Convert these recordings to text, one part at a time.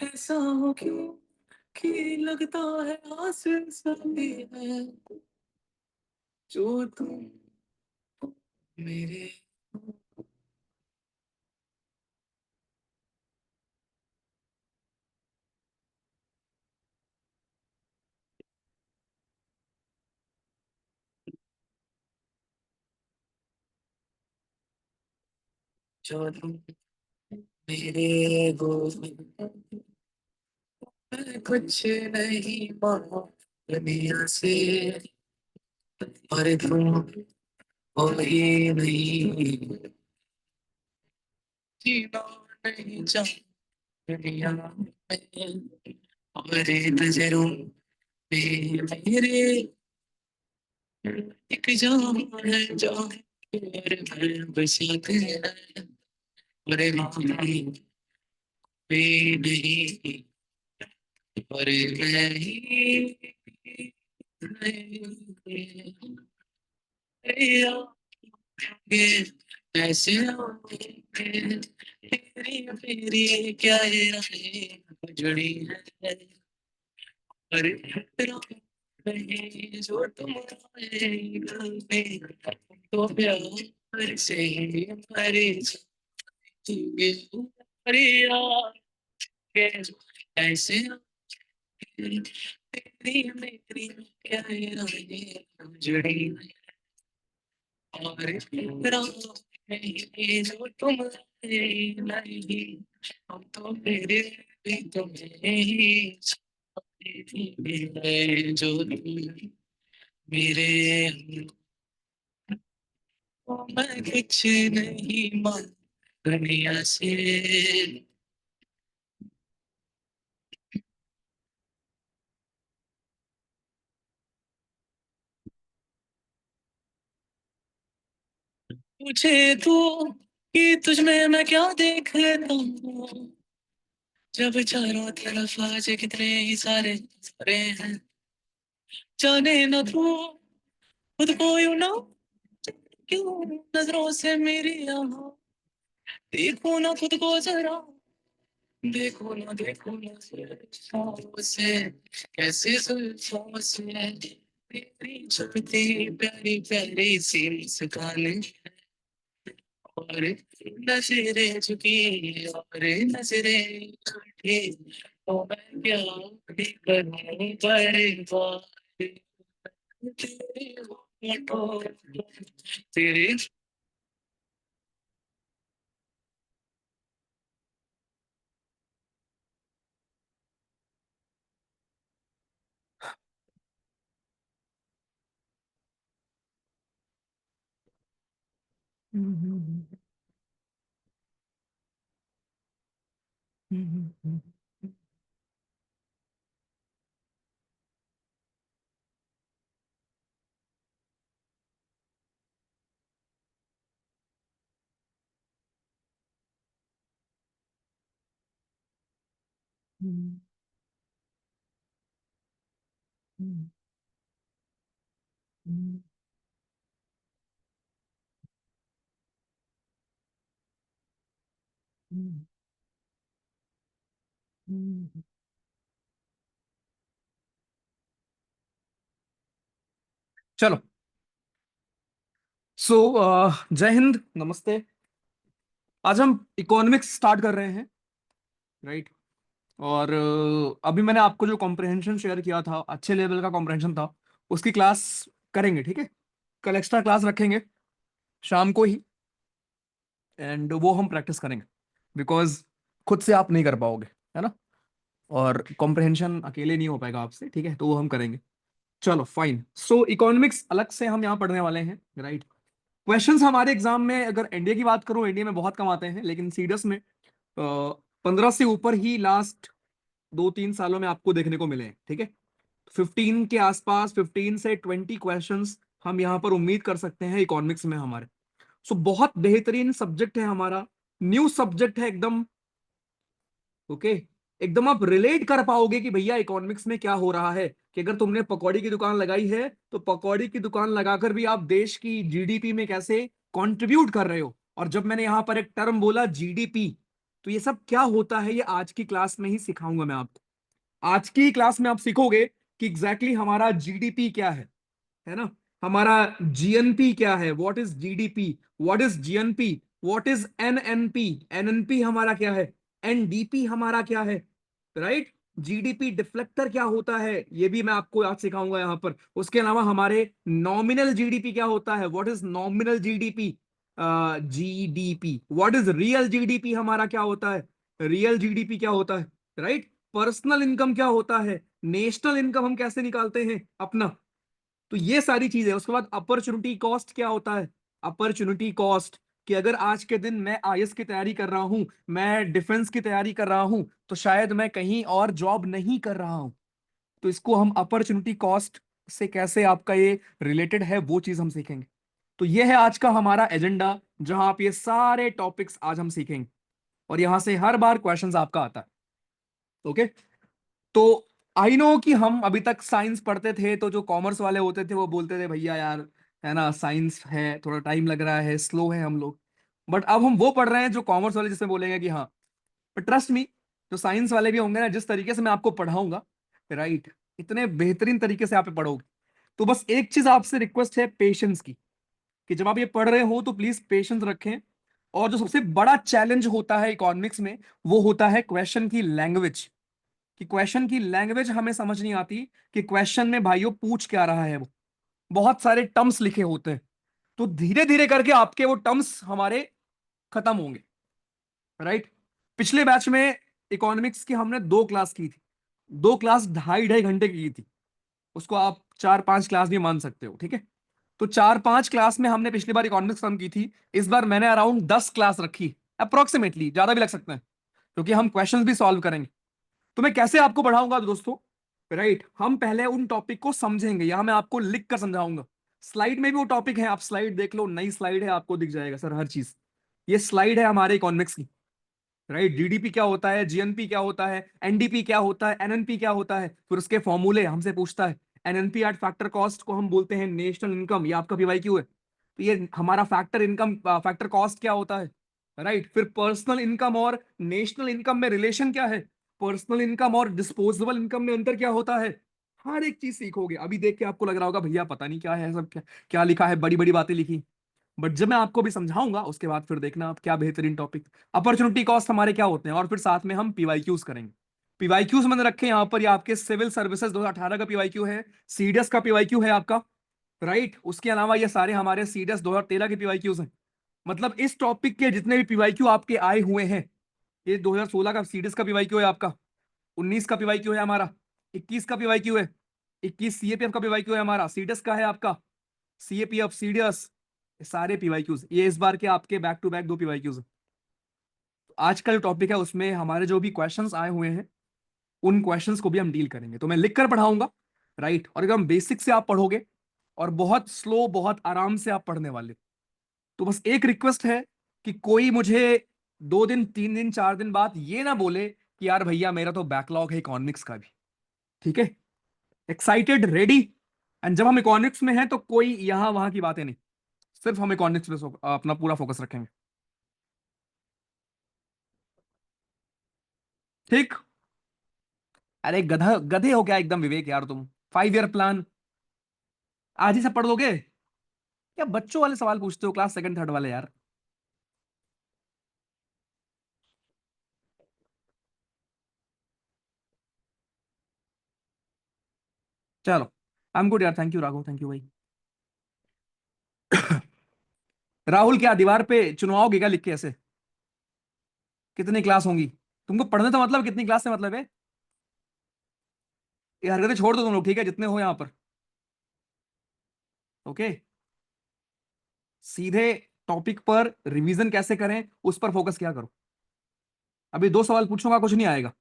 ऐसा हो क्यों कि लगता है आंसू सभी है जो तुम मेरे जो तुम मेरे गोद मैं कुछ नहीं मांगा दुनिया से पर तुम हो ही नहीं जीना नहीं चाह दुनिया में और नजरों में मेरे एक जाम है जाम और मैं बसा तेरा और भी नहीं और मैं ही नहीं ऐसे होंगे तेरी मेरी क्या ये राहें जुड़ी है पर नहीं जो तुम आए गए तो प्यार से ही मरे जाएंगे अरे यार ऐसे होंगे तेरी मेरी क्या ये राहें जुड़ी और नहीं जो तुम नहीं हम तो मेरे भी तुम्हें ही है जो तुम मेरे मैं कुछ नहीं मान दुनिया से पूछे तो कि तुझ में मैं क्या देखता हूँ जब चारों तरफ आज कितने ही सारे सारे हैं जाने न तू खुद को यू ना क्यों नजरों से मेरी यहाँ देखो ना खुद को जरा देखो ना जुल्फों से कैसे जुल्फों से तेरी छुपती प्यारी प्यारी सी मुस्कान और नजरें झुकी और नजरें उठी तो मैं क्या भी करूं बर्बाद तेरे होठों तेरे चलो। सो जय हिंद, नमस्ते। आज हम इकोनॉमिक्स स्टार्ट कर रहे हैं, राइट। और अभी मैंने आपको जो कॉम्प्रिहेंशन शेयर किया था, अच्छे लेवल का कॉम्प्रिहेंशन था, उसकी क्लास करेंगे, ठीक है। कल एक्स्ट्रा क्लास रखेंगे शाम को ही, एंड वो हम प्रैक्टिस करेंगे, बिकॉज खुद से आप नहीं कर पाओगे, है ना। और कॉम्प्रिहेंशन अकेले नहीं हो पाएगा आपसे, ठीक है, तो वो हम करेंगे। चलो फाइन। सो इकोनॉमिक्स अलग से हम यहाँ पढ़ने वाले हैं, राइट। क्वेश्चंस हमारे एग्जाम में, अगर इंडिया की बात करूं, इंडिया में बहुत कम आते हैं, लेकिन सीडीएस में 15 से ऊपर ही लास्ट 2-3 सालों में आपको देखने को मिले हैं, ठीक है। 15 के आसपास, 15 से 20 क्वेश्चंस हम यहाँ पर उम्मीद कर सकते हैं इकोनॉमिक्स में हमारे। सो बहुत बेहतरीन सब्जेक्ट है हमारा, न्यू सब्जेक्ट है एकदम, ओके। एकदम आप रिलेट कर पाओगे कि भैया इकोनॉमिक्स में क्या हो रहा है, कि अगर तुमने पकौड़ी की दुकान लगाई है तो पकौड़ी की दुकान लगाकर भी आप देश की जीडीपी में कैसे कंट्रीब्यूट कर रहे हो। और जब मैंने यहां पर एक टर्म बोला जीडीपी, तो ये सब क्या होता है, ये आज की क्लास में ही सिखाऊंगा मैं आपको। आज की क्लास में आप सीखोगे कि एग्जैक्टली हमारा जीडीपी क्या है ना, हमारा जीएनपी क्या है, what is GDP, what is GNP, what is NNP, NNP हमारा क्या है, एनडीपी हमारा क्या है, राइट। जीडीपी डिफ्लेक्टर क्या होता है, ये भी मैं आपको आज सिखाऊंगा यहां पर। उसके अलावा हमारे नॉमिनल जीडीपी क्या होता है, what is nominal GDP, GDP, what is real GDP हमारा क्या होता है, रियल जीडीपी क्या होता है, राइट। पर्सनल इनकम क्या होता है, नेशनल इनकम हम कैसे निकालते हैं अपना। तो ये सारी चीजें। उसके बाद अपॉर्चुनिटी कॉस्ट क्या होता है, अपॉर्चुनिटी कॉस्ट, कि अगर आज के दिन मैं आईएएस की तैयारी कर रहा हूं, मैं डिफेंस की तैयारी कर रहा हूं, तो शायद मैं कहीं और जॉब नहीं कर रहा हूं, तो इसको हम अपॉर्चुनिटी कॉस्ट से कैसे आपका ये रिलेटेड है वो चीज हम सीखेंगे। तो ये है आज का हमारा एजेंडा, जहां आप ये सारे टॉपिक्स आज हम सीखेंगे, और यहां से हर बार क्वेश्चंस आपका आता है। ओके। तो आई नो कि हम अभी तक साइंस पढ़ते थे, तो जो कॉमर्स वाले होते थे वो बोलते थे भैया यार, है ना, साइंस है, थोड़ा टाइम लग रहा है, स्लो है हम लोग। बट अब हम वो पढ़ रहे हैं जो कॉमर्स वाले, जिसमें बोलेंगे कि हाँ, पर ट्रस्ट मी, जो साइंस वाले भी होंगे ना, जिस तरीके से मैं आपको पढ़ाऊंगा, राइट, इतने बेहतरीन तरीके से आप पढ़ोगे। तो बस एक चीज आपसे रिक्वेस्ट है, पेशेंस की, कि जब आप ये पढ़ रहे हो तो प्लीज पेशेंस रखें। और जो सबसे बड़ा चैलेंज होता है इकोनॉमिक्स में, वो होता है क्वेश्चन की लैंग्वेज, कि क्वेश्चन की लैंग्वेज हमें समझ नहीं आती, कि क्वेश्चन में भाइयों पूछ क्या रहा है वो, बहुत सारे टर्म्स लिखे होते हैं। तो धीरे धीरे करके आपके वो टर्म्स हमारे खत्म होंगे, राइट। पिछले बैच में इकोनॉमिक्स की हमने 2 क्लास की थी, 2 क्लास 2.5-2.5 घंटे की थी, उसको आप 4-5 क्लास भी मान सकते हो, ठीक है। तो 4-5 क्लास में हमने पिछली बार इकोनॉमिक्स खत्म की थी। इस बार मैंने अराउंड 10 क्लास रखी, अप्रोक्सीमेटली, ज्यादा भी लग सकते हैं, क्योंकि हम क्वेश्चंस भी सॉल्व करेंगे। तो मैं कैसे आपको पढ़ाऊंगा दोस्तों, राइट, हम पहले उन टॉपिक को समझेंगे, यहां मैं आपको लिख कर समझाऊंगा। स्लाइड में भी वो टॉपिक है, आप स्लाइड देख लो, नई स्लाइड है, आपको दिख जाएगा सर हर चीज। ये स्लाइड है हमारे इकोनॉमिक्स की, राइट। जीडीपी क्या होता है, जीएनपी क्या होता है, एनडीपी क्या होता है, एनएनपी क्या होता है, फिर उसके फॉर्मूले हमसे पूछता है। एनएनपी एट फैक्टर कॉस्ट को हम बोलते हैं नेशनल इनकम, ये आपका पीवाईक्यू है। तो ये हमारा फैक्टर इनकम, फैक्टर कॉस्ट क्या होता है, राइट। फिर पर्सनल इनकम और नेशनल इनकम में रिलेशन क्या है, पर्सनल इनकम और डिस्पोजेबल इनकम में अंतर क्या होता है। हर एक चीज सीखोगे। अभी देख के आपको लग रहा होगा भैया पता नहीं क्या है सब, क्या क्या लिखा है, बड़ी बड़ी बातें लिखी। बट जब मैं आपको भी समझाऊंगा उसके बाद फिर देखना आप, क्या बेहतरीन टॉपिक। अपॉर्चुनिटी कॉस्ट हमारे क्या होते हैं, और फिर साथ में हम पीवाईक्यूज करेंगे। पीवाईक्यूज मैंने रखे यहाँ पर, ये आपके सिविल सर्विसेज 2018 का पीवाईक्यू है, सीडीएस का पीवाईक्यू है आपका, राइट। उसके अलावा ये सारे हमारे सीडीएस 2013 के पीवाईक्यूज हैं। मतलब इस टॉपिक के जितने भी पीवाईक्यू आपके आए हुए हैं, ये 2016 का सीडीएस का पीवाईक्यू है आपका, 19 का पीवाईक्यू है हमारा, 21 का पीवाईक्यू है, 21 सीएपीएफ का पीवाईक्यू है हमारा, सीडीएस का है आपका, सीएपीएफ, सीडीएस, सारे पीवाईक्यूज ये इस बार के आपके बैक टू बैक 2 पीवाईक्यूज। तो आज का जो टॉपिक है उसमें हमारे जो भी क्वेश्चंस आए हुए हैं, उन क्वेश्चंस को भी हम डील करेंगे। तो मैं लिख कर पढ़ाऊंगा, राइट। और एकदम बेसिक से आप पढ़ोगे, और बहुत स्लो, बहुत आराम से आप पढ़ने वाले। तो बस एक रिक्वेस्ट है, कि कोई मुझे 2 दिन, 3 दिन, 4 दिन बाद ये ना बोले कि यार भैया मेरा तो बैकलॉग है इकोनॉमिक्स का भी, ठीक है। Excited, ready. एंड जब हम इकोनॉमिक्स में हैं तो कोई यहां वहां की बातें नहीं, सिर्फ हम इकोनॉमिक्स पे अपना पूरा फोकस रखेंगे, ठीक। अरे गधा गधे हो क्या एकदम विवेक यार तुम, 5 ईयर प्लान आज ही सब पढ़ दोगे, क्या बच्चों वाले सवाल पूछते हो, क्लास सेकंड थर्ड वाले यार। चलो, आई एम गुड यार, thank you Raghav, thank you भाई। राहुल, क्या दीवार पे चुनवाओगे क्या लिख के ऐसे, कितनी क्लास होंगी, तुमको पढ़ने तो मतलब कितनी क्लास से मतलब है। ये हरकतें छोड़ दो तुम लोग, ठीक है, जितने हो यहाँ पर, ओके। सीधे टॉपिक पर रिवीजन कैसे करें उस पर फोकस किया करो। अभी 2 सवाल पूछूंगा, कुछ नहीं आएगा।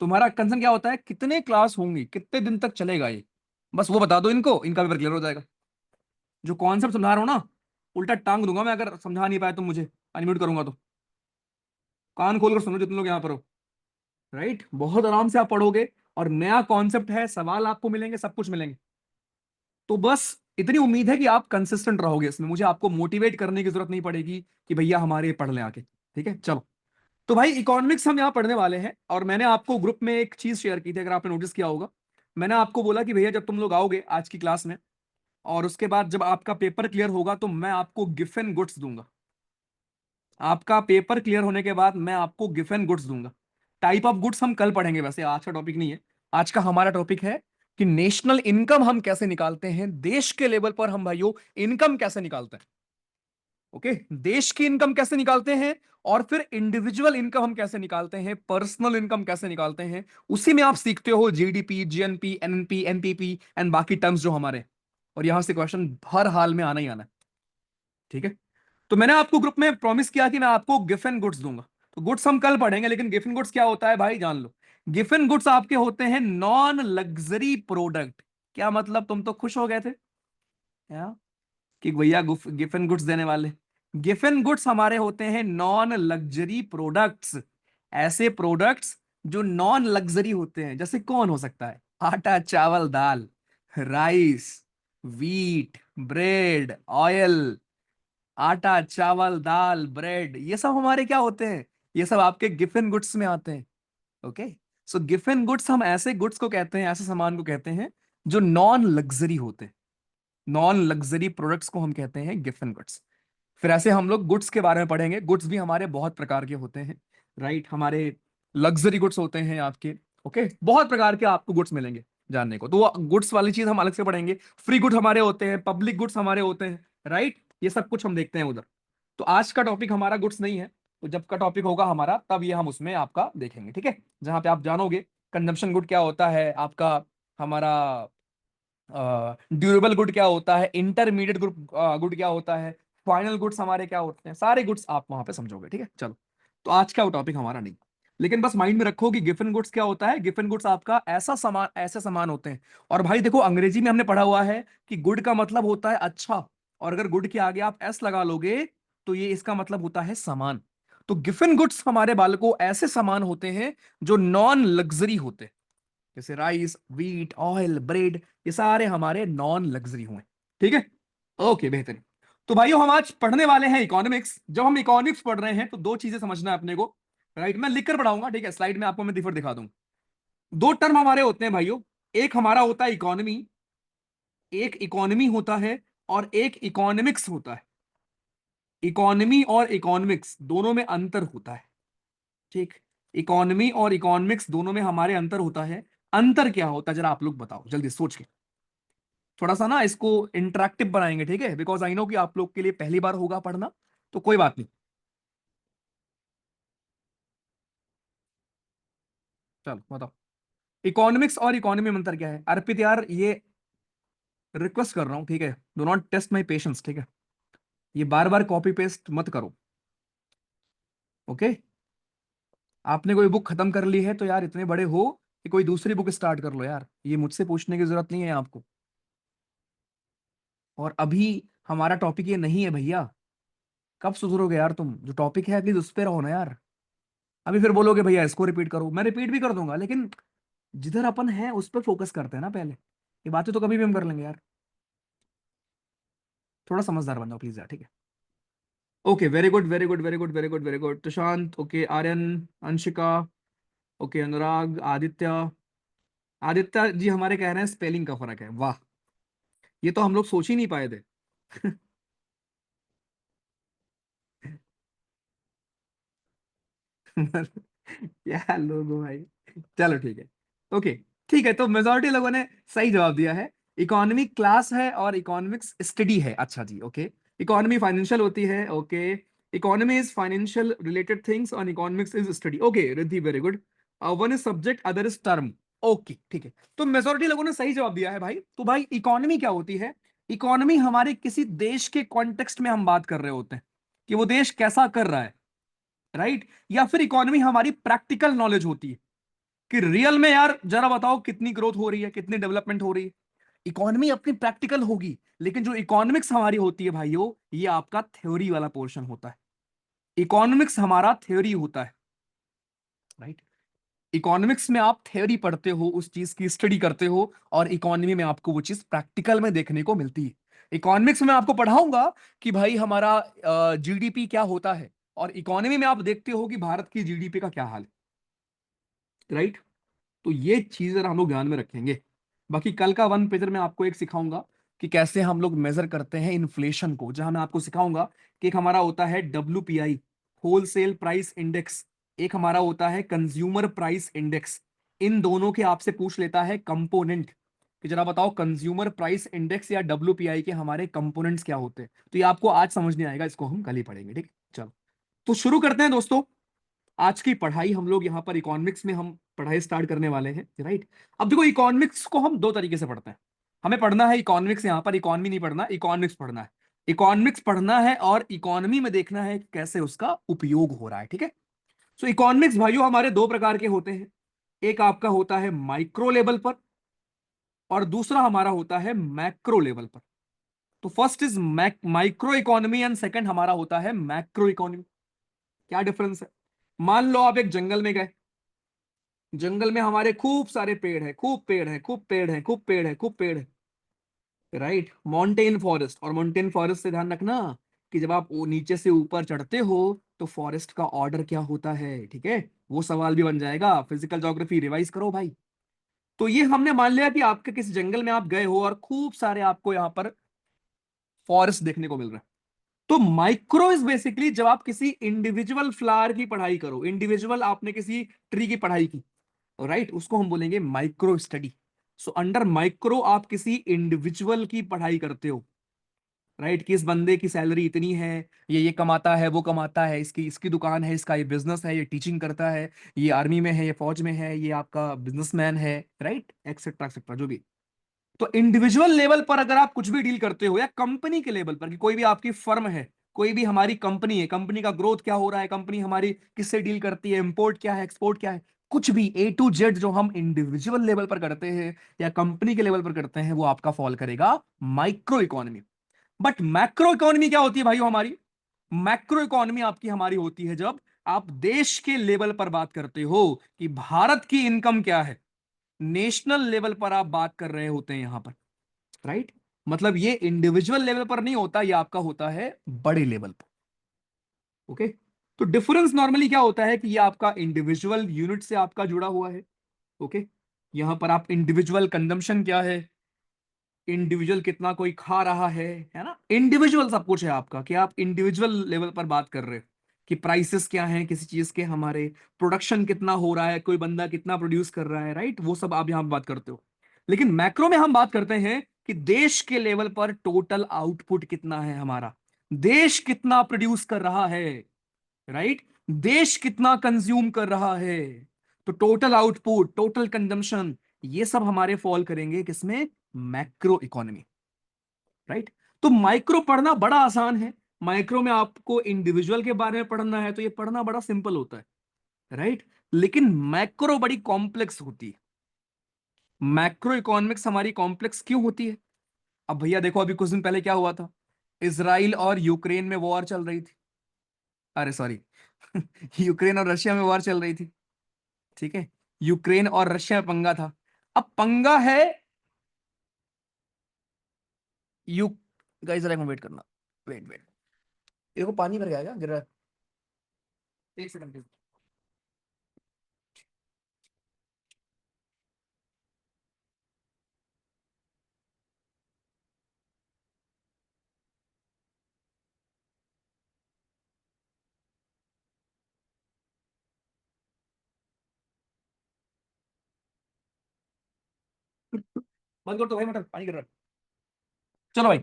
तुम्हारा कंसर्न क्या होता है, कितने क्लास होंगी, कितने दिन तक चलेगा ये, बस वो बता दो इनको, इनका पेपर क्लियर हो जाएगा। जो कॉन्सेप्ट समझा रहा हूं ना, उल्टा टांग दूंगा मैं अगर समझा नहीं पाए तो, मुझे अनम्यूट करूंगा तो। कान खोलकर सुनो जितने लोग यहाँ पर हो, राइट। बहुत आराम से आप पढ़ोगे, और नया कॉन्सेप्ट है, सवाल आपको मिलेंगे, सब कुछ मिलेंगे। तो बस इतनी उम्मीद है कि आप कंसिस्टेंट रहोगे इसमें, मुझे आपको मोटिवेट करने की जरूरत नहीं पड़ेगी कि भैया हमारे पढ़ लें आके। ठीक है, चलो। तो भाई इकोनॉमिक्स हम यहाँ पढ़ने वाले हैं, और मैंने आपको ग्रुप में एक चीज शेयर की थी, अगर आपने नोटिस किया होगा। मैंने आपको बोला कि भैया जब तुम लोग आओगे आज की क्लास में, और उसके बाद जब आपका पेपर क्लियर होगा, तो मैं आपको गिफ्ट एंड गुड्स दूंगा। आपका पेपर क्लियर होने के बाद मैं आपको गिफ्ट एंड गुड्स दूंगा। टाइप ऑफ गुड्स हम कल पढ़ेंगे, वैसे आज का टॉपिक नहीं है। आज का हमारा टॉपिक है कि नेशनल इनकम हम कैसे निकालते हैं, देश के लेवल पर हम भाइयों इनकम कैसे निकालते हैं। ओके, देश की इनकम कैसे निकालते हैं, और फिर इंडिविजुअल इनकम हम कैसे निकालते हैं, पर्सनल इनकम कैसे निकालते हैं। उसी में आप सीखते हो GDP, GNP, NNP, NPP and बाकी टर्म्स जो हमारे। और यहां से क्वेश्चन हर हाल में आना ही आना है। ठीक है, तो मैंने आपको ग्रुप में प्रॉमिस किया कि मैं आपको गिफ्ट एंड गुड्स दूंगा। तो गुड्स हम कल पढ़ेंगे, लेकिन गिफ्ट एंड गुड्स क्या होता है भाई जान लो। गिफ्ट एंड गुड्स आपके होते हैं नॉन लग्जरी प्रोडक्ट। क्या मतलब, तुम तो खुश हो गए थे या? कि भैया गिफ्ट एंड गुड्स देने वाले। गिफ्ट एंड गुड्स हमारे होते हैं नॉन लग्जरी प्रोडक्ट्स। ऐसे प्रोडक्ट्स जो नॉन लग्जरी होते हैं, जैसे कौन हो सकता है? आटा, चावल, दाल, राइस, वीट, ब्रेड, ऑयल। आटा, चावल, दाल, ब्रेड, ये सब हमारे क्या होते हैं? ये सब आपके गिफ्ट एंड गुड्स में आते हैं। Okay, so gift and goods हम ऐसे गुड्स को कहते हैं, ऐसे सामान को कहते हैं जो नॉन लग्जरी होते हैं। नॉन लग्जरी प्रोडक्ट्स को हम कहते हैं गिफ्ट एंड गुड्स। फिर ऐसे हम लोग गुड्स के बारे में पढ़ेंगे। गुड्स भी हमारे बहुत प्रकार के होते हैं, राइट। हमारे लग्जरी गुड्स होते हैं आपके। ओके, बहुत प्रकार के आपको गुड्स मिलेंगे जानने को, तो वो गुड्स वाली चीज हम अलग से पढ़ेंगे। फ्री गुड्स हमारे होते हैं, पब्लिक गुड्स हमारे होते हैं, राइट। ये सब कुछ हम देखते हैं उधर। तो आज का टॉपिक हमारा गुड्स नहीं है, तो जब का टॉपिक होगा हमारा तब ये हम उसमें आपका देखेंगे। ठीक है, जहां पे आप जानोगे कंजम्पशन गुड क्या होता है आपका, हमारा ड्यूरेबल गुड क्या होता है, इंटरमीडिएट गुड क्या होता है, फाइनल गुड्स हमारे क्या होते हैं, सारे गुड्स आप वहां पे समझोगे। ठीक है, चलो। तो आज का वो टॉपिक हमारा नहीं, लेकिन बस माइंड में रखो कि गिफन गुड्स क्या होता है। गिफन गुड्स आपका ऐसा सामान, ऐसे सामान होते हैं। और भाई देखो, अंग्रेजी में हमने पढ़ा हुआ है कि गुड का मतलब होता है अच्छा, और अगर गुड के आगे आप एस लगा लोगे तो ये इसका मतलब होता है सामान। तो गिफन गुड्स हमारे बालकों ऐसे सामान होते हैं जो नॉन लग्जरी होते हैं, जैसे राइस, व्हीट, ऑयल, ब्रेड, ये सारे हमारे नॉन लग्जरी हुए। ठीक है, ओके, बेहतरीन। तो भाइयों हम आज पढ़ने वाले हैं इकोनॉमिक्स। जब हम इकोनॉमिक्स पढ़ रहे हैं तो दो चीजें समझना है अपने को, राइट। मैं लिखकर पढ़ाऊंगा, ठीक है, स्लाइड में आपको मैं डिफर दिखा दूंगा। दो टर्म हमारे होते हैं भाइयों, एक हमारा होता है इकोनॉमी, एक इकोनॉमी होता है, और एक इकोनॉमिक्स होता है। इकोनॉमी और इकोनॉमिक्स दोनों में अंतर होता है, ठीक। इकोनॉमी और इकोनॉमिक्स दोनों में हमारे अंतर होता है। अंतर क्या होता है जरा आप लोग बताओ जल्दी सोच के। थोड़ा सा ना इसको इंटरेक्टिव बनाएंगे, ठीक है, बिकॉज आई नो कि आप लोग के लिए पहली बार होगा पढ़ना, तो कोई बात नहीं। चलो बताओ, इकोनॉमिक्स और इकोनॉमी में अंतर क्या है? अर्पित यार, ये रिक्वेस्ट कर रहा हूं, ठीक है, do not test my patience, ठीक है। ये बार बार कॉपी पेस्ट मत करो, ओके। आपने कोई बुक खत्म कर ली है तो यार इतने बड़े हो कि कोई दूसरी बुक स्टार्ट कर लो यार, ये मुझसे पूछने की जरूरत नहीं है आपको। और अभी हमारा टॉपिक ये नहीं है भैया, कब सुधरोगे यार तुम? जो टॉपिक है एटलीस्ट उस पर रहो ना यार। अभी फिर बोलोगे भैया इसको रिपीट करो, मैं रिपीट भी कर दूंगा, लेकिन जिधर अपन है उस पर फोकस करते हैं ना पहले। ये बातें तो कभी भी हम कर लेंगे यार, थोड़ा समझदार बन जाओ प्लीज यार, ठीक है। Okay, very good, very good, very good, very good, very good. Tushant, okay, Aryan, Anshika, okay, Anurag, Aditya. Aditya ji हमारे कह रहे हैं स्पेलिंग का फर्क है, वाह, ये तो हम लोग सोच ही नहीं पाए थे। क्या लोग हो भाई। चलो ठीक है, ओके, ठीक है। तो मेजोरिटी लोगों ने सही जवाब दिया है। इकोनॉमी क्लास है और इकोनॉमिक्स स्टडी है, अच्छा जी, ओके। इकोनॉमी फाइनेंशियल होती है, okay. Economy is financial related things और economics is study, okay Riddhi, very good. One is subject, other is term, okay, ठीक है। तो मेजोरिटी लोगों ने सही जवाब दिया है भाई। तो भाई इकोनॉमी क्या होती है? इकोनॉमी हमारे किसी देश के कॉन्टेक्स्ट में हम बात कर रहे होते हैं कि वो देश कैसा कर रहा है, राइट। या फिर इकोनॉमी हमारी प्रैक्टिकल नॉलेज होती है कि रियल में यार जरा बताओ कितनी ग्रोथ हो रही है, कितनी डेवलपमेंट हो रही है। इकोनॉमी अपनी प्रैक्टिकल होगी, लेकिन जो इकोनॉमिक्स हमारी होती है भाइयों, ये आपका थ्योरी वाला पोर्शन होता है। इकोनॉमिक्स हमारा थ्योरी होता है, राइट। इकोनॉमिक्स में आप थ्योरी पढ़ते हो, उस चीज की स्टडी करते हो, और इकोनॉमी में आपको वो चीज प्रैक्टिकल में देखने को मिलती है। इकोनॉमिक्स में आपको पढ़ाऊंगा कि भाई हमारा जीडीपी क्या होता है, और इकोनॉमी में आप देखते हो कि भारत की जीडीपी का क्या हाल है, राइट। तो ये चीजें हम लोग ध्यान में रखेंगे। बाकी कल का वन पेजर में आपको एक सिखाऊंगा कि कैसे हम लोग मेजर करते हैं इन्फ्लेशन को, जहां मैं आपको सिखाऊंगा कि एक हमारा होता है WPI, होलसेल प्राइस इंडेक्स, एक हमारा होता है कंज्यूमर प्राइस इंडेक्स। इन दोनों के आपसे पूछ लेता है कंपोनेंट कि जरा बताओ कंज्यूमर प्राइस इंडेक्स या WPI के हमारे कंपोनेंट्स क्या होते हैं। तो ये आपको आज समझ नहीं आएगा, इसको हम कल ही पढ़ेंगे, ठीक है। चलो, तो शुरू करते हैं दोस्तों आज की पढ़ाई। हम लोग यहाँ पर इकोनॉमिक्स में हम पढ़ाई स्टार्ट करने वाले हैं, राइट। अब देखो, इकोनॉमिक्स को हम दो तरीके से पढ़ते हैं। हमें पढ़ना है इकोनॉमिक्स, यहाँ पर इकोनॉमी नहीं पढ़ना, इकोनॉमिक्स पढ़ना है। इकोनॉमिक्स पढ़ना है और इकोनॉमी में देखना है कि कैसे उसका उपयोग हो रहा है, ठीक है। सो इकोनॉमिक्स भाइयों हमारे दो प्रकार के होते हैं। एक आपका होता है माइक्रो लेवल पर, और दूसरा हमारा होता है मैक्रो लेवल पर। तो first is micro economy and second हमारा होता है मैक्रो इकोनॉमी। क्या डिफरेंस है? मान लो आप एक जंगल में गए, जंगल में हमारे खूब सारे पेड़ हैं, खूब पेड़ हैं, खूब पेड़ हैं, खूब पेड़ हैं, खूब पेड़ है, राइट। माउंटेन फॉरेस्ट, और माउंटेन फॉरेस्ट से ध्यान रखना कि जब आप वो नीचे से ऊपर चढ़ते हो तो फॉरेस्ट का ऑर्डर क्या होता है, ठीक है। वो सवाल भी बन जाएगा, फिजिकल ज्योग्राफी रिवाइज करो भाई। तो ये हमने मान लिया कि आपके किसी जंगल में आप गए हो और खूब सारे आपको यहाँ पर फॉरेस्ट देखने को मिल रहा है। तो माइक्रो इज बेसिकली जब आप किसी इंडिविजुअल फ्लावर की पढ़ाई करो, इंडिविजुअल आपने किसी ट्री की पढ़ाई की, राइट, उसको हम बोलेंगे micro study. So under micro आप किसी इंडिविजुअल की पढ़ाई करते हो, राइट, कि इस बंदे की सैलरी इतनी है, ये कमाता है, वो कमाता है, इसकी इसकी दुकान है, इसका ये बिजनेस है, ये टीचिंग करता है, ये आर्मी में है, ये फौज में है, ये आपका बिजनेसमैन है, राइट, एक्सेट्रा एक्सेट्रा जो भी। तो इंडिविजुअल लेवल पर अगर आप कुछ भी डील करते हो, या कंपनी के लेवल पर कि कोई भी आपकी फर्म है, कोई भी हमारी कंपनी है, कंपनी का ग्रोथ क्या हो रहा है, कंपनी हमारी किससे डील करती है, इंपोर्ट क्या है, एक्सपोर्ट क्या है, कुछ भी A to Z जो हम इंडिविजुअल लेवल पर करते हैं या कंपनी के लेवल पर करते हैं, वो आपका फॉल करेगा micro economy. But macro economy क्या होती है भाइयों हमारी? मैक्रो इकोनॉमी आपकी हमारी होती है जब आप देश के लेवल पर बात करते हो कि भारत की इनकम क्या है, नेशनल लेवल पर आप बात कर रहे होते हैं यहां पर, राइट। मतलब ये इंडिविजुअल लेवल पर नहीं होता, ये आपका होता है बड़े लेवल पर, ओके। तो डिफरेंस नॉर्मली क्या होता है कि ये आपका इंडिविजुअल यूनिट से आपका जुड़ा हुआ है, ओके। यहां पर आप इंडिविजुअल कंजम्पशन क्या है, इंडिविजुअल कितना कोई खा रहा है ना, इंडिविजुअल सब कुछ है आपका, कि आप इंडिविजुअल लेवल पर बात कर रहे हो कि प्राइसेस क्या हैं किसी चीज के, हमारे प्रोडक्शन कितना हो रहा है, कोई बंदा कितना प्रोड्यूस कर रहा है, राइट, वो सब आप यहां पर बात करते हो। लेकिन मैक्रो में हम बात करते हैं कि देश के लेवल पर टोटल आउटपुट कितना है हमारा, देश कितना प्रोड्यूस कर रहा है, राइट, देश कितना कंज्यूम कर रहा है। तो टोटल आउटपुट, टोटल कंजम्पशन, ये सब हमारे फॉल करेंगे किसमें? Macro economy, right. तो माइक्रो पढ़ना बड़ा आसान है, माइक्रो में आपको इंडिविजुअल के बारे में पढ़ना है तो ये पढ़ना बड़ा सिंपल होता है, राइट। लेकिन मैक्रो बड़ी कॉम्प्लेक्स होती है। मैक्रो इकोनॉमिक्स हमारी कॉम्प्लेक्स क्यों होती है? अब भैया देखो, अभी कुछ दिन पहले क्या हुआ था, इसराइल और यूक्रेन में वॉर चल रही थी, अरे सॉरी यूक्रेन और रशिया में वॉर चल रही थी, ठीक है। यूक्रेन और रशिया में पंगा था। अब पंगा है यू गाइस, जरा एक मिनट वेट करना, वेट वेट, देखो पानी भर गया क्या, गिर रहा है, एक सेकंड प्लीज। बंद कर, तो भाई मतलब पानी गिर रहा है। चलो भाई,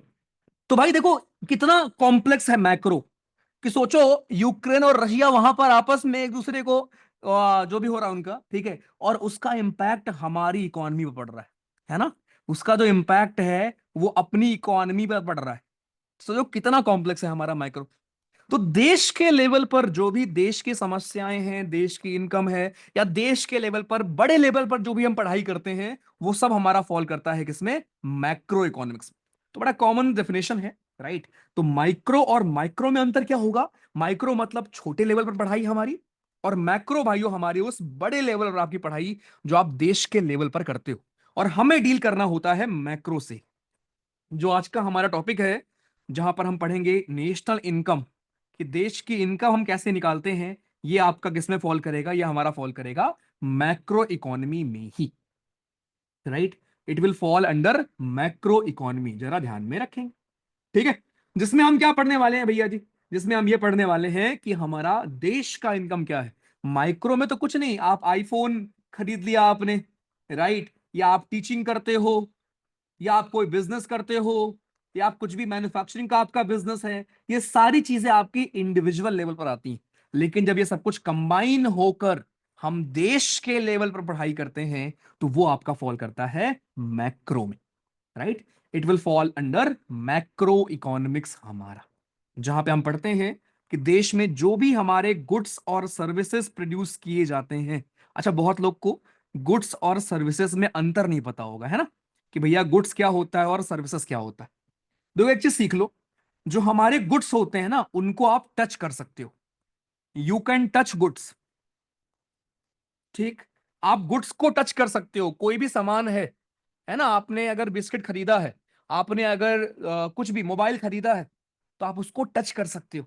तो भाई देखो कितना कॉम्प्लेक्स है मैक्रो, कि सोचो यूक्रेन और रशिया वहां पर आपस में एक दूसरे को जो भी हो रहा है उनका, ठीक है, और उसका इंपैक्ट हमारी इकोनॉमी पर पड़ रहा है ना, उसका जो इंपैक्ट है वो अपनी इकोनॉमी पर पड़ रहा है। सोचो कितना कॉम्प्लेक्स है हमारा माइक्रो। तो देश के लेवल पर जो भी देश की समस्याएं हैं, देश की इनकम है, या देश के लेवल पर बड़े लेवल पर जो भी हम पढ़ाई करते हैं, वो सब हमारा फॉल करता है किसमें? Macro economics. तो बड़ा कॉमन डेफिनेशन है, राइट। तो माइक्रो और माइक्रो में अंतर क्या होगा? माइक्रो मतलब छोटे लेवल पर पढ़ाई हमारी, और मैक्रो भाइयों हमारी उस बड़े लेवल पर आपकी पढ़ाई जो आप देश के लेवल पर करते हो, और हमें डील करना होता है मैक्रो से। जो आज का हमारा टॉपिक है, जहां पर हम पढ़ेंगे नेशनल इनकम, कि देश की इनकम हम कैसे निकालते हैं, ये आपका किस में फॉल करेगा, ये हमारा फॉल करेगा मैक्रो इकोनॉमी में ही। Right, it will fall under macro economy, जरा ध्यान में रखेंगे। ठीक है, जिसमें हम क्या पढ़ने वाले हैं भैया जी, जिसमें हम ये पढ़ने वाले हैं कि हमारा देश का इनकम क्या है। माइक्रो में तो कुछ नहीं, आप आईफोन खरीद लिया आपने, राइट, या आप टीचिंग करते हो, या आप कोई बिजनेस करते हो, या आप कुछ भी मैन्युफैक्चरिंग का आपका बिजनेस है, ये सारी चीजें आपकी इंडिविजुअल लेवल पर आती हैं। लेकिन जब ये सब कुछ कंबाइन होकर हम देश के लेवल पर पढ़ाई करते हैं, तो वो आपका फॉल करता है मैक्रो में। Right, it will fall under macro economics हमारा, जहां पे हम पढ़ते हैं कि देश में जो भी हमारे गुड्स और सर्विसेज प्रोड्यूस किए जाते हैं। अच्छा, बहुत लोग को गुड्स और सर्विसेज में अंतर नहीं पता होगा, है ना, कि भैया गुड्स क्या होता है और सर्विसेज क्या होता है। दो एक चीज सीख लो, जो हमारे गुड्स होते हैं ना, उनको आप टच कर सकते हो, यू कैन टच गुड्स। ठीक, आप गुड्स को टच कर सकते हो, कोई भी सामान है ना, आपने अगर बिस्किट खरीदा है, आपने अगर कुछ भी मोबाइल खरीदा है, तो आप उसको टच कर सकते हो।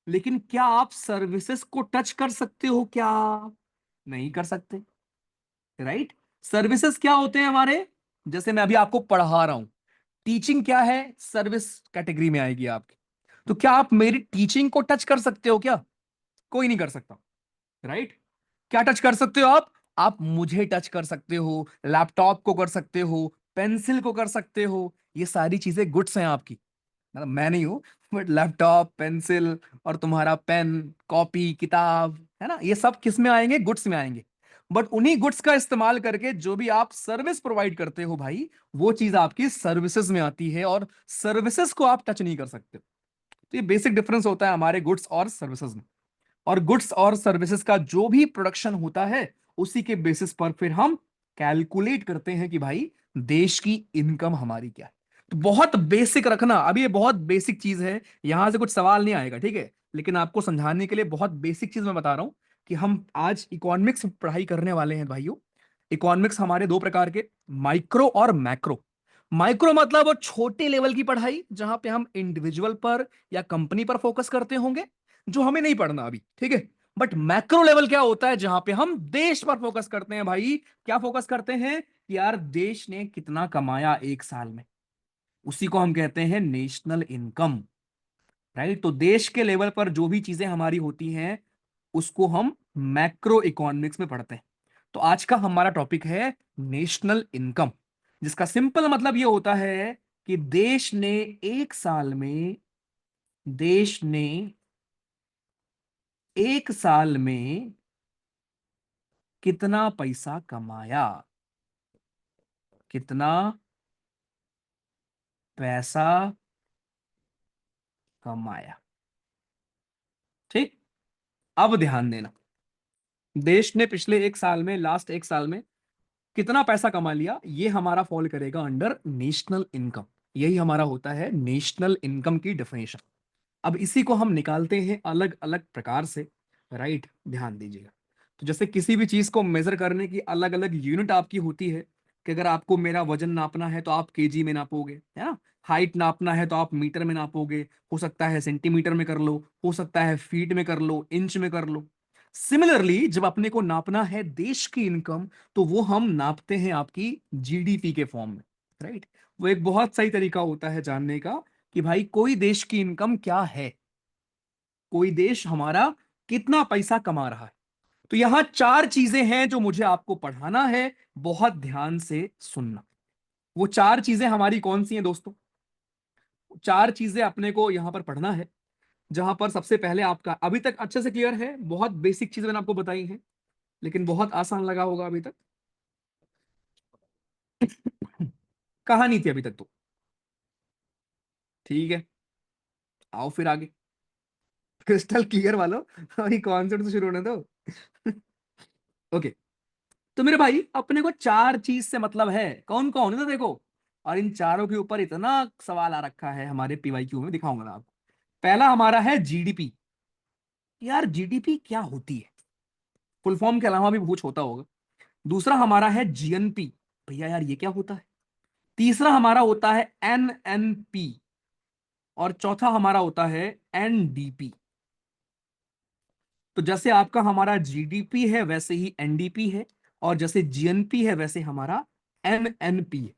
लेकिन क्या आप सर्विसेज को टच कर सकते हो क्या? नहीं कर सकते। राइट, सर्विसेज क्या होते हैं हमारे, जैसे मैं अभी आपको पढ़ा रहा हूं, टीचिंग क्या है, सर्विस कैटेगरी में आएगी आपकी। तो क्या आप मेरी टीचिंग को टच कर सकते हो क्या? कोई नहीं कर सकता। राइट, क्या टच कर सकते हो आप मुझे टच कर सकते हो, लैपटॉप को कर सकते हो, पेंसिल को कर सकते हो, ये सारी चीजें गुड्स हैं आपकी। मतलब मैं नहीं हूं, बट लैपटॉप, पेंसिल और तुम्हारा पेन, कॉपी, किताब, है ना, ये सब किस में आएंगे, गुड्स में आएंगे। बट उन्हीं गुड्स का इस्तेमाल करके जो भी आप सर्विस प्रोवाइड करते हो भाई, वो चीज आपकी सर्विसेज में आती है, और सर्विसेज को आप टच नहीं कर सकते। तो ये बेसिक डिफरेंस होता है हमारे गुड्स और सर्विसेज में। और गुड्स और सर्विसेज का जो भी प्रोडक्शन होता है, उसी के बेसिस पर फिर हम कैलकुलेट करते हैं कि भाई देश की इनकम हमारी क्या है। तो बहुत बेसिक रखना, अभी ये बहुत बेसिक चीज है, यहां से कुछ सवाल नहीं आएगा, ठीक है, लेकिन आपको समझाने के लिए बहुत बेसिक चीज मैं बता रहा हूं कि हम आज इकोनॉमिक्स पढ़ाई करने वाले हैं भाइयों। इकोनॉमिक्स हमारे दो प्रकार के, माइक्रो और मैक्रो। माइक्रो मतलब वो छोटे लेवल की पढ़ाई, जहां पे हम इंडिविजुअल पर या कंपनी पर फोकस करते होंगे, जो हमें नहीं पढ़ना अभी, ठीक है। बट मैक्रो लेवल क्या होता है, जहां पे हम देश पर फोकस करते हैं भाई। क्या फोकस करते हैं कि यार देश ने कितना कमाया एक साल में, उसी को हम कहते हैं नेशनल इनकम। राइट, तो देश के लेवल पर जो भी चीजें हमारी होती हैं, उसको हम मैक्रो इकोनॉमिक्स में पढ़ते हैं। तो आज का हमारा टॉपिक है नेशनल इनकम, जिसका सिंपल मतलब ये होता है कि देश ने एक साल में, देश ने एक साल में कितना पैसा कमाया, कितना पैसा कमाया। ठीक, अब ध्यान देना, देश ने पिछले एक साल में, लास्ट एक साल में कितना पैसा कमा लिया, ये हमारा फॉल करेगा अंडर नेशनल इनकम। यही हमारा होता है नेशनल इनकम की डेफिनेशन। अब इसी को हम निकालते हैं अलग अलग प्रकार से। राइट, ध्यान दीजिएगा। तो जैसे किसी भी चीज को मेजर करने की अलग अलग यूनिट आपकी होती है, कि अगर आपको मेरा वजन नापना है तो आप केजी में नापोगे, है ना, हाइट नापना है तो आप मीटर में नापोगे, हो सकता है सेंटीमीटर में कर लो, हो सकता है फीट में कर लो, इंच में कर लो। सिमिलरली जब अपने को नापना है देश की इनकम, तो वो हम नापते हैं आपकी जीडीपी के फॉर्म में। राइट, वो एक बहुत सही तरीका होता है जानने का कि भाई कोई देश की इनकम क्या है, कोई देश हमारा कितना पैसा कमा रहा है। तो यहां चार चीजें हैं जो मुझे आपको पढ़ाना है, बहुत ध्यान से सुनना। वो चार चीजें हमारी कौन सी हैं दोस्तों? चार चीजें अपने को यहां पर पढ़ना है, जहां पर सबसे पहले आपका अभी तक अच्छे से क्लियर है, बहुत बेसिक चीजें मैंने आपको बताई हैं, लेकिन बहुत आसान लगा होगा अभी तक। कहानी थी अभी तक तो, ठीक है, आओ फिर आगे। क्रिस्टल क्लियर वालों, अभी कॉन्सेप्ट तो शुरू होने दो। ओके, तो मेरे भाई अपने को चार चीज से मतलब है, कौन कौन है तो देखो। और इन चारों के ऊपर इतना सवाल आ रखा है हमारे पीवाईक्यू में, दिखाऊंगा मैं आपको। पहला हमारा है जीडीपी। यार जीडीपी क्या होती है? फुल फॉर्म के अलावा भी कुछ होता होगा। दूसरा हमारा है जीएनपी, भैया यार ये क्या होता है। तीसरा हमारा होता है एनएनपी, और चौथा हमारा होता है एनडीपी। तो जैसे आपका हमारा जीडीपी है वैसे ही एनडीपी है, और जैसे जीएनपी है वैसे हमारा एनएनपी है।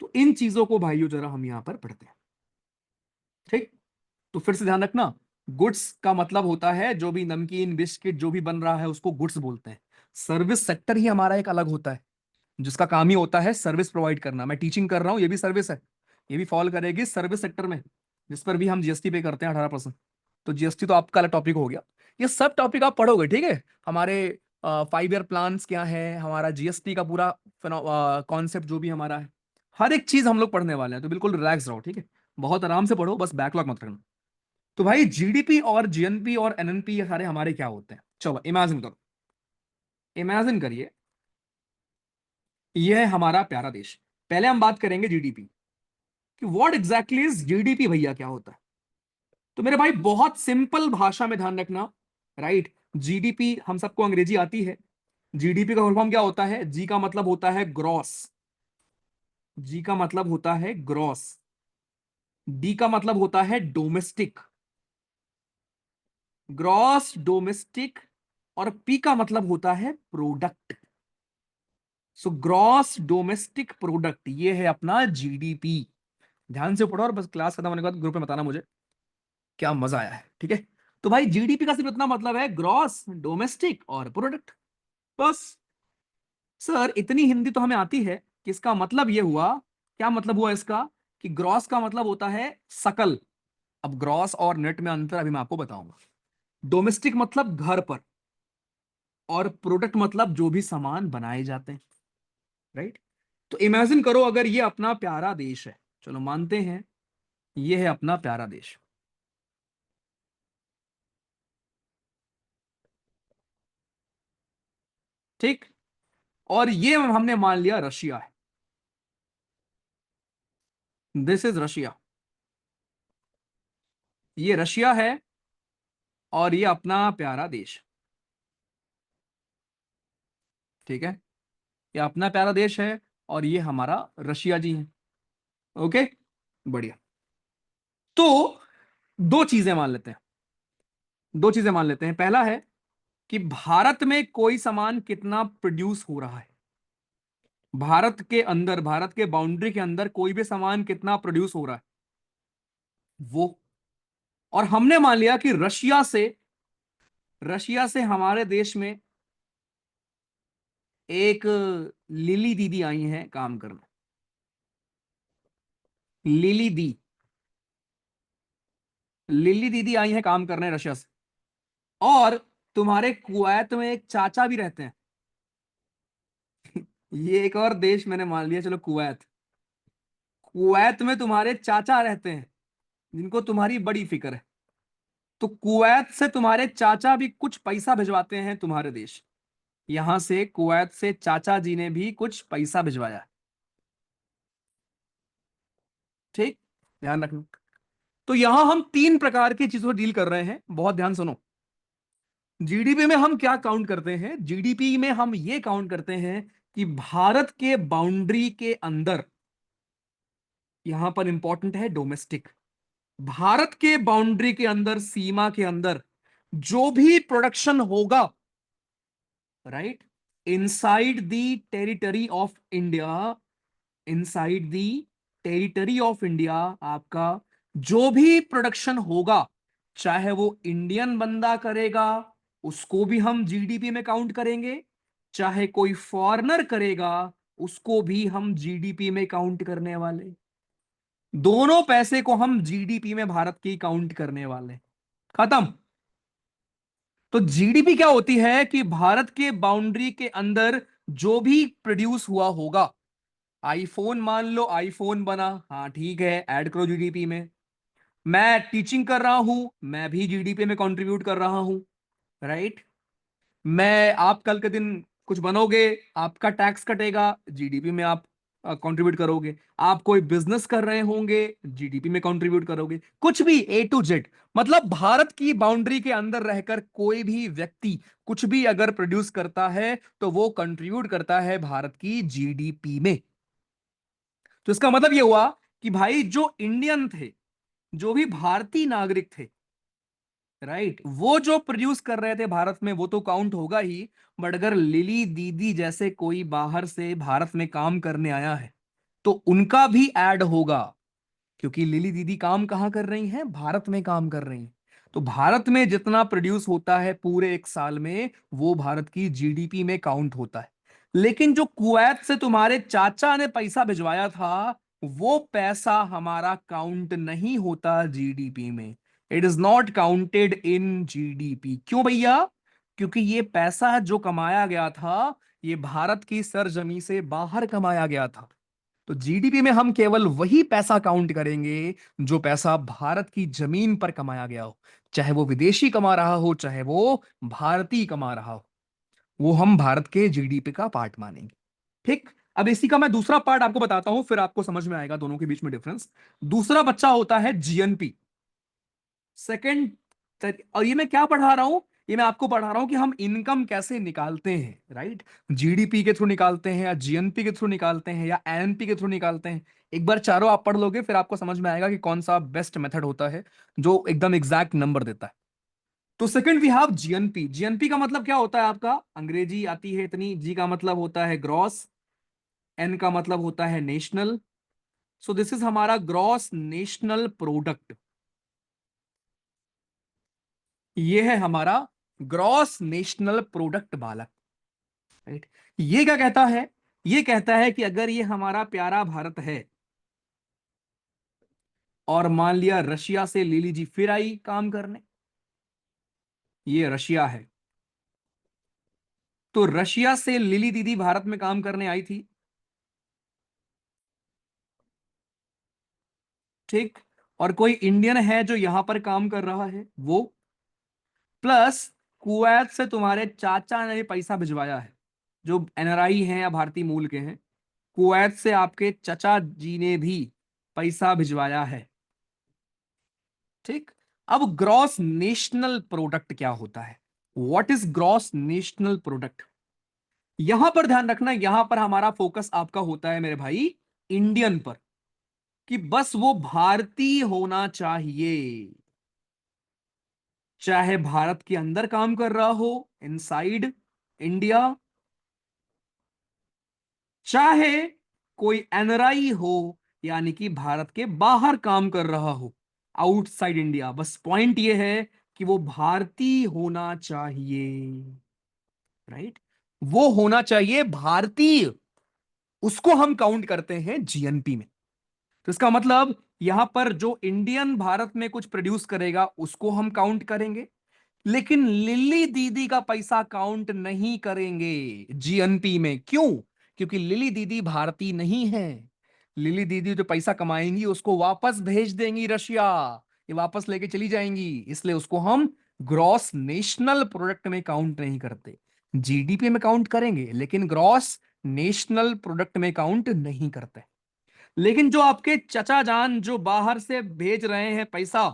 तो इन चीजों को भाइयों जरा हम यहां पर पढ़ते हैं, ठीक। तो फिर से ध्यान रखना, गुड्स का मतलब होता है जो भी नमकीन बिस्किट जो भी बन रहा है उसको गुड्स बोलते हैं। सर्विस सेक्टर ही हमारा एक अलग होता है, जिसका काम ही होता है सर्विस प्रोवाइड करना। मैं टीचिंग कर रहा हूं, ये भी सर्विस है, ये भी फॉल करेगी सर्विस सेक्टर में, जिस पर भी हम जीएसटी पे करते हैं 18%। तो जीएसटी तो आपका अलग टॉपिक हो गया। ये सब टॉपिक आप पढ़ोगे, ठीक है। हमारे 5 ईयर प्लान्स क्या है, हमारा जीएसटी का पूरा कॉन्सेप्ट जो भी हमारा है, हर एक चीज हम लोग पढ़ने वाले हैं। तो बिल्कुल रिलैक्स रहो, ठीक है, बहुत आराम से पढ़ो, बस बैकलॉग मत रखना। तो भाई जीडीपी और जीएनपी और एनएनपी ये सारे हमारे क्या होते हैं, चलो इमेजिन करो। इमेजिन करिए ये है हमारा प्यारा देश। पहले हम बात करेंगे जीडीपी कि व्हाट एग्जैक्टली इज जीडीपी, भैया क्या होता है। तो मेरे भाई बहुत सिंपल भाषा में ध्यान रखना, राइट। जीडीपी हम सबको अंग्रेजी आती है। जीडीपी का फुल फॉर्म क्या होता है, जी का मतलब होता है ग्रॉस, जी का मतलब होता है ग्रॉस, डी का मतलब होता है डोमेस्टिक, ग्रॉस डोमेस्टिक, और पी का मतलब होता है product. So gross domestic product ये है अपना जीडीपी। ध्यान से पढ़ो और बस क्लास खत्म होने के बाद ग्रुप में बताना मुझे क्या मजा आया है, ठीक है। तो भाई जीडीपी का सिर्फ इतना मतलब है ग्रॉस डोमेस्टिक और प्रोडक्ट, बस। सर इतनी हिंदी तो हमें आती है कि इसका मतलब ये हुआ, क्या मतलब हुआ इसका, कि ग्रॉस का मतलब होता है सकल। अब ग्रॉस और नेट में अंतर अभी मैं आपको बताऊंगा। डोमेस्टिक मतलब घर पर, और प्रोडक्ट मतलब जो भी सामान बनाए जाते हैं, राइट। तो इमेजिन करो अगर ये अपना प्यारा देश है, चलो मानते हैं ये है अपना प्यारा देश, ठीक। और ये हमने मान लिया रशिया है, दिस इज रशिया, ये रशिया है, और ये अपना प्यारा देश, ठीक है। ये अपना प्यारा देश है, और ये हमारा रशिया जी है, ओके, बढ़िया। तो दो चीजें मान लेते हैं, दो चीजें मान लेते हैं। पहला है कि भारत में कोई सामान कितना प्रोड्यूस हो रहा है, भारत के अंदर, भारत के बाउंड्री के अंदर कोई भी सामान कितना प्रोड्यूस हो रहा है वो। और हमने मान लिया कि रशिया से हमारे देश में एक लिली दीदी आई हैं काम करने, लिली दी लिली दीदी आई हैं काम करने रशिया से। और तुम्हारे कुवैत में एक चाचा भी रहते हैं। ये एक और देश मैंने मान लिया, चलो कुवैत, कुवैत में तुम्हारे चाचा रहते हैं जिनको तुम्हारी बड़ी फिक्र है। तो कुवैत से तुम्हारे चाचा भी कुछ पैसा भिजवाते हैं तुम्हारे देश, यहां से कुवैत से चाचा जी ने भी कुछ पैसा भिजवाया, ठीक। ध्यान रखना। तो यहां हम तीन प्रकार की चीजों से डील कर रहे हैं, बहुत ध्यान सुनो। जीडीपी में हम क्या काउंट करते हैं, जीडीपी में हम ये काउंट करते हैं कि भारत के बाउंड्री के अंदर, यहां पर इंपॉर्टेंट है डोमेस्टिक, भारत के बाउंड्री के अंदर, सीमा के अंदर जो भी प्रोडक्शन होगा, right, inside the territory of India, inside the territory of India, आपका जो भी प्रोडक्शन होगा, चाहे वो इंडियन बंदा करेगा उसको भी हम जीडीपी में काउंट करेंगे, चाहे कोई फॉरेनर करेगा उसको भी हम जीडीपी में काउंट करने वाले, दोनों पैसे को हम जीडीपी में भारत की काउंट करने वाले, खत्म। तो जीडीपी क्या होती है कि भारत के बाउंड्री के अंदर जो भी प्रोड्यूस हुआ होगा, आईफोन मान लो आईफोन बना, हाँ ठीक है, ऐड करो जीडीपी में। मैं टीचिंग कर रहा हूं, मैं भी जीडीपी में कंट्रीब्यूट कर रहा हूं, राइट। मैं, आप कल के दिन कुछ बनोगे, आपका टैक्स कटेगा जीडीपी में, आप कंट्रीब्यूट करोगे, आप कोई बिजनेस कर रहे होंगे, जीडीपी में कंट्रीब्यूट करोगे, कुछ भी ए टू जेड। मतलब भारत की बाउंड्री के अंदर रहकर कोई भी व्यक्ति कुछ भी अगर प्रोड्यूस करता है तो वो कंट्रीब्यूट करता है भारत की जीडीपी में। तो इसका मतलब ये हुआ कि भाई जो इंडियन थे, जो भी भारतीय नागरिक थे, राइट, वो जो प्रोड्यूस कर रहे थे भारत में वो तो काउंट होगा ही। बट अगर लिली दीदी जैसे कोई बाहर से भारत में काम करने आया है तो उनका भी ऐड होगा, क्योंकि लिली दीदी काम कहां कर रही हैं, भारत में काम कर रही हैं। तो भारत में जितना प्रोड्यूस होता है पूरे एक साल में वो भारत की जीडीपी में काउंट होता है। लेकिन जो कुवैत से तुम्हारे चाचा ने पैसा भिजवाया था वो पैसा हमारा काउंट नहीं होता जीडीपी में। It is not counted in GDP. क्यों भैया? क्योंकि ये पैसा जो कमाया गया था ये भारत की सरजमी से बाहर कमाया गया था। तो जीडीपी में हम केवल वही पैसा काउंट करेंगे जो पैसा भारत की जमीन पर कमाया गया हो, चाहे वो विदेशी कमा रहा हो चाहे वो भारतीय कमा रहा हो, वो हम भारत के जीडीपी का पार्ट मानेंगे। ठीक। अब इसी का मैं दूसरा पार्ट आपको बताता हूं, फिर आपको समझ में आएगा दोनों के बीच में डिफरेंस। दूसरा बच्चा होता है जीएनपी, सेकंड। और ये मैं क्या पढ़ा रहा हूं, ये मैं आपको पढ़ा रहा हूं कि हम इनकम कैसे निकालते हैं, राइट। जीडीपी के थ्रू निकालते हैं या जीएनपी के थ्रू निकालते हैं या एनपी के थ्रू निकालते हैं। एक बार चारों आप पढ़ लोगे फिर आपको समझ में आएगा कि कौन सा बेस्ट मेथड होता है जो एकदम एग्जैक्ट नंबर देता है। तो second we have GNP. GNP का मतलब क्या होता है आपका, अंग्रेजी आती है इतनी, जी का मतलब होता है ग्रॉस, एन का मतलब होता है नेशनल। सो दिस इज हमारा ग्रॉस नेशनल प्रोडक्ट। ये है हमारा ग्रॉस नेशनल प्रोडक्ट बालक, राइट। ये क्या कहता है, ये कहता है कि अगर ये हमारा प्यारा भारत है और मान लिया रशिया से लिली जी फिर आई काम करने, ये रशिया है, तो रशिया से लिली दीदी भारत में काम करने आई थी, ठीक। और कोई इंडियन है जो यहां पर काम कर रहा है वो, प्लस कुवैत से तुम्हारे चाचा ने पैसा भिजवाया है, जो एनआरआई हैं या भारतीय मूल के हैं, कुवैत से आपके चचा जी ने भी पैसा भिजवाया है, ठीक। अब ग्रॉस नेशनल प्रोडक्ट क्या होता है, what is gross national product? यहां पर ध्यान रखना, यहां पर हमारा फोकस आपका होता है मेरे भाई इंडियन पर, कि बस वो भारतीय होना चाहिए, चाहे भारत के अंदर काम कर रहा हो इनसाइड इंडिया, चाहे कोई एनआरआई हो यानी कि भारत के बाहर काम कर रहा हो आउटसाइड इंडिया। बस पॉइंट ये है कि वो भारतीय होना चाहिए, राइट। वो होना चाहिए भारतीय, उसको हम काउंट करते हैं जीएनपी में। तो इसका मतलब यहां पर जो इंडियन भारत में कुछ प्रोड्यूस करेगा उसको हम काउंट करेंगे, लेकिन लिली दीदी का पैसा काउंट नहीं करेंगे जीएनपी में। क्यों? क्योंकि लिली दीदी भारतीय नहीं है। लिली दीदी जो पैसा कमाएंगी उसको वापस भेज देंगी रशिया, ये वापस लेके चली जाएंगी, इसलिए उसको हम ग्रॉस नेशनल प्रोडक्ट में काउंट नहीं करते। जीडीपी में काउंट करेंगे लेकिन ग्रॉस नेशनल प्रोडक्ट में काउंट नहीं करते। लेकिन जो आपके चचा जान जो बाहर से भेज रहे हैं पैसा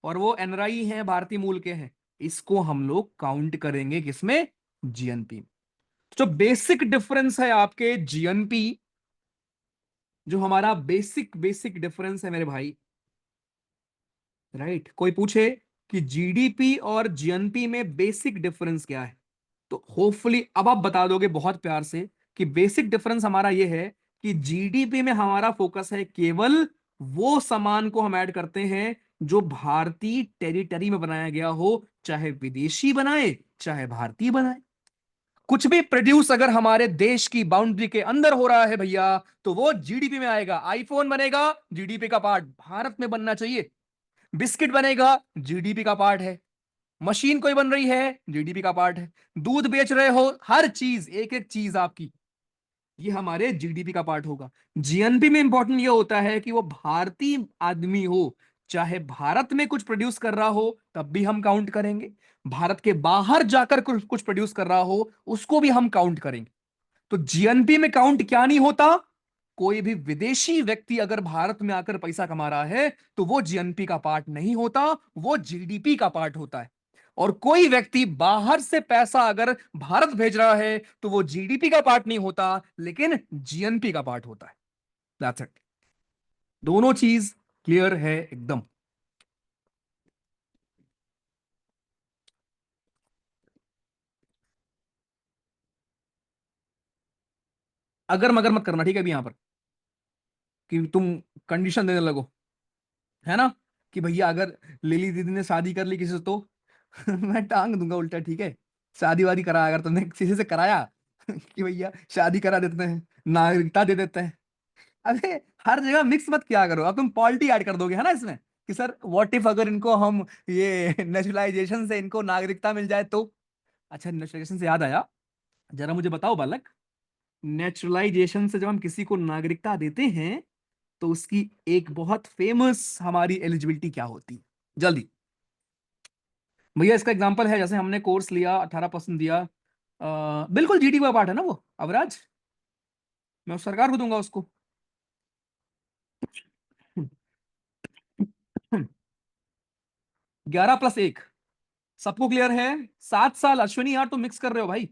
और वो एनआरआई हैं भारतीय मूल के हैं, इसको हम लोग काउंट करेंगे किसमें, जीएनपी। जो बेसिक डिफरेंस है आपके जीएनपी, जो हमारा बेसिक बेसिक डिफरेंस है मेरे भाई, राइट। कोई पूछे कि जीडीपी और जीएनपी में बेसिक डिफरेंस क्या है, तो होपफुली अब आप बता दोगे बहुत प्यार से कि बेसिक डिफरेंस हमारा यह है कि जीडीपी में हमारा फोकस है केवल वो सामान को हम ऐड करते हैं जो भारतीय टेरिटरी में बनाया गया हो, चाहे विदेशी बनाए चाहे भारतीय बनाए। कुछ भी प्रोड्यूस अगर हमारे देश की बाउंड्री के अंदर हो रहा है भैया तो वो जीडीपी में आएगा। आईफोन बनेगा जीडीपी का पार्ट, भारत में बनना चाहिए। बिस्किट बनेगा जीडीपी का पार्ट है। मशीन कोई बन रही है जीडीपी का पार्ट है। दूध बेच रहे हो, हर चीज एक एक चीज आपकी, ये हमारे जीडीपी का पार्ट होगा। जीएनपी में इंपॉर्टेंट ये होता है कि वो भारतीय आदमी हो, चाहे भारत में कुछ प्रोड्यूस कर रहा हो तब भी हम काउंट करेंगे, भारत के बाहर जाकर कुछ कुछ प्रोड्यूस कर रहा हो उसको भी हम काउंट करेंगे। तो जीएनपी में काउंट क्या नहीं होता, कोई भी विदेशी व्यक्ति अगर भारत में आकर पैसा कमा रहा है तो वो जीएनपी का पार्ट नहीं होता, वो जीडीपी का पार्ट होता है। और कोई व्यक्ति बाहर से पैसा अगर भारत भेज रहा है तो वो जीडीपी का पार्ट नहीं होता, लेकिन जीएनपी का पार्ट होता है। That's it. दोनों चीज क्लियर है एकदम। अगर मगर मत करना, ठीक है, अभी यहां पर कि तुम कंडीशन देने लगो, है ना, कि भैया अगर लिली दीदी ने शादी कर ली किसी से तो मैं टांग दूंगा उल्टा, ठीक है। शादी वादी करा अगर तुमने किसी से कराया कि भैया शादी करा देते हैं, नागरिकता दे देते हैं। अरे हर जगह मिक्स मत किया करो, अब तुम पॉलिटी ऐड कर दोगे है ना इसमें, कि सर व्हाट इफ अगर इनको हम ये नेचुरलाइजेशन से इनको नागरिकता मिल जाए तो। अच्छा, नेचुरलाइजेशन से याद आया, जरा मुझे बताओ बालक, नेचुरलाइजेशन से जब हम किसी को नागरिकता देते हैं तो उसकी एक बहुत फेमस हमारी एलिजिबिलिटी क्या होती है, जल्दी। भैया इसका एग्जांपल है, जैसे हमने कोर्स लिया 18% दिया, बिल्कुल जीडी का पार्ट है ना वो अवराज, मैं उस सरकार को दूंगा उसको। 11+1, सबको क्लियर है। 7 साल, अश्विनी यार तुम मिक्स कर रहे हो भाई,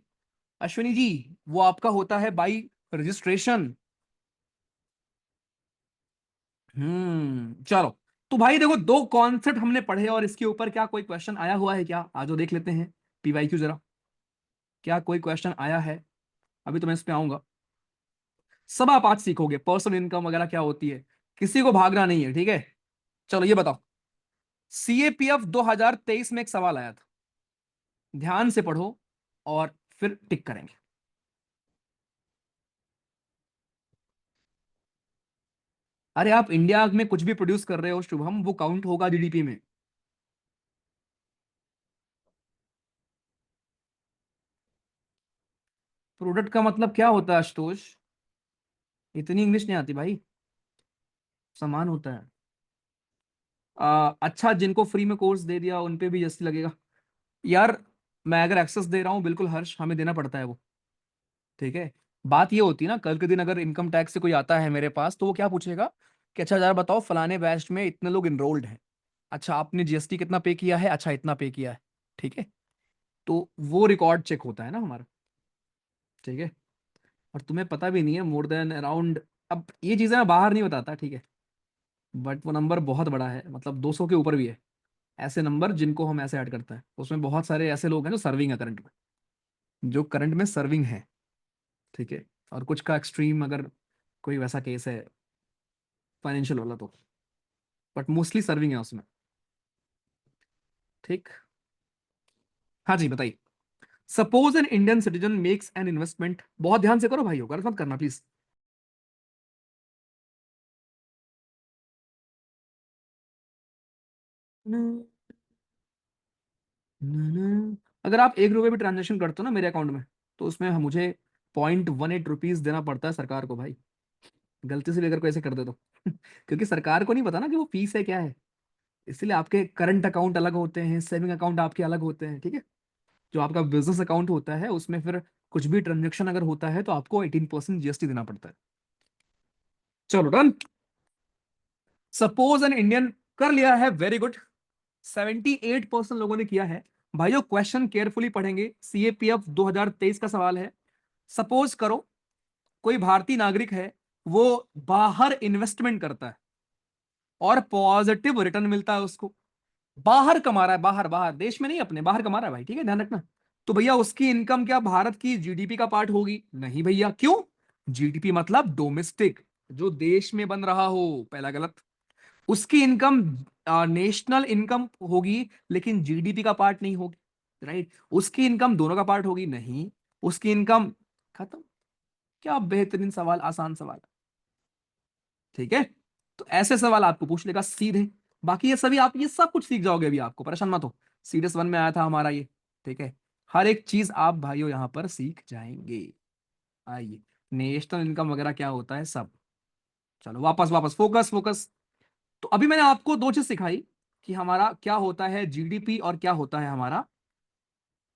अश्विनी जी, वो आपका होता है बाई रजिस्ट्रेशन। चलो, तो भाई देखो, दो कॉन्सेप्ट हमने पढ़े और इसके ऊपर क्या कोई क्वेश्चन आया हुआ है क्या, आज देख लेते हैं पीवाईक्यू जरा, क्या कोई क्वेश्चन आया है। अभी तो मैं इस पे आऊंगा। सब आप आज सीखोगे पर्सनल इनकम वगैरह क्या होती है, किसी को भागना नहीं है, ठीक है। चलो ये बताओ, सीएपीएफ 2023 में एक सवाल आया था, ध्यान से पढ़ो और फिर टिक करेंगे। अरे आप इंडिया में कुछ भी प्रोड्यूस कर रहे हो शुभम, वो काउंट होगा जीडीपी में। प्रोडक्ट का मतलब क्या होता है आशुतोष, इतनी इंग्लिश नहीं आती भाई, सामान होता है। अच्छा, जिनको फ्री में कोर्स दे दिया उन पे भी जैसे लगेगा यार, मैं अगर एक्सेस दे रहा हूँ बिल्कुल हर्ष, हमें देना पड़ता है वो, ठीक है। बात ये होती है ना, कल के दिन अगर इनकम टैक्स से कोई आता है मेरे पास तो वो क्या पूछेगा कि अच्छा यार बताओ फलाने बैच में इतने लोग इनरोल्ड हैं, अच्छा आपने जीएसटी कितना पे किया है, अच्छा इतना पे किया है, ठीक है। तो वो रिकॉर्ड चेक होता है ना हमारा, ठीक है। और तुम्हें पता भी नहीं है, मोर देन अराउंड, अब ये चीजें मैं बाहर नहीं बताता, ठीक है, बट वो नंबर बहुत बड़ा है, मतलब 200 के ऊपर भी है ऐसे नंबर जिनको हम ऐसे ऐड करते हैं, उसमें बहुत सारे ऐसे लोग हैं जो सर्विंग है करंट में, जो करंट में सर्विंग है, ठीक है। और कुछ का एक्सट्रीम अगर कोई वैसा केस है फाइनेंशियल वाला तो, बट मोस्टली सर्विंग है उसमें, ठीक। हाँ जी बताइए। Suppose an Indian citizen makes an investment, बहुत ध्यान से करो भाइयों, गलत मत करना प्लीज। अगर आप 1 रुपए भी ट्रांजेक्शन करते हो ना मेरे अकाउंट में, तो उसमें मुझे 0.18 रुपीज देना पड़ता है सरकार को भाई, गलती से भी अगर कोई ऐसे कर दे तो क्योंकि सरकार को नहीं पता ना कि वो फीस है क्या है, इसलिए आपके करंट अकाउंट अलग होते हैं, सेविंग अकाउंट आपके अलग होते हैं, ठीक है। जो आपका बिजनेस अकाउंट होता है उसमें फिर कुछ भी ट्रांजेक्शन अगर होता है तो आपको 18% जीएसटी देना पड़ता है। चलो डन। सपोज एन इंडियन, कर लिया है, वेरी गुड, 78% लोगों ने किया है। भाइयों क्वेश्चन केयरफुली पढ़ेंगे, सीएपीएफ 2023 का सवाल है। सपोज करो कोई भारतीय नागरिक है, वो बाहर इन्वेस्टमेंट करता है और पॉजिटिव रिटर्न मिलता है उसको, बाहर कमा रहा है, बाहर बाहर देश में नहीं, अपने बाहर कमा रहा है भाई, ठीक है, ध्यान रखना। तो भैया उसकी इनकम क्या भारत की जीडीपी का पार्ट होगी, नहीं भैया, क्यों, जीडीपी मतलब डोमेस्टिक, जो देश में बन रहा हो, पहला गलत। उसकी इनकम नेशनल इनकम होगी लेकिन जीडीपी का पार्ट नहीं होगी, राइट। उसकी इनकम दोनों का पार्ट होगी, नहीं, उसकी इनकम, खत्म। क्या बेहतरीन सवाल, आसान सवाल, ठीक है। तो ऐसे सवाल आपको पूछ लेगा सीधे, बाकी ये सभी आप ये सब कुछ सीख जाओगे, अभी आपको परेशान मत हो, सीडीएस 1 में आया था हमारा ये, ठीक है। हर एक चीज आप भाइयों यहां पर सीख जाएंगे। आइए, नेशनल इनकम वगैरह क्या होता है सब, चलो वापस वापस, फोकस फोकस। तो अभी मैंने आपको दो चीज सिखाई, कि हमारा क्या होता है जीडीपी और क्या होता है हमारा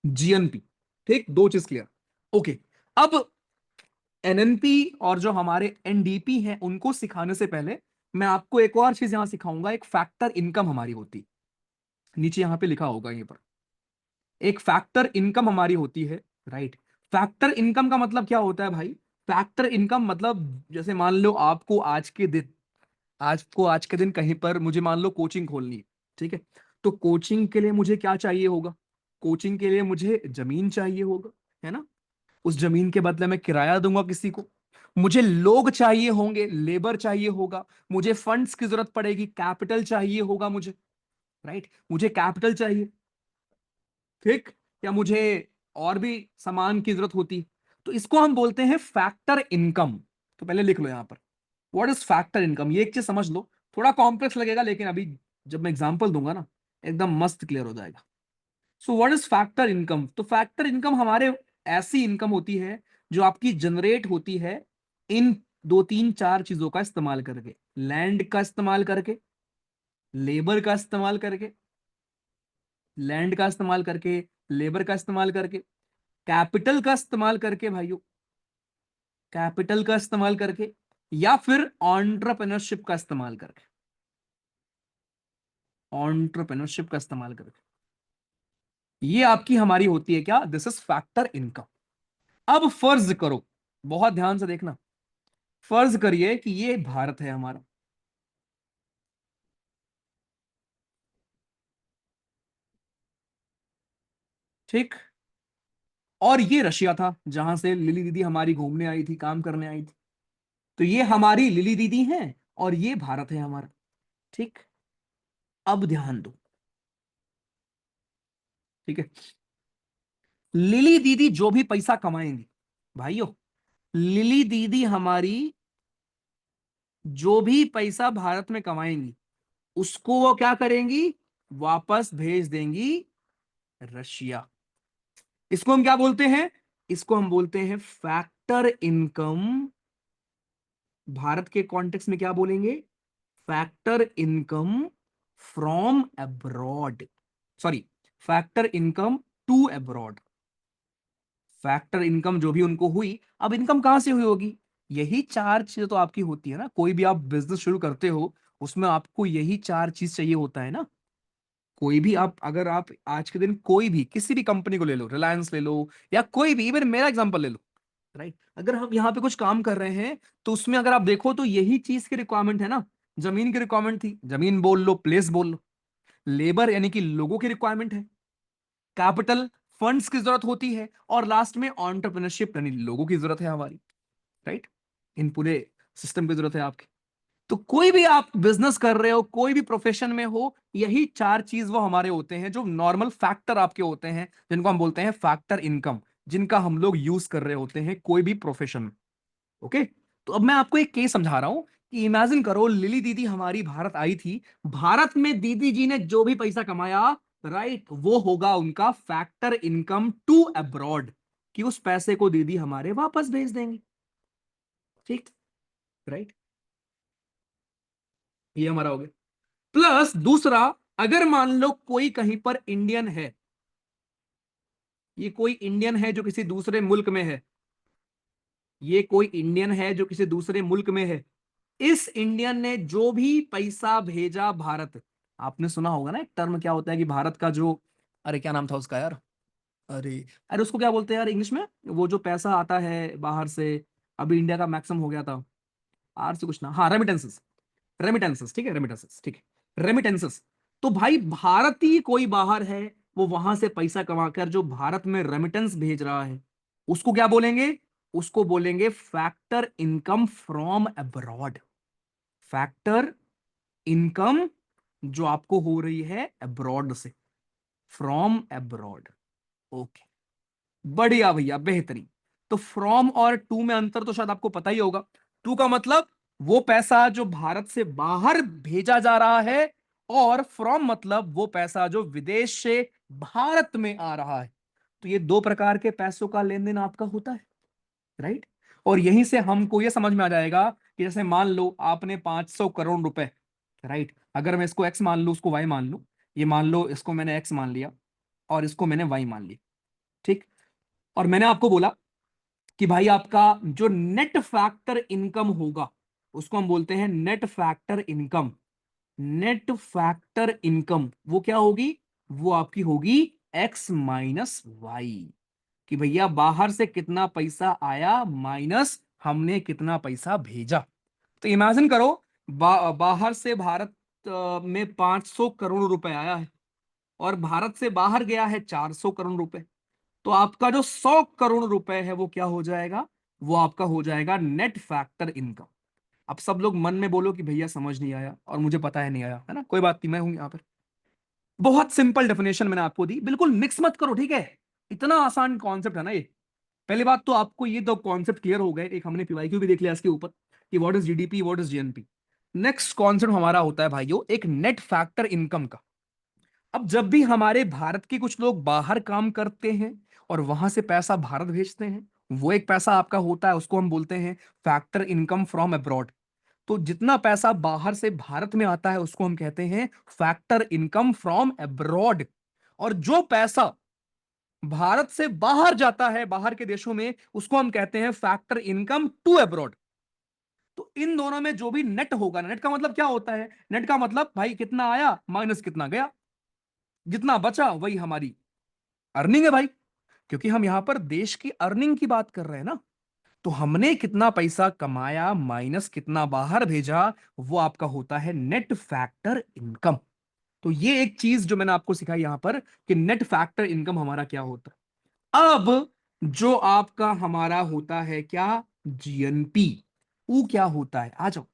जीएनपी, ठीक, दो चीज क्लियर, ओके। अब एनएनपी और जो हमारे एनडीपी हैं उनको सिखाने से पहले मैं आपको एक और चीज यहां सिखाऊंगा। एक फैक्टर इनकम हमारी होती, नीचे यहां पे लिखा होगा, यहीं पर एक फैक्टर इनकम हमारी होती है, राइट। फैक्टर इनकम का मतलब क्या होता है भाई? फैक्टर इनकम मतलब जैसे मान लो आपको आज के दिन कहीं पर मुझे मान लो कोचिंग खोलनी है, ठीक है। तो कोचिंग के लिए मुझे क्या चाहिए होगा? कोचिंग के लिए मुझे जमीन चाहिए होगा, है ना। उस जमीन के बदले में किराया दूंगा किसी को। मुझे लोग चाहिए होंगे, लेबर चाहिए होगा। मुझे फंड्स की जरूरत पड़ेगी, कैपिटल चाहिए होगा मुझे, राइट। मुझे कैपिटल चाहिए, ठीक। या मुझे और भी सामान की जरूरत होती। तो इसको हम बोलते हैं फैक्टर इनकम। तो पहले लिख लो यहां पर, व्हाट इज फैक्टर इनकम। ये एक चीज समझ लो, थोड़ा कॉम्प्लेक्स लगेगा लेकिन अभी जब मैं एग्जांपल दूंगा ना एकदम मस्त क्लियर हो जाएगा। So what is factor income? तो फैक्टर इनकम हमारे ऐसी इनकम होती है जो आपकी जनरेट होती है इन दो तीन चार चीजों का इस्तेमाल करके। लैंड का इस्तेमाल करके, लेबर का इस्तेमाल करके, लैंड का इस्तेमाल करके, लेबर का इस्तेमाल करके, कैपिटल का इस्तेमाल करके भाइयों, कैपिटल का इस्तेमाल करके, या फिर ऑन्टरप्रेन्योरशिप का इस्तेमाल करके, ऑन्टरप्रेन्योरशिप का इस्तेमाल करके। ये आपकी हमारी होती है क्या? This is factor income. अब फर्ज करो, बहुत ध्यान से देखना, फर्ज करिए कि ये भारत है हमारा, ठीक। और ये रशिया था जहां से लिली दीदी हमारी घूमने आई थी, काम करने आई थी। तो ये हमारी लिली दीदी हैं और ये भारत है हमारा, ठीक। अब ध्यान दो, ठीक है। लिली दीदी जो भी पैसा कमाएंगी भाइयों, लिली दीदी हमारी जो भी पैसा भारत में कमाएंगी उसको वो क्या करेंगी? वापस भेज देंगी रशिया। इसको हम क्या बोलते हैं? इसको हम बोलते हैं फैक्टर इनकम। भारत के कॉन्टेक्स्ट में क्या बोलेंगे? Factor income from abroad, sorry, factor income to abroad. Factor income जो भी उनको हुई, अब इनकम कहां से हुई होगी? यही चार चीजें तो आपकी होती है ना, कोई भी आप बिजनेस शुरू करते हो उसमें आपको यही चार चीज चाहिए होता है ना। कोई भी आप, अगर आप आज के दिन कोई भी किसी भी कंपनी को ले लो, रिलायंस ले लो या कोई भी, इवन मेरा एग्जांपल ले लो, राइट। अगर हम यहाँ पे कुछ काम कर रहे हैं तो उसमें अगर आप देखो तो यही चीज की रिक्वायरमेंट है ना। जमीन की रिक्वायरमेंट थी, जमीन बोल लो, प्लेस बोल लो। लेबर यानी कि लोगों की रिक्वायरमेंट है, कैपिटल फंड्स की जरूरत होती है, और लास्ट में ऑन्टरप्रेन्योरशिप यानी लोगों की जरूरत है हमारी, राइट। इन पूरे सिस्टम की जरूरत है आपकी। तो कोई भी आप बिजनेस कर रहे हो, कोई भी प्रोफेशन में हो, यही चार चीज वो हमारे होते हैं जो नॉर्मल फैक्टर आपके होते हैं, जिनको हम बोलते हैं फैक्टर इनकम, जिनका हम लोग यूज कर रहे होते हैं कोई भी प्रोफेशन में। ओके। तो अब मैं आपको एक केस समझा रहा हूं कि इमेजिन करो लिली दीदी हमारी भारत आई थी, भारत में दीदी जी ने जो भी पैसा कमाया, राइट, वो होगा उनका फैक्टर इनकम टू अब्रॉड, कि उस पैसे को दीदी हमारे वापस भेज देंगे, ठीक, राइट। ये हमारा हो गया। प्लस दूसरा, अगर मान लो कोई कहीं पर इंडियन है, ये कोई इंडियन है जो किसी दूसरे मुल्क में है, ये कोई इंडियन है जो किसी दूसरे मुल्क में है, इस इंडियन ने जो भी पैसा भेजा भारत, आपने सुना होगा ना एक टर्म क्या होता है कि भारत का जो, अरे क्या नाम था उसका यार, अरे अरे उसको क्या बोलते हैं यार इंग्लिश में, वो जो पैसा आता है बाहर से, अभी इंडिया का मैक्सिमम हो गया था, आर से कुछ ना, हाँ रेमिटेंसेस, रेमिटेंसेस, ठीक है, रेमिटेंसेस, ठीक है, रेमिटेंसेस। तो भाई भारतीय कोई बाहर है, वो वहां से पैसा कमाकर जो भारत में रेमिटेंस भेज रहा है, उसको क्या बोलेंगे? उसको बोलेंगे factor income from abroad. Factor income जो आपको हो रही है अब्रॉड से, फ्रॉम अब्रॉड। ओके, बढ़िया भैया, बेहतरीन। तो फ्रॉम और टू में अंतर तो शायद आपको पता ही होगा। टू का मतलब वो पैसा जो भारत से बाहर भेजा जा रहा है, और फ्रॉम मतलब वो पैसा जो विदेश से भारत में आ रहा है। तो ये दो प्रकार के पैसों का लेन देन आपका होता है, राइट। और यहीं से हमको ये समझ में आ जाएगा कि जैसे मान लो आपने 500 करोड़ रुपए, राइट, अगर मैं इसको एक्स मान लू, उसको वाई मान लू, ये मान लो इसको मैंने एक्स मान लिया और इसको मैंने वाई मान लिया, ठीक। और मैंने आपको बोला कि भाई आपका जो नेट फैक्टर इनकम होगा उसको हम बोलते हैं net factor income. Net factor income वो क्या होगी? वो आपकी होगी एक्स माइनस वाई, कि भैया बाहर से कितना पैसा आया माइनस हमने कितना पैसा भेजा। तो इमेजिन करो बाहर से भारत में 500 करोड़ रुपए आया है और भारत से बाहर गया है 400 करोड़ रुपए। तो आपका जो 100 करोड़ रुपए है वो क्या हो जाएगा? वो आपका हो जाएगा नेट फैक्टर इनकम। अब सब लोग मन में बोलो कि भैया समझ नहीं आया, और मुझे पता है नहीं आया, है ना, कोई बात नहीं, मैं हूं यहां पर। बहुत सिंपल डेफिनेशन मैंने आपको दी, बिल्कुल मिक्स मत करो, ठीक है? इतना आसान कॉन्सेप्ट है ना ये। पहली बात तो आपको ये दो कॉन्सेप्ट क्लियर हो गए, एक हमने पीवाईक्यू भी देख लिया इसके ऊपर कि what is GDP, what is GNP. Next concept हमारा होता है भाइयों एक नेट फैक्टर इनकम का। अब जब भी हमारे भारत के कुछ लोग बाहर काम करते हैं और वहां से पैसा भारत भेजते हैं, वो एक पैसा आपका होता है, उसको हम बोलते हैं फैक्टर इनकम फ्रॉम अब्रॉड। तो जितना पैसा बाहर से भारत में आता है उसको हम कहते हैं फैक्टर इनकम फ्रॉम अब्रॉड। और जो पैसा भारत से बाहर जाता है बाहर के देशों में उसको हम कहते हैं फैक्टर इनकम टू अब्रॉड। तो इन दोनों में जो भी नेट होगा, नेट का मतलब क्या होता है? नेट का मतलब भाई कितना आया माइनस कितना गया, जितना बचा वही हमारी अर्निंग है भाई। क्योंकि हम यहां पर देश की अर्निंग की बात कर रहे हैं ना। तो हमने कितना पैसा कमाया माइनस कितना बाहर भेजा, वो आपका होता है नेट फैक्टर इनकम। तो ये एक चीज जो मैंने आपको सिखाई यहां पर कि नेट फैक्टर इनकम हमारा क्या होता है। अब जो आपका हमारा होता है क्या, जीएनपी, वो क्या होता है? आ जाओ।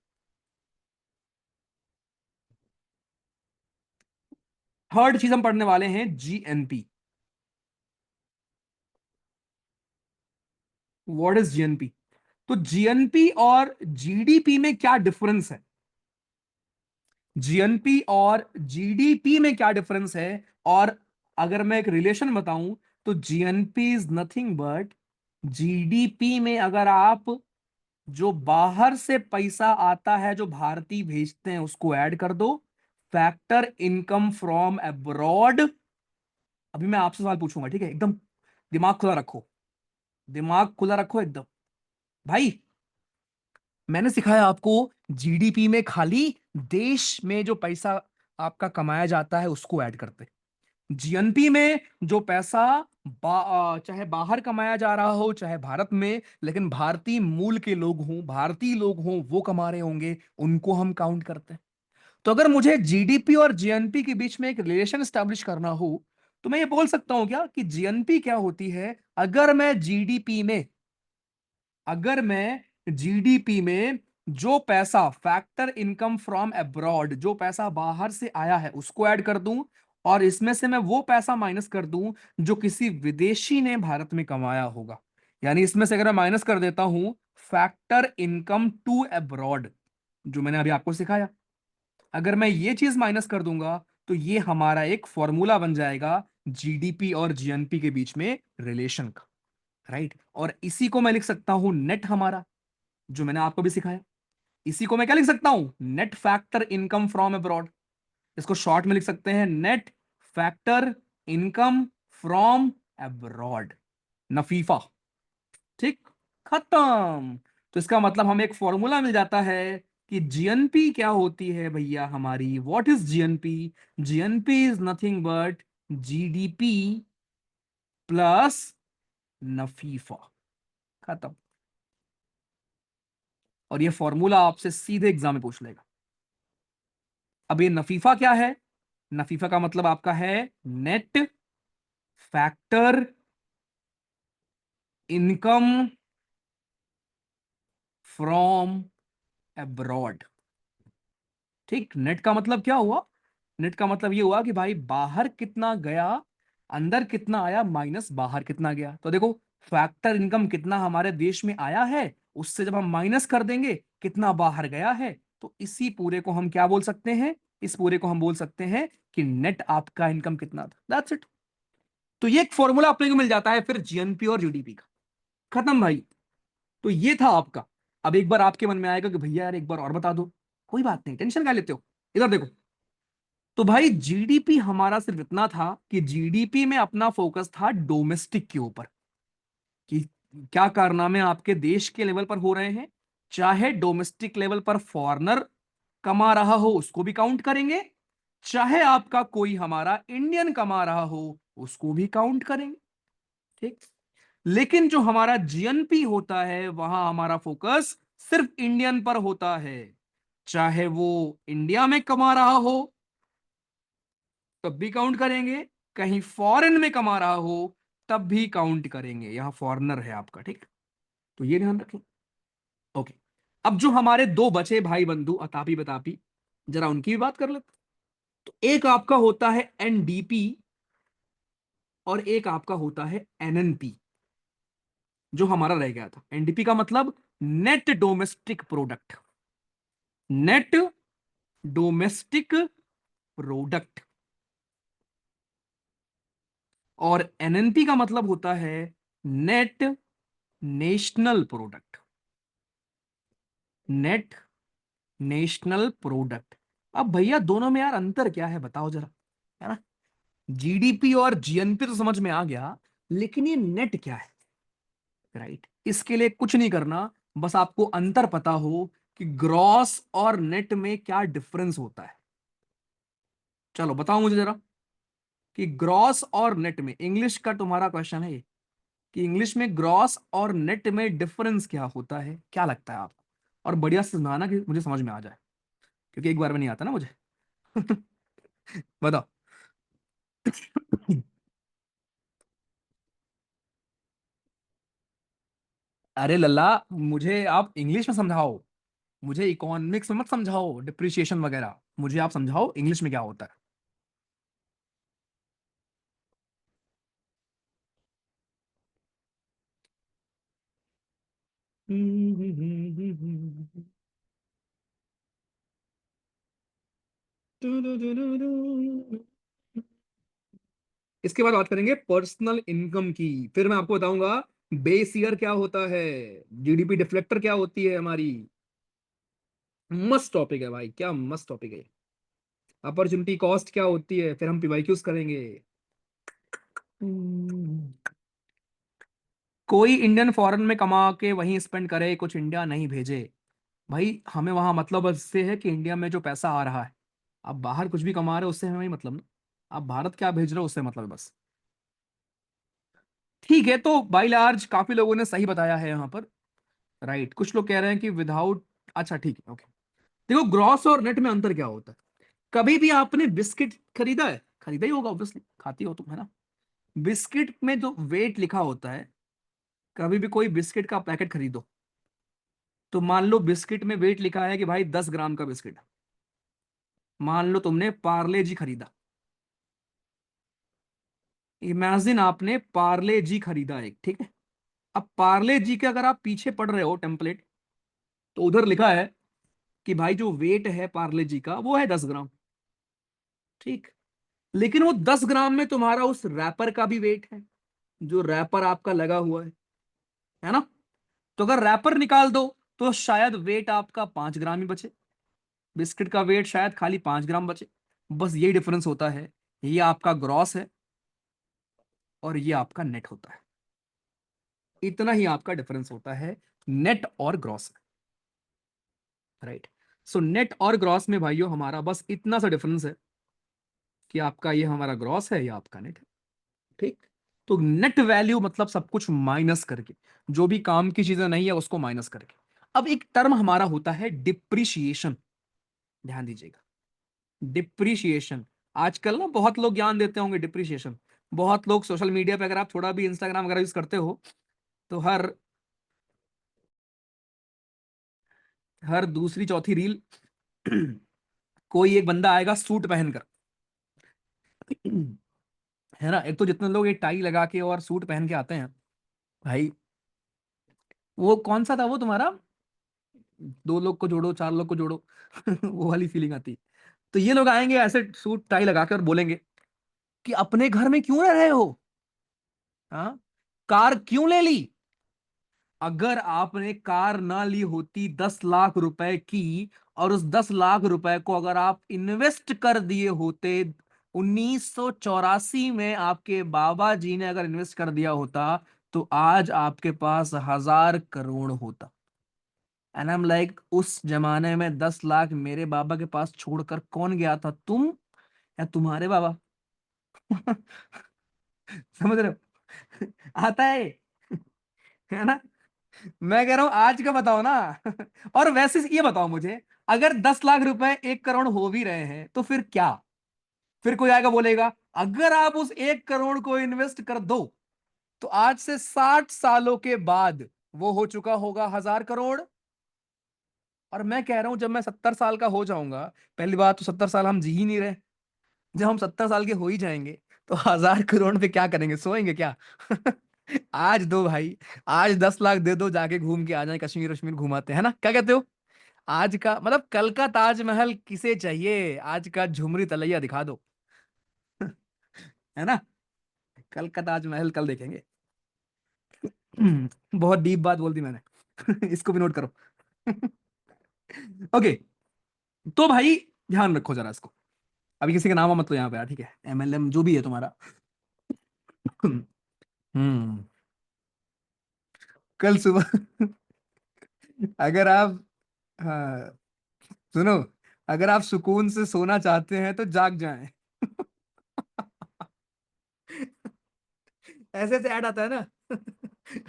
थर्ड चीज हम पढ़ने वाले हैं जीएनपी। What is GNP? तो जीएनपी और जीडीपी में क्या डिफरेंस है? जीएनपी और जीडीपी में क्या डिफरेंस है? और अगर मैं एक रिलेशन बताऊं तो GNP is nothing but, GDP में अगर आप जो बाहर से पैसा आता है जो भारतीय भेजते हैं उसको ऐड कर दो, फैक्टर इनकम फ्रॉम अब्रॉड। अभी मैं आपसे सवाल पूछूंगा, ठीक है? एकदम दिमाग खुला रखो, दिमाग खुला रखो एकदम। भाई मैंने सिखाया आपको जीडीपी में खाली देश में जो पैसा आपका कमाया जाता है उसको ऐड करते, जीएनपी में जो पैसा चाहे बाहर कमाया जा रहा हो चाहे भारत में, लेकिन भारतीय मूल के लोग हों, भारतीय लोग हों, वो कमा रहे होंगे, उनको हम काउंट करते हैं। तो अगर मुझे जीडीपी और जीएनपी के बीच में एक रिलेशन स्टैब्लिश करना हो तो मैं ये बोल सकता हूं क्या कि जीएनपी क्या होती है? अगर मैं जीडीपी में जो पैसा फैक्टर इनकम फ्रॉम अब्रॉड, जो पैसा बाहर से आया है उसको ऐड कर दूं, और इसमें से मैं वो पैसा माइनस कर दूं जो किसी विदेशी ने भारत में कमाया होगा, यानी इसमें से अगर मैं माइनस कर देता हूं फैक्टर इनकम टू अब्रॉड जो मैंने अभी आपको सिखाया, अगर मैं ये चीज माइनस कर दूंगा तो ये हमारा एक फॉर्मूला बन जाएगा जीडीपी और जीएनपी के बीच में रिलेशन का, राइट? और इसी को मैं लिख सकता हूं नेट हमारा, जो मैंने आपको भी सिखाया। इसी को मैं क्या लिख सकता हूं? Net factor income from abroad. इसको शॉर्ट में लिख सकते हैं net factor income from abroad, NFIFA. ठीक, खत्म। तो इसका मतलब हमें एक फॉर्मूला मिल जाता है कि जीएनपी क्या होती है भैया हमारी। What is GNP? GNP is nothing but GDP plus NFIFA, खत्म। और ये फॉर्मूला आपसे सीधे एग्जाम में पूछ लेगा। अब ये नफीफा क्या है? नफीफा का मतलब आपका है net factor income from abroad. ठीक, नेट का मतलब क्या हुआ? नेट का मतलब ये हुआ कि भाई बाहर कितना गया, अंदर कितना आया माइनस बाहर कितना गया। तो देखो फैक्टर इनकम कितना हमारे देश में आया है, उससे जब हम माइनस कर देंगे कितना बाहर गया है, तो इसी पूरे को हम क्या बोल सकते हैं? इस पूरे को हम बोल सकते हैं कि नेट आपका इनकम कितना था। That's it. तो ये एक फॉर्मूला अपने को मिल जाता है फिर जीएनपी और जीडीपी का। खत्म भाई। तो ये था आपका। अब एक बार आपके मन में आएगा कि भैया यार एक बार और बता दो। कोई बात नहीं, टेंशन क्या लेते हो, इधर देखो। तो भाई जीडीपी हमारा सिर्फ इतना था कि जीडीपी में अपना फोकस था डोमेस्टिक के ऊपर, कि क्या कारनामे आपके देश के लेवल पर हो रहे हैं, चाहे डोमेस्टिक लेवल पर फॉरेनर कमा रहा हो उसको भी काउंट करेंगे, चाहे आपका कोई हमारा इंडियन कमा रहा हो उसको भी काउंट करेंगे। ठीक। लेकिन जो हमारा जीएनपी होता है वहां हमारा फोकस सिर्फ इंडियन पर होता है, चाहे वो इंडिया में कमा रहा हो तब भी काउंट करेंगे, कहीं फॉरेन में कमा रहा हो तब भी काउंट करेंगे, यहां फॉरेनर है आपका। ठीक। तो ये ध्यान रखें। ओके। अब जो हमारे दो बचे भाई बंधु अतापी बतापी, जरा उनकी भी बात कर लेते। तो एक आपका होता है एनडीपी और एक आपका होता है एनएनपी। जो हमारा रह गया था एनडीपी का मतलब net domestic product, net domestic product, और एनएनपी का मतलब होता है net national product, net national product. अब भैया दोनों में यार अंतर क्या है बताओ जरा, है ना। जीडीपी और जीएनपी तो समझ में आ गया, लेकिन ये नेट क्या है, राइट। इसके लिए कुछ नहीं करना, बस आपको अंतर पता हो कि ग्रॉस और नेट में क्या डिफरेंस होता है। चलो बताओ मुझे जरा कि ग्रॉस और नेट में, इंग्लिश का तुम्हारा क्वेश्चन है ये, कि इंग्लिश में ग्रॉस और नेट में डिफरेंस क्या होता है, क्या लगता है आपको। और बढ़िया से समझाना कि मुझे समझ में आ जाए, क्योंकि एक बार में नहीं आता ना मुझे। बताओ। अरे लल्ला, मुझे आप इंग्लिश में समझाओ, मुझे इकोनॉमिक्स में मत समझाओ डिप्रिसिएशन वगैरह, मुझे आप समझाओ इंग्लिश में क्या होता है। इसके बाद बात करेंगे पर्सनल इनकम की, फिर मैं आपको बताऊंगा बेस ईयर क्या होता है, जीडीपी डिफ्लेक्टर क्या होती है हमारी। मस्त टॉपिक है भाई, क्या मस्त टॉपिक है। अपॉर्चुनिटी कॉस्ट क्या होती है, फिर हम पीवाईक्यूज करेंगे। हम्म, कोई इंडियन फॉरेन में कमा के वहीं स्पेंड करे, कुछ इंडिया नहीं भेजे। भाई हमें वहां मतलब इससे है कि इंडिया में जो पैसा आ रहा है, आप बाहर कुछ भी कमा रहे हो उससे हमें मतलब ना, आप भारत क्या भेज रहे हो उससे मतलब है बस। ठीक है, तो बाई लार्ज काफी लोगों ने सही बताया है यहाँ पर, राइट। कुछ लोग कह रहे हैं कि विदाउट, अच्छा ठीक है ओके। देखो ग्रॉस और नेट में अंतर क्या होता है। कभी भी आपने बिस्किट खरीदा है, खरीदा ही होगा ऑब्वियसली, खाती हो तुम, है ना। बिस्किट में जो वेट लिखा होता है, कभी भी कोई बिस्किट का पैकेट खरीदो, तो मान लो बिस्किट में वेट लिखा है कि भाई 10 ग्राम का बिस्किट, मान लो तुमने पार्ले जी खरीदा, इमेजिन आपने पार्ले जी खरीदा एक, ठीक है। अब पार्ले जी के अगर आप पीछे पढ़ रहे हो टेम्पलेट, तो उधर लिखा है कि भाई जो वेट है पार्ले जी का वो है 10 ग्राम, ठीक। लेकिन वो 10 ग्राम में तुम्हारा उस रैपर का भी वेट है, जो रैपर आपका लगा हुआ है ना। तो अगर रैपर निकाल दो तो शायद वेट आपका 5 ग्राम ही बचे, बिस्किट का वेट शायद खाली 5 ग्राम बचे। बस यही डिफरेंस होता है, ये आपका ग्रॉस है और ये आपका नेट होता है, इतना ही आपका डिफरेंस होता है नेट और ग्रॉस में, राइट। सो नेट और ग्रॉस में भाइयों हमारा बस इतना सा डिफरेंस है कि आपका ये हमारा ग्रॉस है, ये आपका नेट है, ठीक। तो नेट वैल्यू मतलब सब कुछ माइनस करके, जो भी काम की चीजें नहीं है उसको माइनस करके। अब एक टर्म हमारा होता है डिप्रिशिएशन, ध्यान दीजिएगा। डिप्रिशिएशन, आजकल ना बहुत लोग ज्ञान देते होंगे डिप्रिशिएशन, बहुत लोग सोशल मीडिया पे, अगर आप थोड़ा भी इंस्टाग्राम वगैरह यूज करते हो, तो हर हर दूसरी चौथी रील कोई एक बंदा आएगा सूट पहनकर, है ना। एक तो जितने लोग एक टाई लगा के और सूट पहन के आते हैं भाई, वो कौन सा था वो तुम्हारा, 2 लोग को जोड़ो 4 लोग को जोड़ो, वो वाली फीलिंग आती है। तो ये लोग आएंगे ऐसे सूट टाई लगा के और बोलेंगे कि अपने घर में क्यों रह रहे हो, हाँ, कार क्यों ले ली। अगर आपने कार ना ली होती 10 लाख रुपए की, और उस 10 लाख रुपए को अगर आप इन्वेस्ट कर दिए होते, 1984 में आपके बाबा जी ने अगर इन्वेस्ट कर दिया होता, तो आज आपके पास 1000 करोड़ होता। एंड आई एम लाइक, उस जमाने में 10 लाख मेरे बाबा के पास छोड़कर कौन गया था, तुम या तुम्हारे बाबा? समझ रहे हो? आता है ना? मैं कह रहा हूं आज का बताओ ना। और वैसे ये बताओ मुझे, अगर 10 लाख रुपए 1 करोड़ हो भी रहे हैं तो फिर क्या? फिर कोई आएगा बोलेगा अगर आप उस 1 करोड़ को इन्वेस्ट कर दो तो आज से 60 सालों के बाद वो हो चुका होगा 1000 करोड़। और मैं कह रहा हूं जब मैं 70 साल का हो जाऊंगा, पहली बात तो 70 साल हम जी ही नहीं रहे, जब हम 70 साल के हो ही जाएंगे तो 1000 करोड़ पे क्या करेंगे, सोएंगे क्या? आज दो भाई, आज 10 लाख दे दो, जाके घूम के आ जाए, कश्मीर वश्मीर घुमाते हैं ना, क्या कहते हो? आज का मतलब कल का ताजमहल किसे चाहिए, आज का झुमरी तलैया दिखा दो। है ना? कल का ताजमहल कल देखेंगे। बहुत डीप बात बोल दी मैंने। इसको भी नोट करो। ओके, तो भाई ध्यान रखो जरा इसको। अभी किसी का नाम मत लो यहाँ पे यार, ठीक है? एमएलएम जो भी है तुम्हारा। हम्म। कल सुबह अगर आप, हाँ सुनो, अगर आप सुकून से सोना चाहते हैं तो जाग जाएं। ऐसे ऐसे ऐड आता है ना।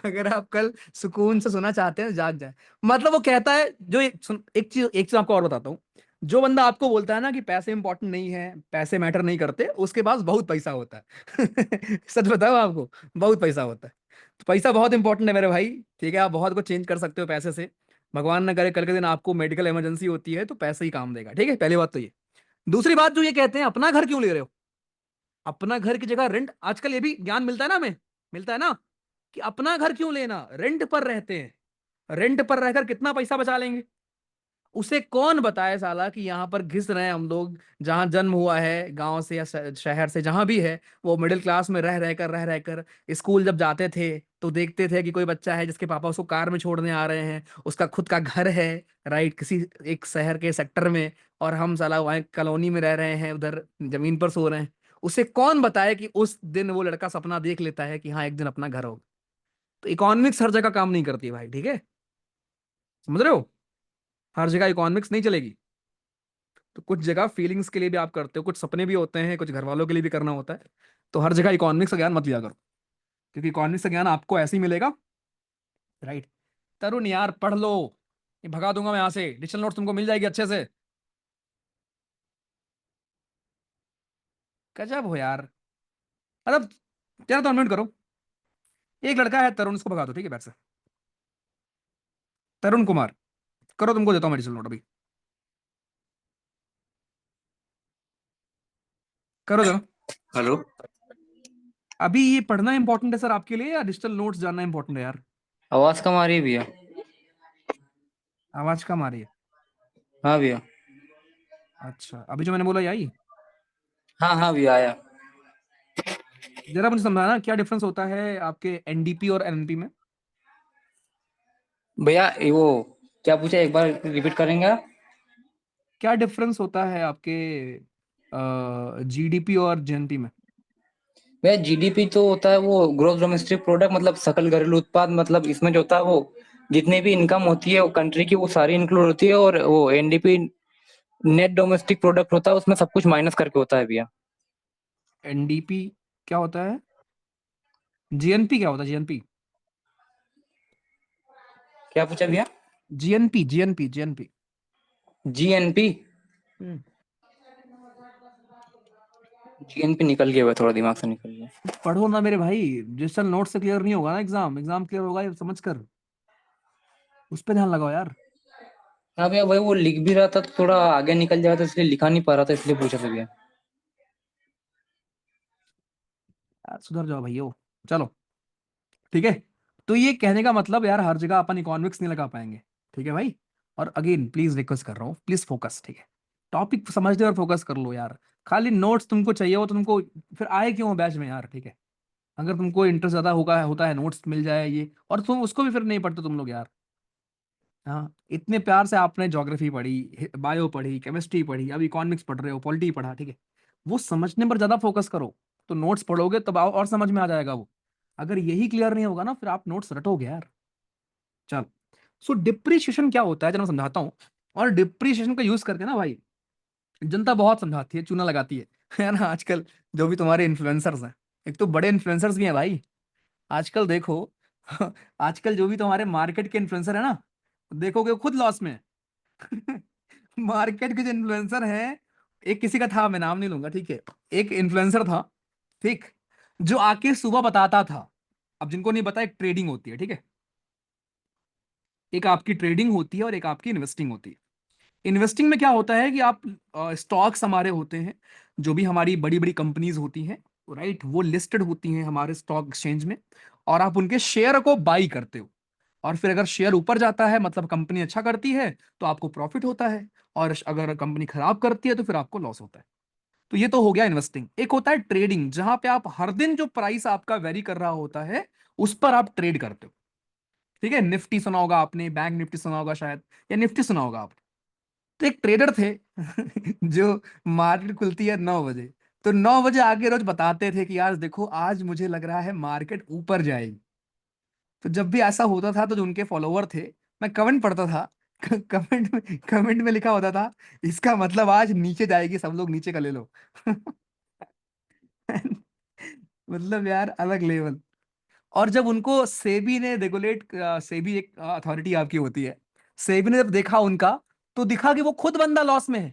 अगर आप कल सुकून से सोना चाहते हैं तो जाग जाएं। मतलब वो कहता है जो एक चीज आपको और बताता हूँ। जो बंदा आपको बोलता है ना कि पैसे इंपॉर्टेंट नहीं है, पैसे मैटर नहीं करते, उसके पास बहुत पैसा होता है। सच बताओ आपको, बहुत पैसा होता है। तो पैसा बहुत इंपॉर्टेंट है मेरे भाई, ठीक है? आप बहुत कुछ चेंज कर सकते हो पैसे से। भगवान न करे कल के दिन आपको मेडिकल इमरजेंसी होती है तो पैसे ही काम देगा, ठीक है? पहली बात तो ये। दूसरी बात जो ये कहते हैं अपना घर क्यों ले रहे हो, अपना घर की जगह रेंट, आजकल ये भी ज्ञान मिलता है ना हमें, मिलता है ना, कि अपना घर क्यों लेना, रेंट पर रहते हैं, रेंट पर रहकर कितना पैसा बचा लेंगे। उसे कौन बताए साला कि यहाँ पर घिस रहे हैं हम लोग, जहाँ जन्म हुआ है गांव से या शहर से जहां भी है, वो मिडिल क्लास में रह रहकर स्कूल जब जाते थे तो देखते थे कि कोई बच्चा है जिसके पापा उसको कार में छोड़ने आ रहे हैं, उसका खुद का घर है, राइट, किसी एक शहर के सेक्टर में, और हम साला वहाँ कॉलोनी में रह रहे हैं, उधर जमीन पर सो रहे हैं। उसे कौन बताए कि उस दिन वो लड़का सपना देख लेता है कि हाँ एक दिन अपना घर होगा। तो इकोनॉमिक्स हर जगह काम नहीं करती है भाई, ठीक है? समझ रहे हो? हर जगह इकोनॉमिक्स नहीं चलेगी। तो कुछ जगह फीलिंग्स के लिए भी आप करते हो, कुछ सपने भी होते हैं, कुछ घर वालों के लिए भी करना होता है। तो हर जगह इकोनॉमिक्स का ज्ञान मत लिया करो, क्योंकि इकोनॉमिक्स का ज्ञान आपको ऐसे ही मिलेगा, राइट? तरुण यार पढ़ लो, ये भगा दूंगा मैं यहाँ से, डिजिटल नोट्स तुमको मिल जाएगी अच्छे से। गजब हो यार, मतलब। चलो तो अनम्यूट करो। एक लड़का है तरुण, उसको भगा दो, ठीक है? बैठ से, तरुण कुमार, करो, तुमको देता हूँ मैं डिजिटल नोट अभी, करो जरा। हेलो। अभी ये पढ़ना इंपॉर्टेंट है सर आपके लिए, या डिजिटल नोट्स जानना इंपॉर्टेंट है यार? आवाज कम आ रही है भैया। आवाज कम आ रही है? हाँ भैया। अच्छा, अभी जो मैंने बोला यही। हाँ हाँ भैया आया। जरा मुझे समझाना क्या डिफरेंस होता है आपके एनडीपी और एनएनपी में? भैया वो क्या पूछा, एक बार रिपीट करेंगे आप? क्या डिफरेंस होता है आपके जीडीपी और जीएनपी में? भैया जीडीपी तो होता है वो ग्रोथ डोमेस्टिक प्रोडक्ट, मतलब सकल घरेलू उत्पाद, मतलब इसमें जो होता है वो जितनी भी इनकम होती है वो कंट्री की वो सारी इंक्लूड होती है, और वो एनडीपी नेट डोमेस्टिक प्रोडक्ट होता है, उसमें सब कुछ माइनस करके होता है भैया। एनडीपी क्या होता है? जीएनपी क्या होता है? जीएनपी, क्या पूछा भैया? GNP, GNP, GNP. जीएनपी। हम्म। जीएनपी निकल गया हुआ, थोड़ा दिमाग से निकल गया। पढ़ो ना मेरे भाई, डिजिटल नोट से क्लियर नहीं होगा ना एग्जाम, एग्जाम क्लियर होगा ये समझ कर, उस पर ध्यान लगाओ यार। हाँ भैया, वही वो लिख भी रहा था तो थोड़ा आगे निकल जाता, इसलिए लिखा नहीं पा रहा था, इसलिए पूछा था भैया। यार सुधर जाओ भैया, चलो, ठीक है? तो ये कहने का मतलब यार हर जगह अपन इकोनॉमिक्स नहीं लगा पाएंगे, ठीक है भाई? और अगेन प्लीज रिक्वेस्ट कर रहा हूँ, प्लीज फोकस, ठीक है? टॉपिक समझते और फोकस कर लो यार। खाली नोट्स तुमको चाहिए हो तो तुमको फिर आए क्यों बैच में यार, ठीक है? अगर तुमको इंटरेस्ट ज्यादा होगा होता है, नोट्स मिल जाए ये, और तुम उसको भी फिर नहीं पढ़ते तुम लोग यार। हाँ, इतने प्यार से आपने ज्योग्राफी पढ़ी, बायो पढ़ी, केमिस्ट्री पढ़ी, अब इकोनॉमिक्स पढ़ रहे हो, पॉलिटी पढ़ा, ठीक है? वो समझने पर ज्यादा फोकस करो, तो नोट्स पढ़ोगे तब और समझ में आ जाएगा वो। अगर यही क्लियर नहीं होगा ना, फिर आप नोट्स रटोगे यार। चल, सो डिप्रिशिएशन क्या होता है, चलो मैं समझाता हूँ। और डिप्रिशिएशन का यूज करके ना भाई, जनता बहुत समझाती है, चूना लगाती है ना आजकल। जो भी तुम्हारे इन्फ्लुएंसर्स हैं, एक तो बड़े इन्फ्लुएंसर्स भी हैं भाई आजकल, देखो आजकल जो भी तुम्हारे मार्केट के इन्फ्लुएंसर है ना, देखोगे वो खुद लॉस में है। मार्केट के जो इन्फ्लुएंसर हैं, एक किसी का था, मैं नाम नहीं लूंगा, ठीक है। एक इन्फ्लुएंसर था, ठीक, जो आके सुबह बताता था। अब जिनको नहीं पता, एक ट्रेडिंग होती है, ठीक है। एक आपकी ट्रेडिंग होती है और एक आपकी इन्वेस्टिंग होती है। इन्वेस्टिंग में क्या होता है कि आप, स्टॉक्स हमारे होते हैं, जो भी हमारी बड़ी बड़ी कंपनीज होती हैं, राइट, वो लिस्टेड होती हैं हमारे स्टॉक एक्सचेंज में, और आप उनके शेयर को बाई करते हो। और फिर अगर शेयर ऊपर जाता है, मतलब कंपनी अच्छा करती है, तो आपको प्रॉफिट होता है। और अगर कंपनी खराब करती है, तो फिर आपको लॉस होता है। तो ये तो हो गया इन्वेस्टिंग। एक होता है ट्रेडिंग, जहां पे आप हर दिन जो प्राइस आपका वेरी कर रहा होता है, उस पर आप ट्रेड करते हो। ठीक है, निफ्टी सुना होगा आपने, बैंक निफ्टी सुना होगा शायद, या निफ्टी सुना होगा आपने। तो एक ट्रेडर थे जो मार्केट खुलती है 9 बजे, तो 9 बजे आके रोज बताते थे कि यार देखो, आज मुझे लग रहा है मार्केट ऊपर जाएगी। तो जब भी ऐसा होता था, तो जो उनके फॉलोवर थे, मैं कमेंट पढ़ता था। कमेंट में लिखा होता था, इसका मतलब आज नीचे जाएगी, सब लोग नीचे का ले लो। मतलब यार अलग लेवल। और जब उनको सेबी ने रेगुलेट, सेबी एक अथॉरिटी आपकी होती है, सेबी ने जब देखा उनका, तो दिखा कि वो खुद बंदा लॉस में है,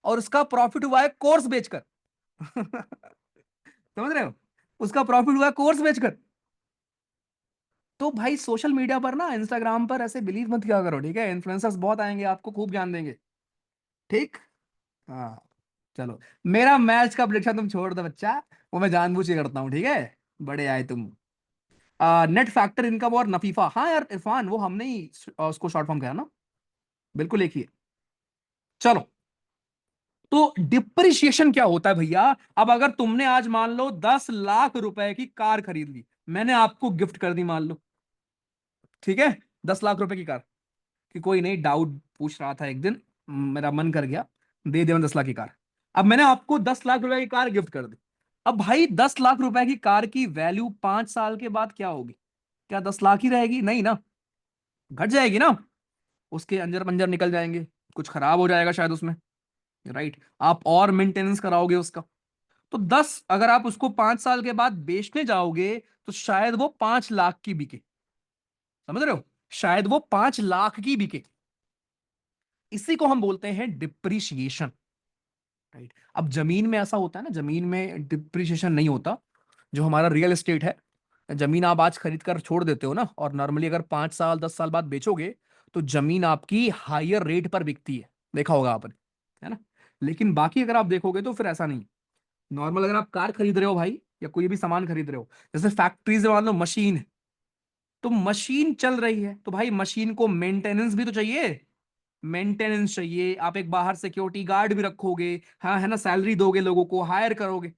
और उसका प्रॉफिट हुआ है कोर्स बेचकर। समझ रहे हो, उसका प्रॉफिट हुआ है कोर्स बेचकर। तो भाई सोशल मीडिया पर ना, इंस्टाग्राम पर ऐसे बिलीव मत किया करो, ठीक है। इन्फ्लुएंसर्स बहुत आएंगे, आपको खूब ज्ञान देंगे, ठीक। हाँ, चलो, मेरा मैच का प्रेडिक्शन तुम छोड़ दो बच्चा, वो मैं जानबूझ के करता हूँ, ठीक है। बड़े आए तुम। नेट फैक्टर इनकम और नफीफा, हाँ यार इरफान, वो हमने ही उसको शॉर्ट फॉर्म किया ना, बिल्कुल एक ही है। चलो, तो डिप्रिशिएशन क्या होता है भैया। अब अगर तुमने आज मान लो 10 लाख रुपए की कार खरीद ली, मैंने आपको गिफ्ट कर दी मान लो, ठीक है, 10 लाख रुपए की कार, कि कोई नहीं, डाउट पूछ रहा था एक दिन, मेरा मन कर गया, दे दे 10 लाख की कार। अब मैंने आपको 10 लाख रुपए की कार गिफ्ट कर दी। अब भाई 10 लाख रुपए की कार की वैल्यू 5 साल के बाद क्या होगी? क्या 10 लाख ही रहेगी? नहीं ना, घट जाएगी ना। उसके अंजर पंजर निकल जाएंगे, कुछ खराब हो जाएगा शायद उसमें, राइट। आप और मेंटेनेंस कराओगे उसका। तो 10, अगर आप उसको 5 साल के बाद बेचने जाओगे, तो शायद वो 5 लाख की बिके। समझ रहे हो, शायद वो 5 लाख की बिके। इसी को हम बोलते हैं डिप्रिशिएशन, राइट। अब जमीन में ऐसा होता है ना, जमीन में डिप्रिशिएशन नहीं होता। जो हमारा रियल एस्टेट है, जमीन आप आज खरीद कर छोड़ देते हो ना, और नॉर्मली अगर 5 साल 10 साल बाद बेचोगे, तो जमीन आपकी हायर रेट पर बिकती है, देखा होगा आपने, है ना। लेकिन बाकी अगर आप देखोगे, तो फिर ऐसा नहीं। नॉर्मल अगर आप कार खरीद रहे हो भाई, या कोई भी सामान खरीद रहे हो, जैसे फैक्ट्रीज में मान लो मशीन है, तो मशीन चल रही है, तो भाई मशीन को मेंटेनेंस भी तो चाहिए। मेंटेनेंस चाहिए, आप एक बाहर सिक्योरिटी गार्ड भी रखोगे, हाँ है ना, सैलरी दोगे, लोगों को हायर करोगे।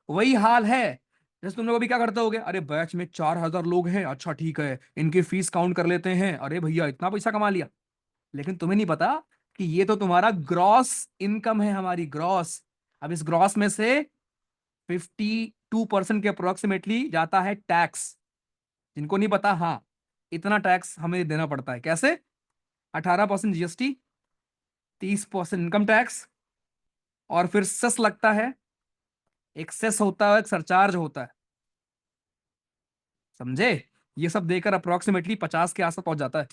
वही हाल है, जैसे तुम लोग अभी क्या करते होगे, अरे बैच में 4,000 लोग हैं, अच्छा ठीक है, इनकी फीस काउंट कर लेते हैं, अरे भैया इतना पैसा कमा लिया। लेकिन तुम्हें नहीं पता कि ये तो तुम्हारा ग्रॉस इनकम है, हमारी ग्रॉस। अब इस ग्रॉस में से 52% के अप्रोक्सीमेटली जाता है टैक्स। जिनको नहीं पता, हाँ, इतना टैक्स हमें देना पड़ता है। कैसे? 18% जीएसटी, 30% इनकम टैक्स, और फिर सेस लगता है। एक सेस होता है, एक सरचार्ज होता है, समझे। ये सब देकर अप्रोक्सीमेटली 50 के आसपास पहुंच जाता है।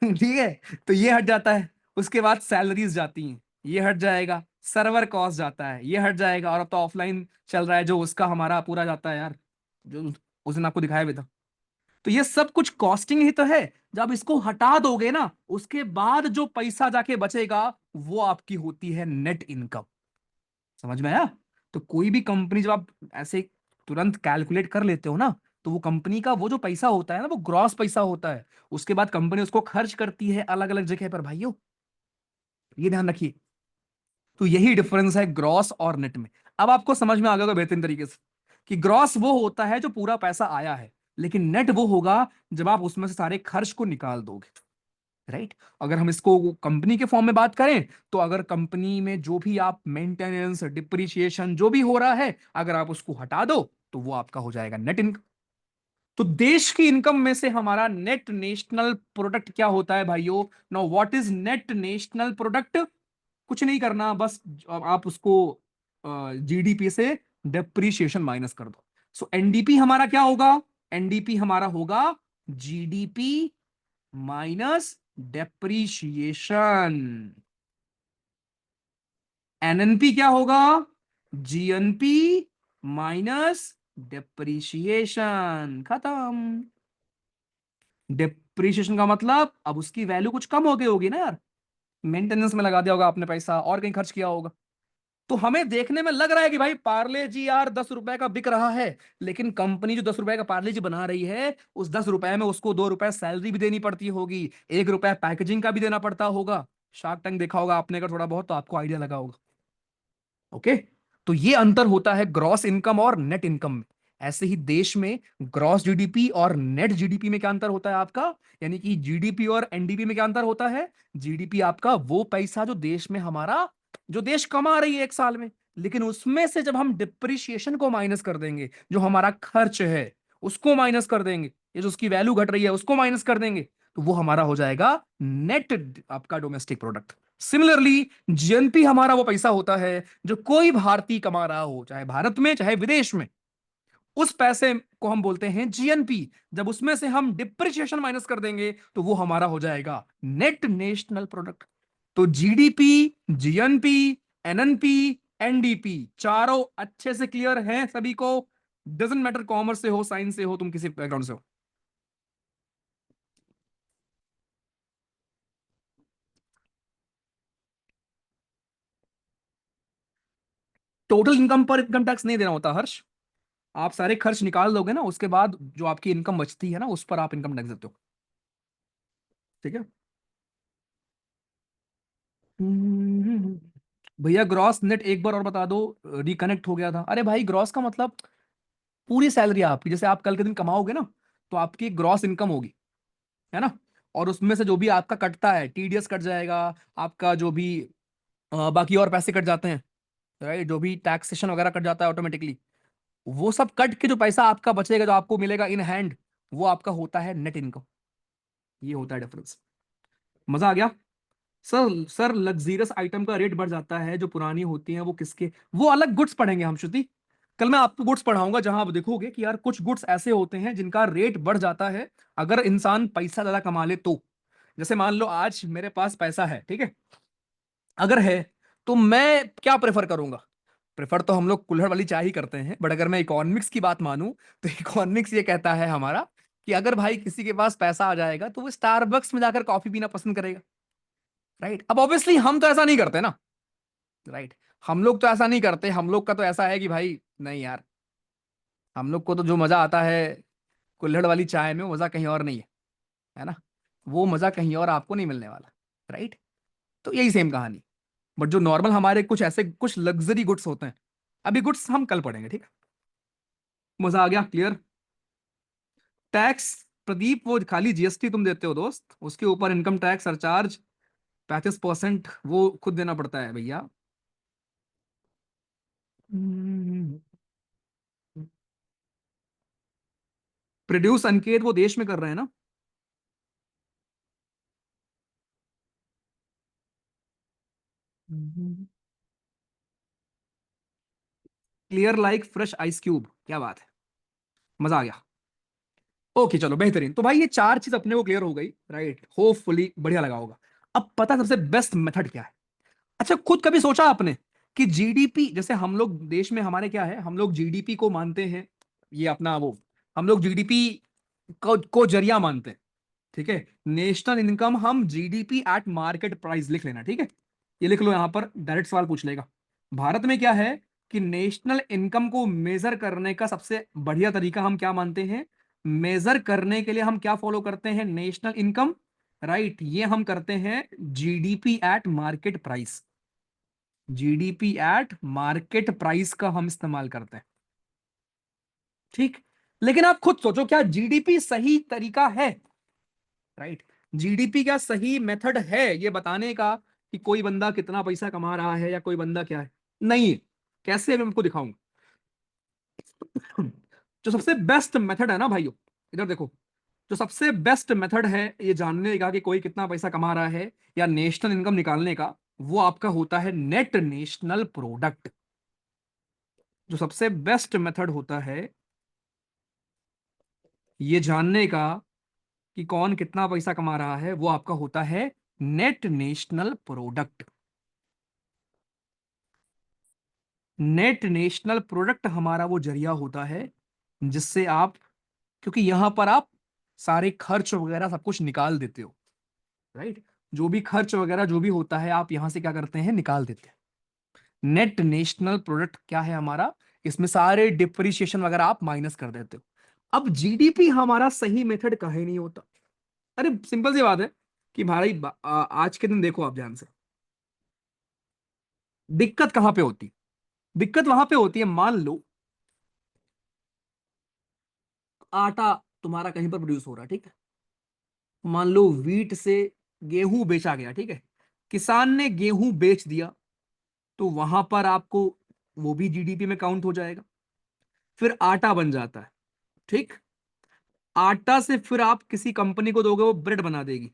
ठीक है, तो ये हट जाता है। उसके बाद सैलरीज जाती हैं, ये हट जाएगा। सर्वर कॉस्ट जाता है, ये हट जाएगा। और अब तो ऑफलाइन चल रहा है, जो उसका हमारा पूरा जाता है यार, जो उस दिन आपको दिखाया भी था। तो ये सब कुछ कॉस्टिंग ही तो है। जब इसको हटा दोगे ना, उसके बाद जो पैसा जाके बचेगा, वो आपकी होती है नेट इनकम। समझ में आया? तो कोई भी कंपनी जब आप ऐसे तुरंत कैलकुलेट कर लेते हो ना, तो वो कंपनी का वो जो पैसा होता है ना, वो ग्रॉस पैसा होता है। उसके बाद कंपनी उसको खर्च करती है अलग अलग जगह पर भाइयों, ये ध्यान रखिए। तो यही डिफरेंस है ग्रॉस और नेट में। अब आपको समझ में आ गया होगा बेहतरीन तरीके से, कि ग्रॉस वो होता है जो पूरा पैसा आया है, लेकिन नेट वो होगा जब आप उसमें से सारे खर्च को निकाल दोगे, राइट। अगर हम इसको कंपनी के फॉर्म में बात करें, तो अगर कंपनी में जो भी आप मेंटेनेंस डिप्रिशिएशन जो भी हो रहा है, अगर आप उसको हटा दो, तो वो आपका हो जाएगा नेट इनकम। तो देश की इनकम में से हमारा नेट नेशनल प्रोडक्ट क्या होता है भाइयों? Now what is net national product? कुछ नहीं करना, बस आप उसको जीडीपी से डेप्रीशिएशन माइनस कर दो। सो एनडीपी हमारा क्या होगा? एनडीपी हमारा होगा जीडीपी माइनस डेप्रीशिएशन। एनएनपी क्या होगा? GNP minus depreciation. खत्म। डेप्रीशिएशन का मतलब अब उसकी वैल्यू कुछ कम हो गई होगी ना यार, मेंटेनेंस में लगा दिया होगा आपने पैसा और कहीं खर्च किया होगा। तो हमें देखने में लग रहा है कि भाई पार्ले जी यार 10 रुपए का बिक रहा है, लेकिन कंपनी जो 10 रुपए का पार्ले जी बना रही है, उस 10 रुपए में उसको 2 रुपए सैलरी भी देनी पड़ती होगी, 1 रुपया पैकेजिंग का भी देना पड़ता होगा। शार्क टैंक देखा होगा आपने अगर थोड़ा बहुत, तो आपको आइडिया लगा होगा। ओके। तो ये अंतर होता है ग्रॉस इनकम और नेट इनकम में। ऐसे ही देश में ग्रॉस जीडीपी और नेट जीडीपी में क्या अंतर होता है आपका? यानी कि जीडीपी और एनडीपी में क्या अंतर होता है? जीडीपी आपका वो पैसा जो देश में हमारा, जो देश कमा रही है एक साल में, लेकिन उसमें से जब हम डिप्रिशिएशन को माइनस कर देंगे, जो हमारा खर्च है उसको माइनस कर देंगे, ये जो उसकी वैल्यू घट रही है उसको माइनस कर देंगे, तो वो हमारा हो जाएगा नेट आपका डोमेस्टिक प्रोडक्ट। सिमिलरली जीएनपी हमारा वो पैसा होता है जो कोई भारतीय कमा रहा हो, चाहे भारत में चाहे विदेश में, उस पैसे को हम बोलते हैं जीएनपी। जब उसमें से हम डिप्रिसिएशन माइनस कर देंगे तो वो हमारा हो जाएगा नेट नेशनल प्रोडक्ट। तो जीडीपी, जीएनपी, एनएनपी, एनडीपी, चारों अच्छे से क्लियर हैं सभी को? डजेंट मैटर कॉमर्स से हो, साइंस से हो, तुम किसी बैकग्राउंड से हो। टोटल इनकम पर इनकम टैक्स नहीं देना होता हर्ष। आप सारे खर्च निकाल दोगे ना, उसके बाद जो आपकी इनकम बचती है ना, उस पर आप इनकम टैक्स देते हो। ठीक है। हम्म। भैया ग्रॉस नेट एक बार और बता दो, रिकनेक्ट हो गया था। अरे भाई ग्रॉस का मतलब पूरी सैलरी आपकी, जैसे आप कल के दिन कमाओगे ना, तो आपकी ग्रॉस इनकम होगी, है ना? और उसमें से जो भी आपका कटता है, टीडीएस कट जाएगा, आपका जो भी बाकी और पैसे कट जाते हैं, राइट, जो भी टैक्सेशन वगैरह कट जाता है ऑटोमेटिकली, वो सब कट के जो पैसा आपका बचेगा, जो आपको मिलेगा इन हैंड, वो आपका होता है नेट इनकम। ये होता है डिफरेंस। मजा आ गया? सर सर लग्जीरियस आइटम का रेट बढ़ जाता है, जो पुरानी होती हैं वो किसके, वो अलग गुड्स पढ़ेंगे हम श्रुति। कल मैं आपको गुड्स पढ़ाऊंगा जहां आप देखोगे कि यार कुछ गुड्स ऐसे होते हैं जिनका रेट बढ़ जाता है अगर इंसान पैसा ज्यादा कमा ले तो। जैसे मान लो आज मेरे पास पैसा है, ठीक है, अगर है, तो मैं क्या प्रेफर करूंगा? प्रेफर तो हम लोग कुल्हड़ वाली चाय ही करते हैं, बट अगर मैं इकोनॉमिक्स की बात मानूं, तो इकोनॉमिक्स ये कहता है हमारा कि अगर भाई किसी के पास पैसा आ जाएगा तो वो स्टारबक्स में जाकर कॉफी पीना पसंद करेगा, राइट? अब ऑब्वियसली हम तो ऐसा नहीं करते ना, राइट? हम लोग तो ऐसा नहीं करते, हम लोग का तो ऐसा है कि भाई नहीं यार, हम लोग को तो जो मजा आता है कुल्हड़ वाली चाय में, वो मजा कहीं और नहीं है ना? वो मजा कहीं और आपको नहीं मिलने वाला, राइट? तो यही सेम कहानी। बट जो नॉर्मल हमारे कुछ ऐसे कुछ लग्जरी गुड्स होते हैं, अभी गुड्स हम कल पढ़ेंगे, ठीक है? मजा आ गया? क्लियर? टैक्स, प्रदीप वो खाली जीएसटी तुम देते हो दोस्त, उसके ऊपर इनकम टैक्स सरचार्ज 35% वो खुद देना पड़ता है भैया। प्रोड्यूस अनकेत वो देश में कर रहे हैं ना? Clear like fresh ice cube, क्या बात है, मजा आ गया। ओके चलो बेहतरीन। तो भाई ये चार चीज अपने को क्लियर हो गई, राइट? होपफुली बढ़िया लगा होगा। अब पता है सबसे बेस्ट मेथड क्या है? अच्छा खुद कभी सोचा आपने कि जीडीपी, जैसे हम लोग देश में हमारे क्या है, हम लोग जीडीपी को मानते हैं, ये अपना वो, हम लोग जीडीपी को जरिया मानते हैं, ठीक है? नेशनल इनकम हम जीडीपी एट मार्केट प्राइस लिख लेना, ठीक है? ये लिख लो, यहां पर डायरेक्ट सवाल पूछ लेगा। भारत में क्या है कि नेशनल इनकम को मेजर करने का सबसे बढ़िया तरीका हम क्या मानते हैं? मेजर करने के लिए हम क्या फॉलो करते हैं? National income, right? ये हम करते हैं GDP at market price. GDP at market price का हम इस्तेमाल करते हैं, ठीक? लेकिन आप खुद सोचो, क्या जीडीपी सही तरीका है? राइट? जीडीपी क्या सही मेथड है ये बताने का कि कोई बंदा कितना पैसा कमा रहा है या कोई बंदा क्या है? नहीं है। कैसे मैं आपको दिखाऊंगा? जो सबसे बेस्ट मेथड है ना भाइयों, इधर देखो, जो सबसे बेस्ट मेथड है ये जानने का कि कोई कितना पैसा कमा रहा है या नेशनल इनकम निकालने का, वो आपका होता है नेट नेशनल प्रोडक्ट। जो सबसे बेस्ट मेथड होता है ये जानने का कि कौन कितना पैसा कमा रहा है, वो आपका होता है net national product. Net national product हमारा वो जरिया होता है जिससे आप, क्योंकि यहां पर आप सारे खर्च वगैरह सब कुछ निकाल देते हो, राइट। जो भी खर्च वगैरह जो भी होता है आप यहां से क्या करते हैं, निकाल देते हैं। नेट नेशनल प्रोडक्ट क्या है हमारा, इसमें सारे डिप्रिसिएशन वगैरह आप माइनस कर देते हो। अब जीडीपी हमारा सही मेथड कहीं नहीं होता। अरे सिंपल सी बात है कि भाई आज के दिन देखो आप ध्यान से, दिक्कत कहां पे होती है? दिक्कत वहां पे होती है, मान लो आटा तुम्हारा कहीं पर प्रोड्यूस हो रहा है, ठीक है। मान लो वीट से गेहूं बेचा गया, ठीक है। किसान ने गेहूं बेच दिया, तो वहां पर आपको वो भी जीडीपी में काउंट हो जाएगा। फिर आटा बन जाता है, ठीक। आटा से फिर आप किसी कंपनी को दोगे, वो ब्रेड बना देगी,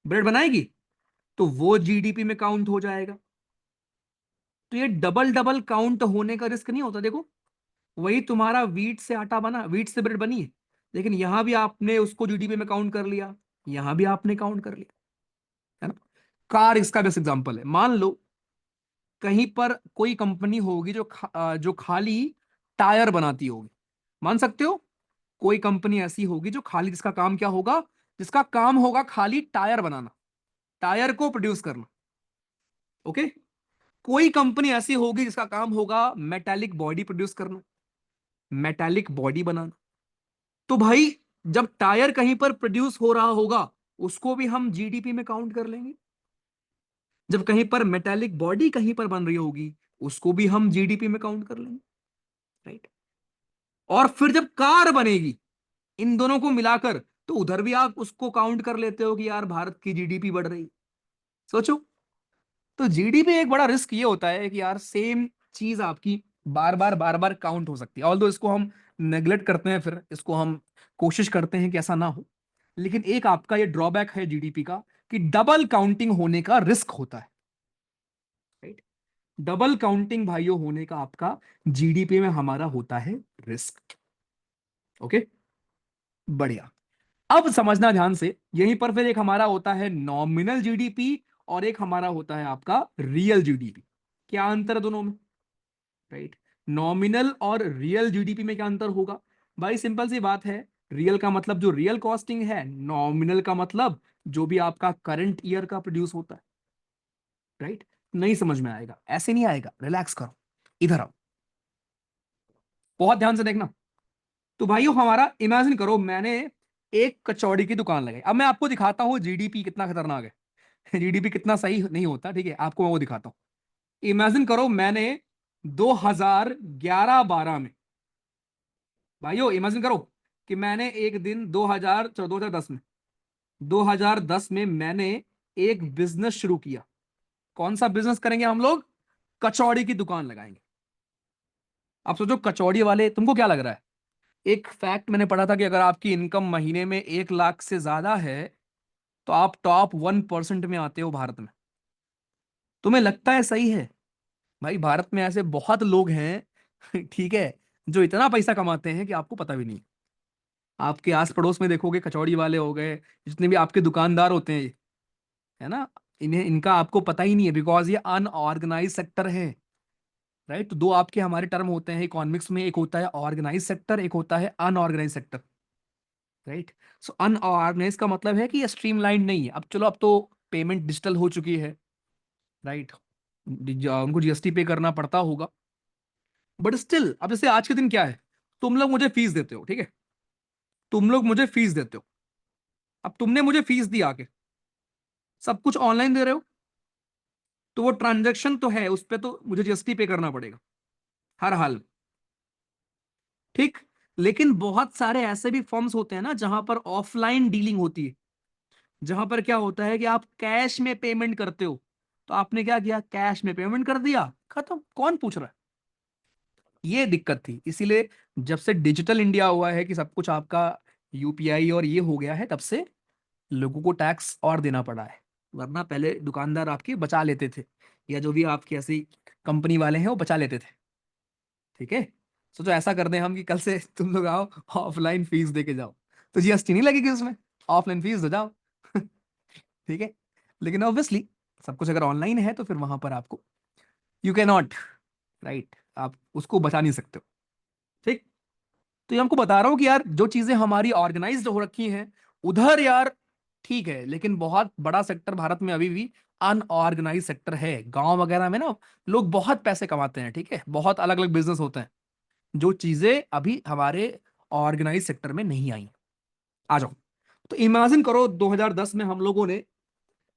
ब्रेड बनाएगी, तो वो जीडीपी में काउंट हो जाएगा। तो ये डबल डबल काउंट होने का रिस्क नहीं होता। देखो, वही तुम्हारा वीट से आटा बना, वीट से ब्रेड बनी है, लेकिन यहां भी आपने उसको जीडीपी में काउंट कर लिया, यहां भी आपने काउंट कर लिया, है ना। कार इसका बेस्ट एग्जांपल है। मान लो कहीं पर कोई कंपनी होगी जो खाली टायर बनाती होगी, मान सकते हो। कोई कंपनी ऐसी होगी जो खाली, जिसका काम क्या होगा, जिसका काम होगा खाली टायर बनाना, टायर को प्रोड्यूस करना, ओके। कोई कंपनी ऐसी होगी जिसका काम होगा मेटालिक बॉडी प्रोड्यूस करना, मेटालिक बॉडी बनाना। तो भाई जब टायर कहीं पर प्रोड्यूस हो रहा होगा, उसको भी हम जीडीपी में काउंट कर लेंगे। जब कहीं पर मेटालिक बॉडी कहीं पर बन रही होगी, उसको भी हम जीडीपी में काउंट कर लेंगे, राइट। और फिर जब कार बनेगी, इन दोनों को मिलाकर, तो उधर भी आप उसको काउंट कर लेते हो कि यार भारत की जीडीपी बढ़ रही। सोचो, तो जीडीपी एक बड़ा रिस्क ये होता है कि यार सेम चीज आपकी बार बार काउंट हो सकती है। ऑल्दो इसको हम नेग्लेक्ट करते हैं, फिर इसको हम कोशिश करते हैं कि ऐसा ना हो, लेकिन एक आपका ये ड्रॉबैक है जीडीपी का कि डबल काउंटिंग होने का रिस्क होता है, राइट। डबल काउंटिंग भाइयों होने का आपका जीडीपी में हमारा होता है रिस्क, ओके। बढ़िया। अब समझना ध्यान से, यहीं पर फिर एक हमारा होता है नॉमिनल जीडीपी और एक हमारा होता है आपका रियल जीडीपी। क्या अंतर है दोनों में, राइट। नॉमिनल और रियल जीडीपी में क्या अंतर होगा? भाई सिंपल सी बात है, रियल का मतलब जो रियल कॉस्टिंग है, नॉमिनल का मतलब जो भी आपका करंट ईयर का प्रोड्यूस होता है, राइट। नहीं समझ में आएगा, ऐसे नहीं आएगा, रिलैक्स करो, इधर आओ, बहुत ध्यान से देखना। तो भाइयों हमारा इमेजिन करो, मैंने एक कचौड़ी की दुकान लगाई। अब मैं आपको दिखाता हूं जीडीपी कितना खतरनाक है, जीडीपी कितना सही नहीं होता, ठीक है, आपको मैं वो दिखाता हूं। इमेजिन करो मैंने 2011-12 में, भाइयों इमेजिन करो कि मैंने एक दिन 2000 चलो 2010 में, 2010 में मैंने एक बिजनेस शुरू किया। कौन सा बिजनेस करेंगे हम लोग? कचौड़ी की दुकान लगाएंगे। अब सोचो कचौड़ी वाले, तुमको क्या लग रहा है? एक फैक्ट मैंने पढ़ा था कि अगर आपकी इनकम महीने में 1 लाख से ज्यादा है, तो आप टॉप 1% में आते हो भारत में। तुम्हें लगता है सही है? भाई भारत में ऐसे बहुत लोग हैं ठीक है, जो इतना पैसा कमाते हैं कि आपको पता भी नहीं। आपके आस पड़ोस में देखोगे, कचौड़ी वाले हो गए, जितने भी आपके दुकानदार होते हैं, है ना, इन्हें इनका आपको पता ही नहीं है, बिकॉज ये अनऑर्गेनाइज सेक्टर है, राइट। तो दो आपके हमारे टर्म होते हैं इकोनॉमिक्स में, एक होता है ऑर्गेनाइज सेक्टर, एक होता है अनऑर्गेनाइज सेक्टर, राइट। सो अनऑर्गेनाइज का मतलब है कि ये स्ट्रीमलाइन नहीं है। अब चलो, अब तो पेमेंट डिजिटल हो चुकी है, राइट, उनको जीएसटी पे करना पड़ता होगा, बट स्टिल अब जैसे आज के दिन क्या है, तुम लोग मुझे फीस देते हो, ठीक है, तुम लोग मुझे फीस देते हो। अब तुमने मुझे फीस दी आके, सब कुछ ऑनलाइन दे रहे हो, तो वो ट्रांजेक्शन तो है, उस पर तो मुझे जीएसटी पे करना पड़ेगा हर हाल में, ठीक। लेकिन बहुत सारे ऐसे भी फॉर्म्स होते हैं ना जहां पर ऑफलाइन डीलिंग होती है, जहां पर क्या होता है कि आप कैश में पेमेंट करते हो। तो आपने क्या किया, कैश में पेमेंट कर दिया, खत्म, कौन पूछ रहा है। ये दिक्कत थी, इसीलिए जब से डिजिटल इंडिया हुआ है कि सब कुछ आपका यूपीआई और ये हो गया है, तब से लोगों को टैक्स और देना पड़ा है, वरना पहले दुकानदार आपके बचा लेते थे, या जो भी आपके ऐसी कंपनी वाले हैं वो बचा लेते थे। ठीक है। सोचो ऐसा कर दें हम कि कल से तुम लोग आओ, ऑफलाइन फीस दे के जाओ, तो जीएसटी नहीं लगेगी उसमें, ऑफलाइन फीस दे जाओ। ठीक है। लेकिन ऑब्वियसली सब कुछ अगर ऑनलाइन है तो फिर वहां पर आपको, यू कैन नॉट, राइट, आप उसको बचा नहीं सकते हो। ठीक। तो ये हमको बता रहा हूं कि यार जो चीजें हमारी ऑर्गेनाइज्ड हो रखी हैं उधर यार ठीक है, लेकिन बहुत बड़ा सेक्टर भारत में अभी भी अनऑर्गेनाइज सेक्टर है। गांव वगैरह में ना लोग बहुत पैसे कमाते हैं, ठीक है, बहुत अलग अलग बिजनेस होते हैं, जो चीजें अभी हमारे ऑर्गेनाइज सेक्टर में नहीं आई। आ जाओ। तो इमेजिन करो 2010 में हम लोगों ने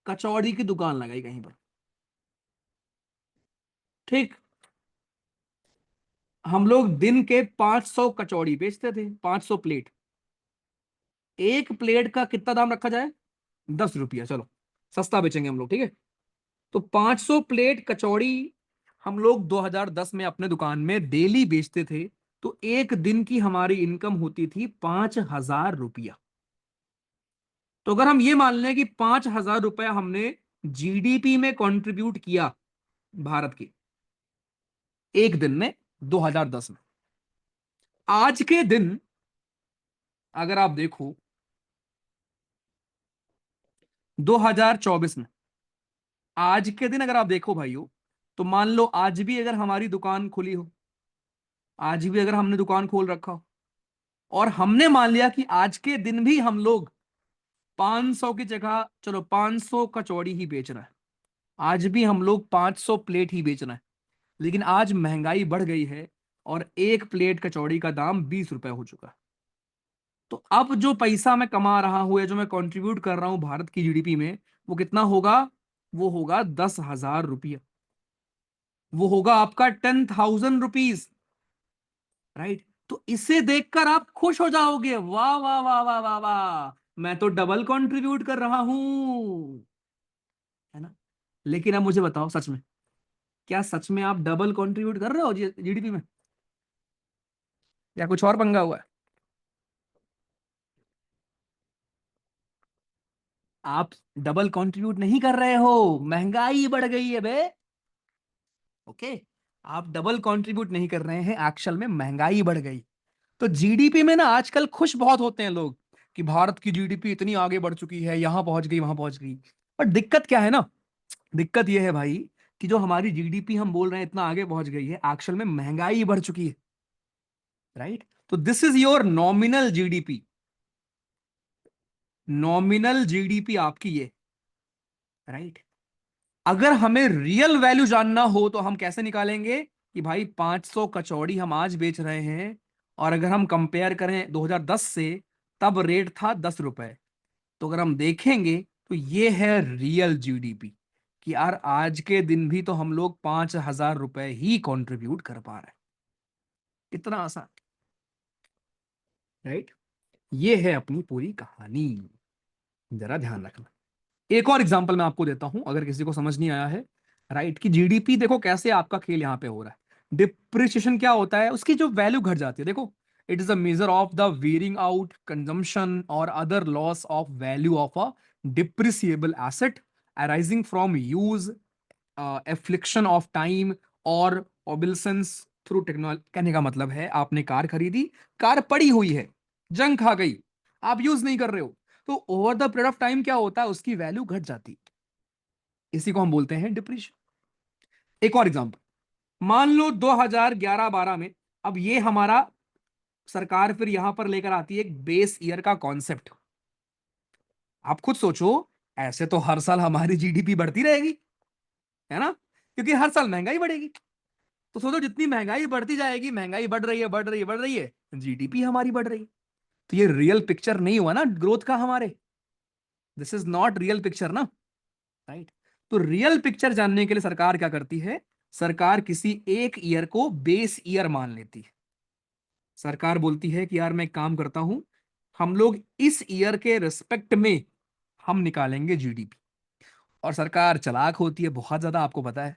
कचौड़ी की दुकान लगाई कहीं पर। ठीक। हम लोग दिन के 500 कचौड़ी बेचते थे, 500 प्लेट। एक प्लेट का कितना दाम रखा जाए? 10 रुपया, चलो सस्ता बेचेंगे हम लोग, ठीक है। तो 500 प्लेट कचौड़ी हम लोग 2010 में अपने दुकान में डेली बेचते थे। तो एक दिन की हमारी इनकम होती थी 5,000 रुपया। तो अगर हम ये मान लें कि 5,000 रुपया हमने जीडीपी में कंट्रीब्यूट किया भारत की एक दिन में, 2010 में, आज के दिन अगर आप देखो 2024 में, आज के दिन अगर आप देखो भाइयों, तो मान लो आज भी अगर हमारी दुकान खुली हो, आज भी अगर हमने दुकान खोल रखा हो, और हमने मान लिया कि आज के दिन भी हम लोग 500 की जगह चलो 500 कचौड़ी ही बेच रहे हैं, आज भी हम लोग 500 प्लेट ही बेच रहे हैं, लेकिन आज महंगाई बढ़ गई है और एक प्लेट कचौड़ी का दाम 20 रुपए हो चुका है। तो अब जो पैसा मैं कमा रहा हूं या जो मैं कंट्रीब्यूट कर रहा हूं भारत की जीडीपी में, वो कितना होगा? वो होगा 10,000 रुपया। वो होगा आपका 10,000 रुपीज, राइट। तो इसे देखकर आप खुश हो जाओगे, वाह वाह वाह वाह वाह वाह, मैं तो डबल कंट्रीब्यूट कर रहा हूं, है ना। लेकिन अब मुझे बताओ सच में, क्या सच में आप डबल कंट्रीब्यूट कर रहे हो जीडीपी में, या कुछ और पंगा हुआ है? आप डबल कंट्रीब्यूट नहीं कर रहे हो, महंगाई बढ़ गई है बे। ओके। आप डबल कंट्रीब्यूट नहीं कर रहे हैं, एक्चुअल में महंगाई बढ़ गई। तो जीडीपी में ना आजकल खुश बहुत होते हैं लोग कि भारत की जीडीपी इतनी आगे बढ़ चुकी है, यहां पहुंच गई वहां पहुंच गई। पर दिक्कत क्या है ना, दिक्कत यह है भाई कि जो हमारी जीडीपी हम बोल रहे हैं इतना आगे पहुंच गई है, एक्चुअल में महंगाई बढ़ चुकी है, राइट। तो this is your nominal GDP, nominal GDP आपकी ये, राइट। अगर हमें रियल वैल्यू जानना हो तो हम कैसे निकालेंगे कि भाई 500 कचौड़ी हम आज बेच रहे हैं, और अगर हम कंपेयर करें 2010 से, तब रेट था 10 रुपए। तो अगर हम देखेंगे तो ये है रियल जीडीपी, कि यार आज के दिन भी तो हम लोग 5,000 रुपए ही कंट्रीब्यूट कर पा रहे हैं। कितना आसान, राइट। ये है अपनी पूरी कहानी, जरा ध्यान रखना। एक और एग्जांपल मैं आपको देता हूं अगर किसी को समझ नहीं आया है, राइट, कि जीडीपी देखो कैसे आपका खेल यहां पे हो रहा है। डिप्रिसिएशन क्या होता है? उसकी जो वैल्यू घट जाती है, देखो, it is a measure of the wearing out consumption और other loss of value of a depreciable asset arising from use, affliction of time और ओबिलसेंस थ्रू टेक्नोलॉजी। कहने का मतलब है आपने कार खरीदी, कार पड़ी हुई है, जंग खा गई, आप यूज नहीं कर रहे हो, तो over the period of time क्या होता है? उसकी वैल्यू घट जाती है। इसी को हम बोलते हैं डिप्रीशिएशन। एक और एग्जांपल, मान लो 2011-12 में, अब ये हमारा सरकार फिर यहां पर लेकर आती है एक बेस ईयर का कॉन्सेप्ट। आप खुद सोचो, ऐसे तो हर साल हमारी जीडीपी बढ़ती रहेगी, है ना, क्योंकि हर साल महंगाई बढ़ेगी। तो सोचो जितनी महंगाई बढ़ती जाएगी, महंगाई बढ़ रही है बढ़ रही है बढ़ रही है, जीडीपी हमारी बढ़ रही है। तो ये रियल पिक्चर नहीं हुआ ना ग्रोथ का हमारे, this is not real picture ना, राइट। तो रियल पिक्चर जानने के लिए सरकार क्या करती है? सरकार किसी एक ईयर को बेस ईयर मान लेती है। सरकार बोलती है कि यार मैं एक काम करता हूं, हम लोग इस ईयर के रिस्पेक्ट में हम निकालेंगे जीडीपी। और सरकार चालाक होती है बहुत ज्यादा, आपको पता है।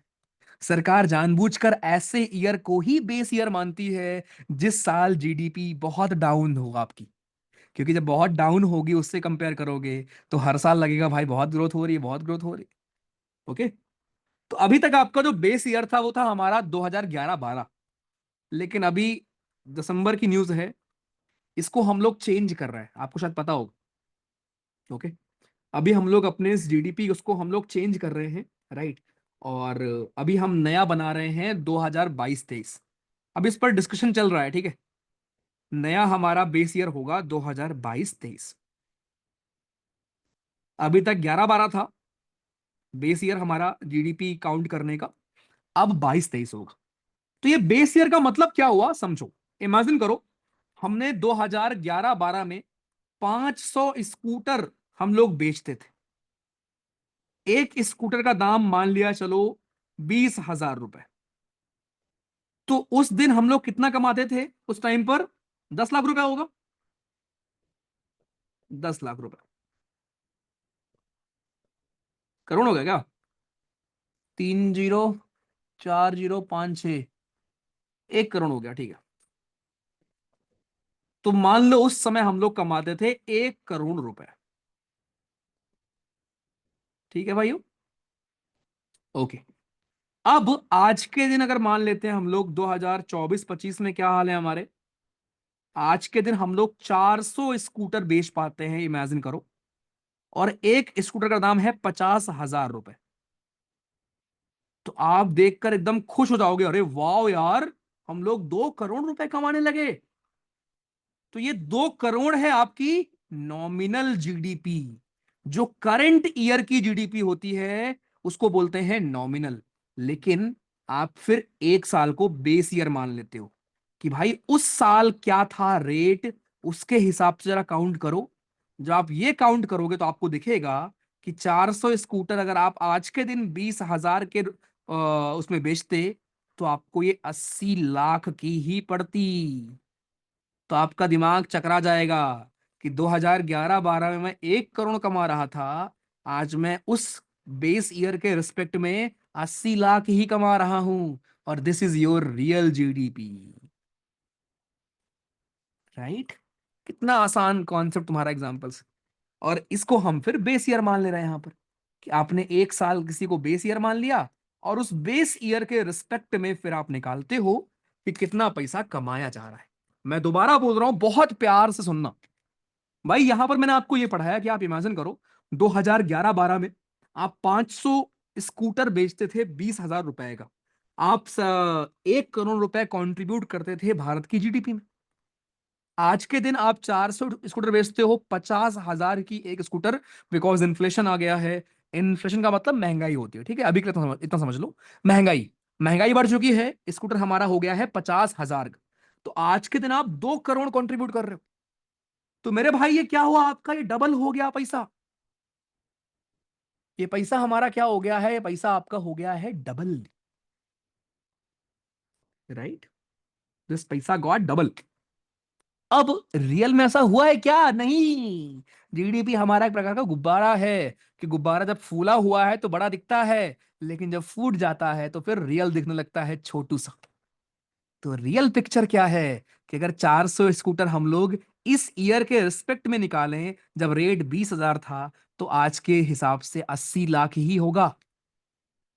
सरकार जानबूझकर ऐसे ईयर को ही बेस ईयर मानती है जिस साल जीडीपी बहुत डाउन होगा आपकी, क्योंकि जब बहुत डाउन होगी उससे कंपेयर करोगे तो हर साल लगेगा भाई बहुत ग्रोथ हो रही है, बहुत ग्रोथ हो रही है। ओके। तो अभी तक आपका जो बेस ईयर था वो था हमारा 2011-12। लेकिन अभी दिसंबर की न्यूज है, इसको हम लोग चेंज कर रहे हैं, आपको शायद पता होगा। ओके। अभी हम लोग अपने इस जीडीपी उसको हम लोग चेंज कर रहे हैं, राइट। और अभी हम नया बना रहे हैं 2022-23। अब इस पर डिस्कशन चल रहा है, ठीक है। नया हमारा बेस ईयर होगा 2022-23। अभी तक 11-12 था बेस ईयर हमारा जीडीपी काउंट करने का। अब 22-23 होगा। तो ये बेस ईयर का मतलब क्या हुआ समझो। इमेजिन करो, हमने 2011-12 में 500 स्कूटर हम लोग बेचते थे। एक स्कूटर का दाम मान लिया चलो 20,000 रुपए। तो उस दिन हम लोग कितना कमाते थे उस टाइम पर? 10 लाख रुपए होगा। 10 लाख रुपए। करोड़ हो गया क्या? 3 जीरो, 4 जीरो 5 6, 1 करोड़ हो गया, ठीक है। तो मान लो उस समय हम लोग कमाते थे 1 करोड़ रुपए। ठीक है भाइयों। ओके। अब आज के दिन अगर मान लेते हैं हम लोग 2024-25 में क्या हाल है हमारे। आज के दिन हम लोग 400 स्कूटर बेच पाते हैं, इमेजिन करो। और एक स्कूटर का दाम है 50,000 रुपए। तो आप देखकर एकदम खुश हो जाओगे, अरे वाह यार, हम लोग 2 करोड़ रुपए कमाने लगे। तो ये 2 करोड़ है आपकी नॉमिनल जीडीपी। जो करंट ईयर की जीडीपी होती है उसको बोलते हैं नॉमिनल। लेकिन आप फिर एक साल को बेस ईयर मान लेते हो कि भाई उस साल क्या था रेट, उसके हिसाब से जरा काउंट करो। जब आप ये काउंट करोगे तो आपको दिखेगा कि 400 स्कूटर अगर आप आज के दिन 20,000 के उसमें बेचते तो आपको ये 80 लाख की ही पड़ती। तो आपका दिमाग चकरा जाएगा कि 2011-12 में मैं 1 करोड़ कमा रहा था, आज मैं उस बेस ईयर के रिस्पेक्ट में 80 लाख ही कमा रहा हूं। और this is your real GDP, right. कितना आसान कॉन्सेप्ट तुम्हारा एग्जाम्पल्स। और इसको हम फिर बेस ईयर मान ले रहे हैं यहां पर कि आपने एक साल किसी को बेस ईयर मान लिया और उस बेस ईयर के रिस्पेक्ट में फिर आप निकालते हो कि कितना पैसा कमाया जा रहा है। मैं दोबारा बोल रहा हूं, बहुत प्यार से सुनना। भाई यहां पर मैंने आपको यह पढ़ाया कि आप इमेजिन करो 2011-12 में आप 500 स्कूटर बेचते थे 20,000 रुपए का। आप 1 करोड़ रुपए कंट्रीब्यूट करते थे भारत की जीडीपी में। आज के दिन आप 400 स्कूटर बेचते हो 50,000 की एक स्कूटर। बिकॉज इन्फ्लेशन आ गया है। इन्फ्लेशन का मतलब महंगाई होती है, ठीक है। अभी के लिए इतना समझ लो। महंगाई महंगाई बढ़ चुकी है, स्कूटर हमारा हो गया है 50,000 का। तो आज के दिन आप 2 करोड़ कंट्रीब्यूट कर रहे हो। तो मेरे भाई ये क्या हुआ आपका? ये डबल हो गया पैसा। ये पैसा हमारा क्या हो गया है? ये पैसा आपका हो गया है डबल, राइट। दिस पैसा गॉट डबल। अब रियल में ऐसा हुआ है क्या? नहीं। जीडीपी हमारा एक प्रकार का गुब्बारा है कि गुब्बारा जब फूला हुआ है तो बड़ा दिखता है, लेकिन जब फूट जाता है तो फिर रियल दिखने लगता है छोटू सा। तो रियल पिक्चर क्या है कि अगर 400 स्कूटर हम लोग इस ईयर के रिस्पेक्ट में निकालें जब रेट 20,000 था, तो आज के हिसाब से 80 लाख ही होगा।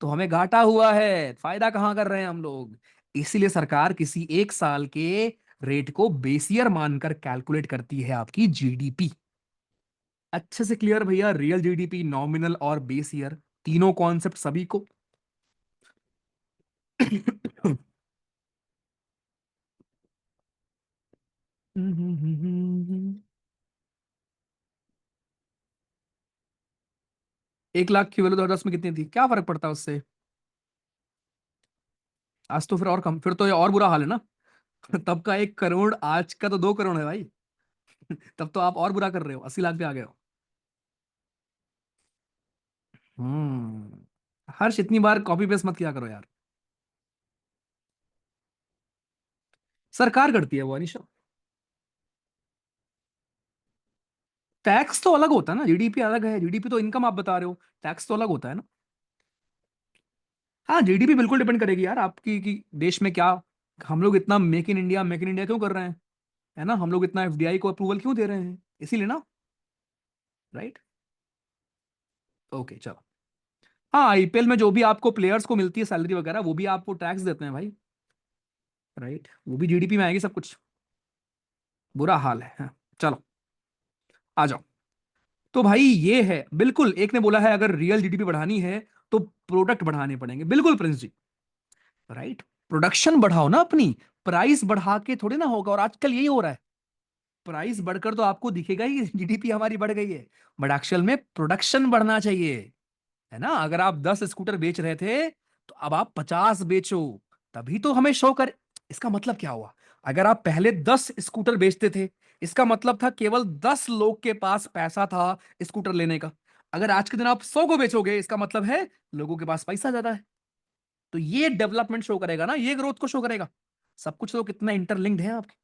तो हमें घाटा हुआ है, फायदा कहां कर रहे हैं हम लोग। इसीलिए सरकार किसी एक साल के रेट को बेस ईयर मानकर कैलकुलेट करती है आपकी जीडीपी। अच्छे से क्लियर भैया, रियल जीडीपी, नॉमिनल और बेस ईयर, तीनों कॉन्सेप्ट सभी को। 1 लाख की वैल्यू 2010 में कितनी थी? क्या फर्क पड़ता है उससे? आज तो फिर और कम, फिर तो ये और बुरा हाल है ना। तब का 1 करोड़, आज का तो 2 करोड़ है भाई। तब तो आप और बुरा कर रहे हो, 80 लाख पे आ गए हो। हर्ष इतनी बार कॉपी पेस्ट मत किया करो यार। सरकार करती है वो अनिशा। टैक्स तो अलग होता है ना, जीडीपी अलग है। जीडीपी तो इनकम आप बता रहे हो, टैक्स तो अलग होता है ना। हाँ, जीडीपी बिल्कुल डिपेंड करेगी यार आपकी कि देश में क्या। हम लोग इतना मेक इन इंडिया क्यों कर रहे हैं? है ना, हम लोग इतना एफडीआई को अप्रूवल क्यों दे रहे हैं? इसीलिए ना, राइट। ओके चलो। हाँ, आईपीएल में जो भी आपको प्लेयर्स को मिलती है सैलरी वगैरह, वो भी आपको टैक्स देते हैं भाई, राइट, वो भी जीडीपी में आएगी सब कुछ। बुरा हाल है, हाँ। चलो आ जाओ। तो भाई ये है, बिल्कुल एक ने बोला है अगर रियल जीडीपी बढ़ानी है तो प्रोडक्ट बढ़ाने पड़ेंगे, बिल्कुल प्रिंस जी, राइट। प्रोडक्शन बढ़ाओ ना अपनी, प्राइस बढ़ा के थोड़ी ना होगा, और आजकल यही हो रहा है। प्राइस बढ़कर तो आपको दिखेगा ही जीडीपी हमारी बढ़ गई है, बट एक्चुअल में प्रोडक्शन बढ़ना चाहिए, है ना। अगर आप 10 स्कूटर बेच रहे थे तो अब आप 50 बेचो, तभी तो हमें शो कर। इसका मतलब क्या हुआ? अगर आप पहले 10 स्कूटर बेचते थे, इसका मतलब था केवल 10 लोग के पास पैसा था स्कूटर लेने का। अगर आज के दिन आप 100 को बेचोगे, इसका मतलब है लोगों के पास पैसा ज्यादा है। तो ये डेवलपमेंट शो करेगा ना, ये ग्रोथ को शो करेगा। सब कुछ तो कितना इंटरलिंक्ड है आपके।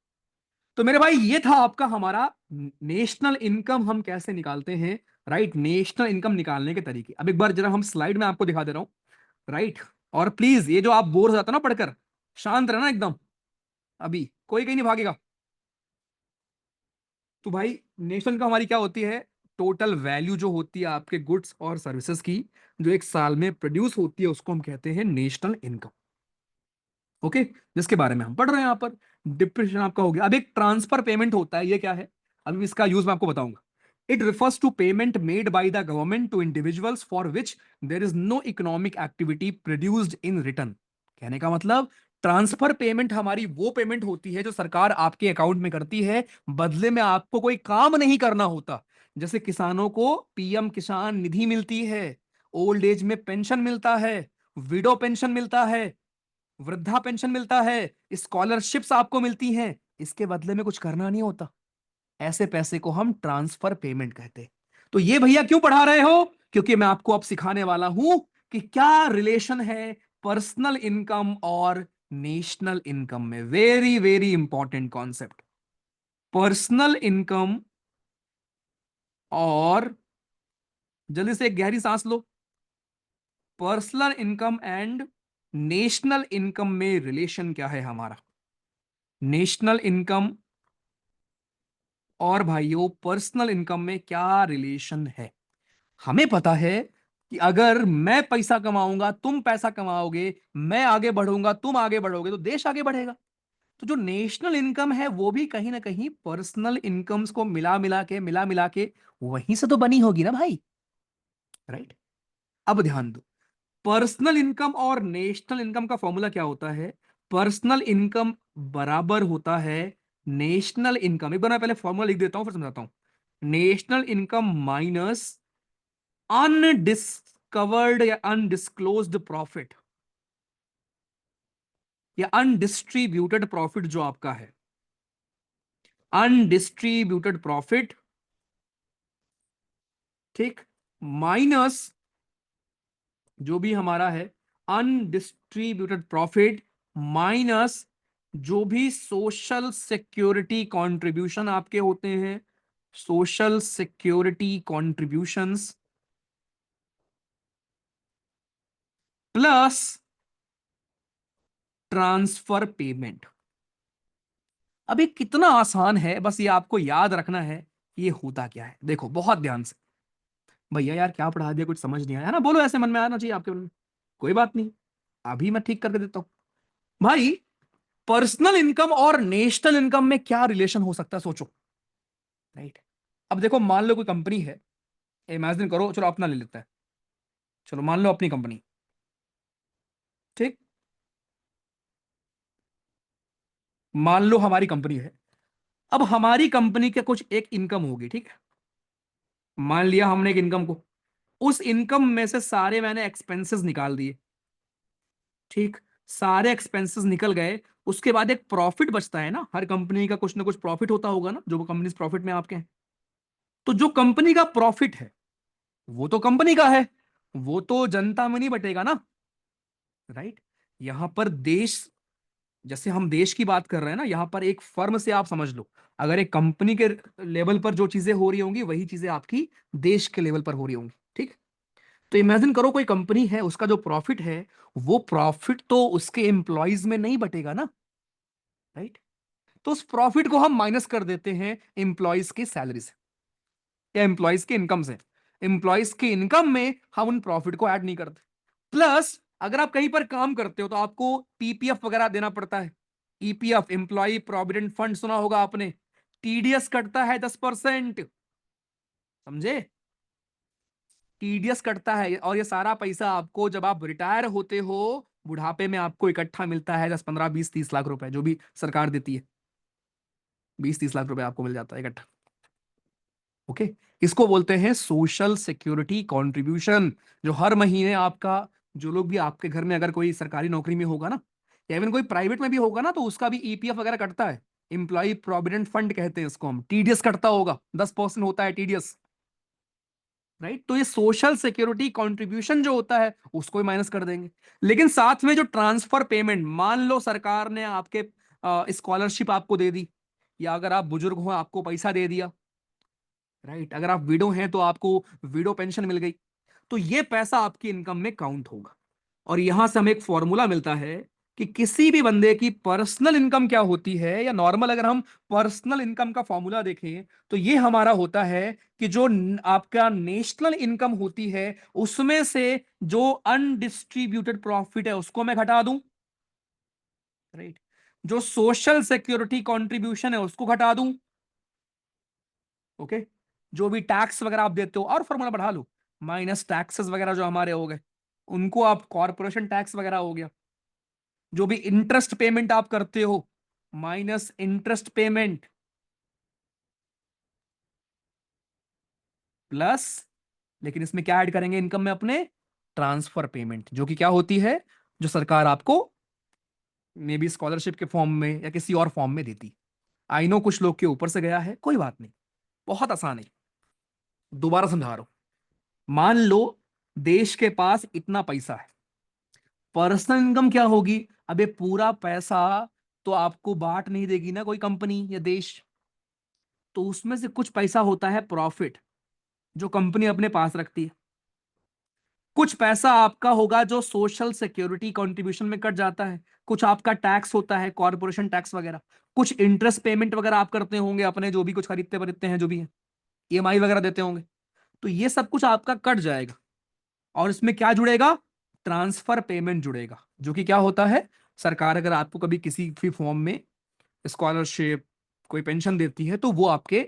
तो मेरे भाई ये था आपका हमारा नेशनल इनकम हम कैसे निकालते हैं, राइट। नेशनल इनकम निकालने के तरीके अब एक बार जरा हम स्लाइड में आपको दिखा दे रहा हूं, राइट। और प्लीज ये जो आप बोर हो जाते हो ना पढ़कर, शांत रहना एकदम, अभी कोई कहीं नहीं भागेगा। तो भाई नेशनल इनकम हमारी क्या होती है? टोटल वैल्यू जो होती है आपके गुड्स और सर्विसेज की, जो एक साल में प्रोड्यूस होती है, उसको हम कहते हैं नेशनल इनकम। ओके, जिसके बारे में हम पढ़ रहे हैं यहाँ पर। डिप्रेशन आपका हो गया। अब एक ट्रांसफर पेमेंट होता है, ये क्या है? अभी इसका यूज मैं आपको बताऊंगा। It refers to payment made by the government to individuals for which there is no economic activity produced in return. कहने का मतलब, ट्रांसफर पेमेंट हमारी वो पेमेंट होती है जो सरकार आपके अकाउंट में करती है, बदले में आपको कोई काम नहीं करना होता। जैसे किसानों को पीएम किसान निधि मिलती है, ओल्ड एज में पेंशन मिलता है, विडो पेंशन मिलता है, वृद्धा पेंशन मिलता है, स्कॉलरशिप्स आपको मिलती हैं, इसके बदले में कुछ करना नहीं होता। ऐसे पैसे को हम ट्रांसफर पेमेंट कहते हैं। तो ये भैया क्यों पढ़ा रहे हो? क्योंकि मैं आपको अब सिखाने वाला हूं कि क्या रिलेशन है पर्सनल इनकम और नेशनल इनकम में। Very very important concept, personal income और, जल्दी से एक गहरी सांस लो, personal income and national income में रिलेशन क्या है हमारा। नेशनल इनकम और भाइयों पर्सनल इनकम में क्या रिलेशन है? हमें पता है कि अगर मैं पैसा कमाऊंगा, तुम पैसा कमाओगे, मैं आगे बढ़ूंगा, तुम आगे बढ़ोगे, तो देश आगे बढ़ेगा। तो जो नेशनल इनकम है वो भी कहीं ना कहीं पर्सनल इनकम्स को मिला मिला के वहीं से तो बनी होगी ना भाई, राइट। अब ध्यान दो, पर्सनल इनकम और नेशनल इनकम का फॉर्मूला क्या होता है? पर्सनल इनकम बराबर होता है नेशनल इनकम। एक बार मैं पहले फॉर्मूला लिख देता हूं फिर समझाता हूं। नेशनल इनकम माइनस अनडिस्कवर्ड या अनडिस्क्लोज्ड प्रॉफिट, या अनडिस्ट्रीब्यूटेड प्रॉफिट जो आपका है, अनडिस्ट्रीब्यूटेड प्रॉफिट, ठीक, माइनस जो भी हमारा है अनडिस्ट्रीब्यूटेड प्रॉफिट, माइनस जो भी सोशल सिक्योरिटी कंट्रीब्यूशन आपके होते हैं, social security contributions, plus transfer payment. अब ये कितना आसान है, बस ये आपको याद रखना है ये होता क्या है। देखो बहुत ध्यान से। भैया यार क्या पढ़ा दिया, कुछ समझ नहीं आया ना, बोलो, ऐसे मन में आना चाहिए आपके मन में। कोई बात नहीं, अभी मैं ठीक करके देता हूं। भाई पर्सनल इनकम और नेशनल इनकम में क्या रिलेशन हो सकता है, सोचो, राइट। अब देखो, मान लो कोई कंपनी है, इमेजिन करो, चलो अपना ले लेता है, चलो मान लो अपनी कंपनी, ठीक, मान लो हमारी कंपनी है। अब हमारी कंपनी के कुछ एक इनकम होगी, ठीक है। मान लिया हमने एक इनकम को, उस इनकम में से सारे मैंने एक्सपेंसेस निकाल दिए, ठीक, सारे एक्सपेंसेस निकल गए। उसके बाद एक प्रॉफिट बचता है ना, हर कंपनी का कुछ ना कुछ प्रॉफिट होता होगा ना, जो कंपनी प्रॉफिट में आपके हैं। तो जो कंपनी का प्रॉफिट है वो तो कंपनी का है, वो तो जनता में नहीं बटेगा ना, राइट। यहां पर देश, जैसे हम देश की बात कर रहे हैं ना, यहां पर एक फर्म से आप समझ लो, अगर एक कंपनी के लेवल पर जो चीजें हो रही होंगी वही चीजें आपकी देश के लेवल पर हो रही होंगी, ठीक। तो इमेजिन करो कोई कंपनी है, उसका जो प्रॉफिट है वो प्रॉफिट तो उसके एम्प्लॉयज में नहीं बटेगा ना, राइट। तो उस प्रॉफिट को हम माइनस कर देते हैं एम्प्लॉयज की सैलरी से। या एम्प्लॉयज के इनकम से। एम्प्लॉयज के इनकम में हम उन प्रॉफिट को ऐड नहीं करते। प्लस अगर आप कहीं पर काम करते हो तो आपको पीपीएफ वगैरह देना पड़ता है। ईपीएफ, एम्प्लॉय प्रोविडेंट फंड, सुना होगा आपने। टीडीएस कटता है 10%, समझे? टीडीएस कटता है, और ये सारा पैसा आपको जब आप रिटायर होते हो बुढ़ापे में आपको इकट्ठा मिलता है, 10, 15, 20, 30 लाख रुपए जो भी सरकार देती है। 20, 30 लाख रुपए आपको मिल जाता है इकट्ठा। ओके, इसको बोलते हैं सोशल सिक्योरिटी कंट्रीब्यूशन, जो हर महीने आपका, जो लोग भी आपके घर में अगर कोई सरकारी नौकरी में होगा ना, या इवन कोई प्राइवेट में भी होगा ना, तो उसका भी ईपीएफ वगैरह कटता है। इंप्लॉय प्रोविडेंट फंड कहते हैं इसको हम। टीडीएस कटता होगा, 10% होता है टीडीएस, राइट? तो ये सोशल सिक्योरिटी कंट्रीब्यूशन जो होता है उसको ही माइनस कर देंगे। लेकिन साथ में जो ट्रांसफर पेमेंट, मान लो सरकार ने आपके स्कॉलरशिप आपको दे दी, या अगर आप बुजुर्ग हो आपको पैसा दे दिया, राइट? अगर आप विडो हैं तो आपको विडो पेंशन मिल गई, तो ये पैसा आपकी इनकम में काउंट होगा। और यहां से हमें एक फॉर्मूला मिलता है कि किसी भी बंदे की पर्सनल इनकम क्या होती है, या नॉर्मल अगर हम पर्सनल इनकम का फॉर्मूला देखें तो ये हमारा होता है कि जो आपका नेशनल इनकम होती है उसमें से जो अनडिस्ट्रीब्यूटेड प्रॉफिट है उसको मैं घटा दूं, राइट? जो सोशल सिक्योरिटी कंट्रीब्यूशन है उसको घटा दूं, ओके? जो भी टैक्स वगैरह आप देते हो, और फॉर्मूला बढ़ा लो, माइनस टैक्सेस वगैरह जो हमारे हो गए उनको, आप कॉर्पोरेशन टैक्स वगैरह हो गया, जो भी इंटरेस्ट पेमेंट आप करते हो माइनस इंटरेस्ट पेमेंट, प्लस, लेकिन इसमें क्या ऐड करेंगे इनकम में अपने? ट्रांसफर पेमेंट, जो कि क्या होती है, जो सरकार आपको मे बी स्कॉलरशिप के फॉर्म में या किसी और फॉर्म में देती। आई नो कुछ लोग के ऊपर से गया है, कोई बात नहीं, बहुत आसान है। दोबारा समझा रहा हूं। मान लो देश के पास इतना पैसा है, पर्सनल इनकम क्या होगी? अबे पूरा पैसा तो आपको बांट नहीं देगी ना कोई कंपनी या देश, तो उसमें से कुछ पैसा होता है प्रॉफिट जो कंपनी अपने पास रखती है। कुछ पैसा आपका होगा जो सोशल सिक्योरिटी कंट्रीब्यूशन में कट जाता है। कुछ आपका टैक्स होता है, कॉर्पोरेशन टैक्स वगैरह। कुछ इंटरेस्ट पेमेंट वगैरह आप करते होंगे अपने, जो भी कुछ खरीदते वरीदते हैं, जो भी है, ईएमआई वगैरह देते होंगे। तो ये सब कुछ आपका कट जाएगा, और इसमें क्या जुड़ेगा? ट्रांसफर पेमेंट जुड़ेगा, जो कि क्या होता है, सरकार अगर आपको कभी किसी भी फॉर्म में स्कॉलरशिप, कोई पेंशन देती है तो वो आपके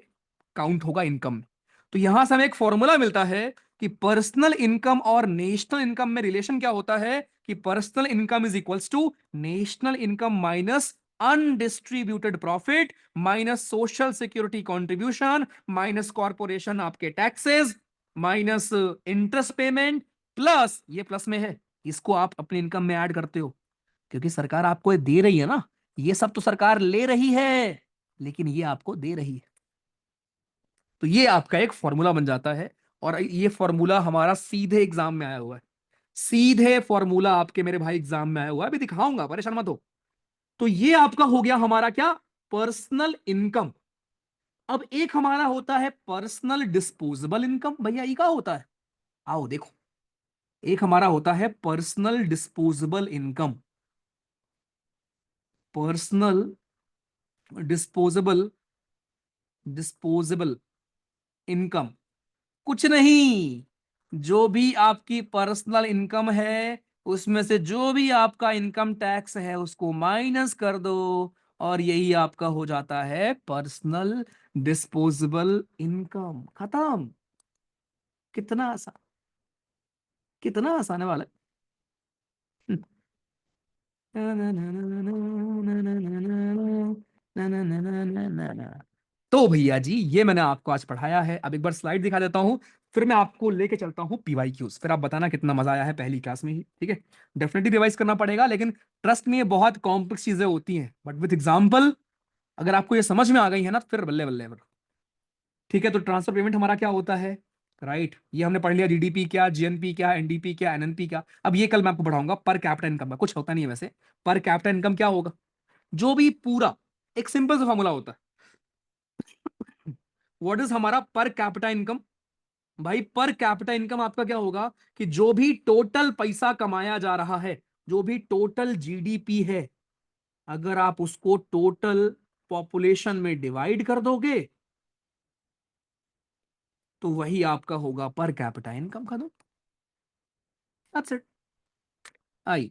काउंट होगा इनकम में। तो यहां से हमें एक फॉर्मूला मिलता है कि पर्सनल इनकम और नेशनल इनकम में रिलेशन क्या होता है, कि personal income is equals to national income minus undistributed profit minus social security contribution minus corporation आपके taxes minus interest payment, plus, ये प्लस में है, इसको आप अपनी इनकम में ऐड करते हो, क्योंकि सरकार आपको ये दे रही है ना। ये सब तो सरकार ले रही है, लेकिन ये आपको दे रही है। तो ये आपका एक फॉर्मूला बन जाता है, और ये फॉर्मूला हमारा सीधे एग्जाम में आया हुआ है। सीधे फॉर्मूला आपके मेरे भाई एग्जाम में आया हुआ है, अभी दिखाऊंगा, परेशान मत हो। तो ये आपका हो गया हमारा क्या? Personal income. अब एक हमारा होता है पर्सनल डिस्पोजेबल इनकम। भैया ये क्या होता है? आओ देखो। एक हमारा होता है personal disposable income. Personal disposable disposable income कुछ नहीं, जो भी आपकी पर्सनल इनकम है उसमें से जो भी आपका इनकम टैक्स है उसको माइनस कर दो, और यही आपका हो जाता है पर्सनल डिस्पोजेबल इनकम। खत्म। कितना आसान, कितना आसान है वाला। तो भैया जी ये मैंने आपको आज पढ़ाया है। अब एक बार स्लाइड दिखा देता हूं, फिर मैं आपको लेके चलता हूं पीवाईक्यूज, फिर आप बताना कितना मजा आया है पहली क्लास में ही। ठीक है, डेफिनेटली रिवाइज करना पड़ेगा, लेकिन ट्रस्ट में ये बहुत कॉम्प्लेक्स चीजें होती हैं, बट विद एग्जाम्पल अगर आपको ये समझ में आ गई है ना, फिर बल्ले बल्ले बल्ले। ठीक है, तो ट्रांसफर पेमेंट हमारा क्या होता है, राइट? ये हमने पढ़ लिया, जीडीपी क्या, जीएनपी क्या, एनडीपी क्या, एनएनपी क्या। अब ये कल मैं आपको पढ़ाऊंगा पर कैपिटा इनकम का, कुछ होता नहीं है वैसे। पर कैपिटा इनकम क्या होगा? जो भी पूरा, एक सिंपल सा फॉर्मूला होता है। व्हाट इज हमारा पर कैपिटा इनकम? भाई पर कैपिटा इनकम आपका क्या होगा, कि जो भी टोटल पैसा कमाया जा रहा है, जो भी टोटल जीडीपी है, अगर आप उसको टोटल पॉपुलेशन में डिवाइड कर दोगे, तो वही आपका होगा पर कैपिटा इनकम। खत्म, दैट्स इट। आई,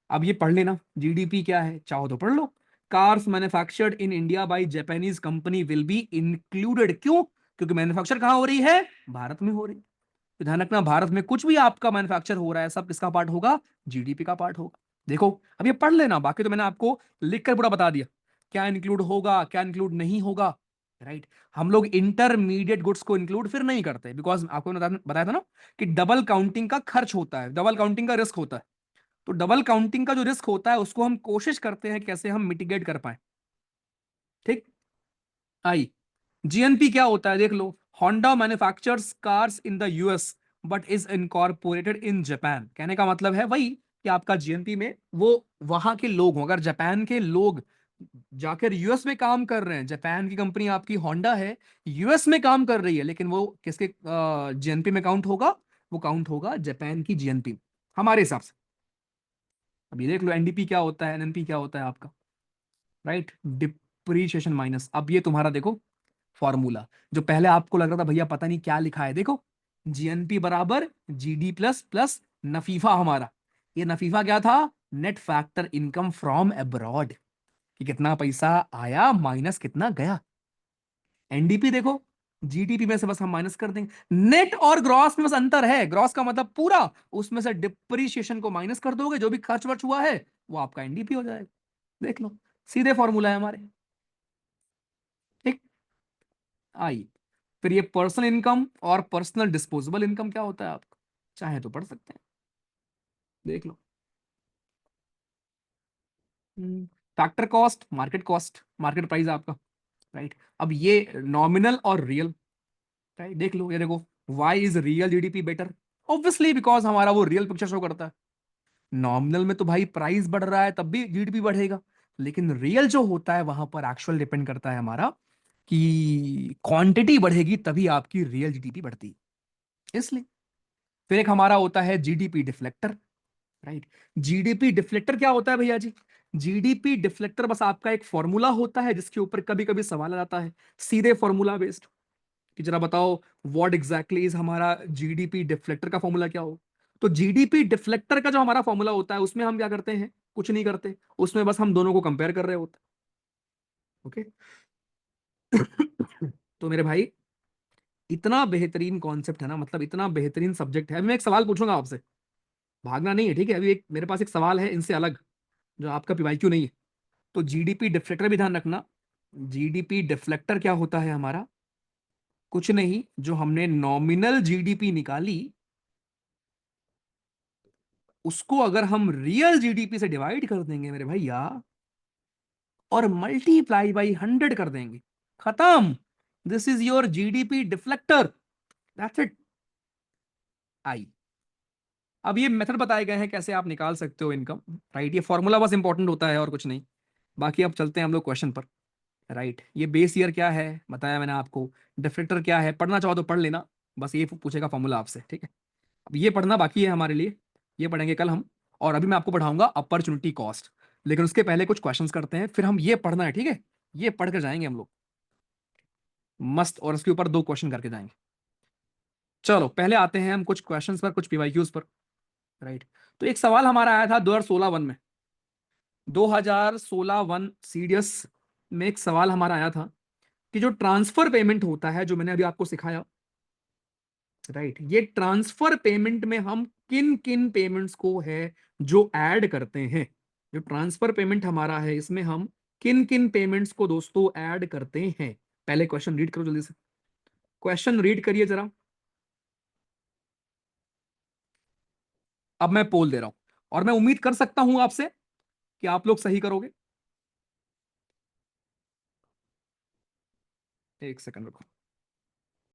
अब ये पढ़ लेना जीडीपी क्या है, चाहो तो पढ़ लो। Cars manufactured in India by Japanese company will be included. क्यों? क्योंकि मैन्युफैक्चर कहां हो रही है? भारत में हो रही है। तो ध्यान रखना, भारत में कुछ भी आपका मैन्युफैक्चर हो रहा है सब किसका पार्ट होगा? जीडीपी का पार्ट होगा। देखो, अब ये पढ़ लेना, बाकी तो मैंने आपको लिखकर पूरा बता दिया क्या इंक्लूड होगा क्या इंक्लूड नहीं होगा। राइट, हम लोग इंटरमीडिएट गुड्स को इंक्लूड फिर नहीं करते, बिकॉज आपको बताया था ना कि डबल काउंटिंग का खर्च होता है, डबल काउंटिंग का रिस्क होता है। तो डबल काउंटिंग का जो रिस्क होता है उसको हम कोशिश करते हैं कैसे हम मिटिगेट कर पाए। ठीक। आई, जीएनपी क्या होता है देख लो। Honda manufactures cars in the US but is incorporated in Japan. कहने का मतलब है वही कि आपका जीएनपी में वो वहां के लोग हों, अगर जापान के लोग जाकर यूएस में काम कर रहे हैं, जापान की कंपनी आपकी होंडा है, यूएस में काम कर रही है, लेकिन वो किसके जीएनपी में काउंट होगा? वो काउंट होगा जापान की जीएनपी हमारे हिसाब से। अब ये देख लो एनडीपी क्या होता है, एनएनपी क्या होता है आपका, राइट, डिप्रीशिएशन माइनस। अब ये तुम्हारा देखो फॉर्मूला, जो पहले आपको लग रहा था भैया पता नहीं क्या लिखा है, देखो जीएनपी बराबर जीडी प्लस प्लस नफीफा हमारा। ये नफीफा क्या था? Net factor income from abroad, कि कितना पैसा आया माइनस कितना गया। एनडीपी देखो, जीडीपी में से बस हम माइनस कर देंगे। नेट और ग्रॉस में बस अंतर है, ग्रॉस का मतलब पूरा, उसमें से डिप्रीशिएशन को माइनस कर दोगे, जो भी खर्च वर्च हुआ है वो आपका एनडीपी हो जाएगा। देख लो, सीधे फॉर्मूला है हमारे। ठीक। आई, फिर ये पर्सनल इनकम और पर्सनल डिस्पोजेबल इनकम क्या होता है आपका, चाहे तो पढ़ सकते हैं, देख लो। Factor cost, market cost, market price आपका। राइट, अब ये नॉमिनल और रियल, राइट, देख लो, ये देखो, why is real GDP better? Obviously because हमारा वो रियल पिक्चर शो करता है। नॉमिनल में तो भाई प्राइस बढ़ रहा है तब भी जीडीपी बढ़ेगा, लेकिन रियल जो होता है वहां पर एक्चुअल डिपेंड करता है हमारा कि क्वांटिटी बढ़ेगी तभी आपकी रियल जीडीपी बढ़ती है, इसलिए। फिर एक हमारा होता है GDP deflector. Right, GDP deflector क्या होता है भैया जी? जीडीपी डिफ्लेक्टर बस आपका एक फॉर्मूला होता है जिसके ऊपर कभी कभी सवाल आ जाता है, सीधे फॉर्मूला बेस्ड, कि जरा बताओ व्हाट एग्जैक्टली इज हमारा जीडीपी डिफ्लेक्टर का फॉर्मूला क्या हो। तो जीडीपी डिफ्लेक्टर का जो हमारा फॉर्मूला होता है उसमें हम क्या करते हैं? कुछ नहीं करते, उसमें बस हम दोनों को कंपेयर कर रहे होते हैं। ओके। तो मेरे भाई, इतना बेहतरीन कॉन्सेप्ट है ना, मतलब इतना बेहतरीन सब्जेक्ट है। मैं एक सवाल पूछूंगा आपसे, भागना नहीं है, ठीक है? अभी एक मेरे पास एक सवाल है इनसे अलग, जो आपका पीवाईक्यू नहीं है। तो जीडीपी डिफ्लेक्टर भी ध्यान रखना। जीडीपी डिफ्लेक्टर क्या होता है हमारा? कुछ नहीं, जो हमने नॉमिनल जीडीपी निकाली उसको अगर हम रियल जीडीपी से डिवाइड कर देंगे मेरे भैया, और मल्टीप्लाई बाई 100 कर देंगे, खत्म। This is your GDP deflator, that's it. I, अब ये मेथड बताए गए हैं कैसे आप निकाल सकते हो इनकम। राइट, ये फॉर्मूला बस इंपॉर्टेंट होता है और कुछ नहीं। बाकी अब चलते हैं हम लोग क्वेश्चन पर। राइट, ये बेस ईयर क्या है बताया मैंने आपको, डिफरेक्टर क्या है, पढ़ना चाहो तो पढ़ लेना, बस ये पूछेगा फॉर्मूला आपसे, ठीक है? अब ये पढ़ना बाकी है हमारे लिए, ये पढ़ेंगे कल हम। और अभी मैं आपको पढ़ाऊंगा अपॉर्चुनिटी कॉस्ट, लेकिन उसके पहले कुछ क्वेश्चंस करते हैं, फिर हम ये पढ़ना है, ठीक है? ये पढ़ कर जाएंगे हम लोग मस्त, और उसके ऊपर दो क्वेश्चन करके जाएंगे। चलो पहले आते हैं हम कुछ क्वेश्चंस पर, कुछ पीवाईक्यूज पर। राइट, तो एक सवाल हमारा आया था 2016 वन में, 2016 वन सीडीएस में एक सवाल हमारा आया था कि जो ट्रांसफर पेमेंट होता है, जो मैंने अभी आपको सिखाया, राइट, ये ट्रांसफर पेमेंट में हम किन किन पेमेंट्स को है जो ऐड करते हैं। जो ट्रांसफर पेमेंट हमारा है इसमें हम किन किन पेमेंट्स को दोस्तों ऐड करते हैं। पहले क्वेश्चन रीड करो जल्दी से, क्वेश्चन रीड करिए जरा। अब मैं पोल दे रहा हूं, और मैं उम्मीद कर सकता हूं आपसे कि आप लोग सही करोगे। एक सेकंड रुको।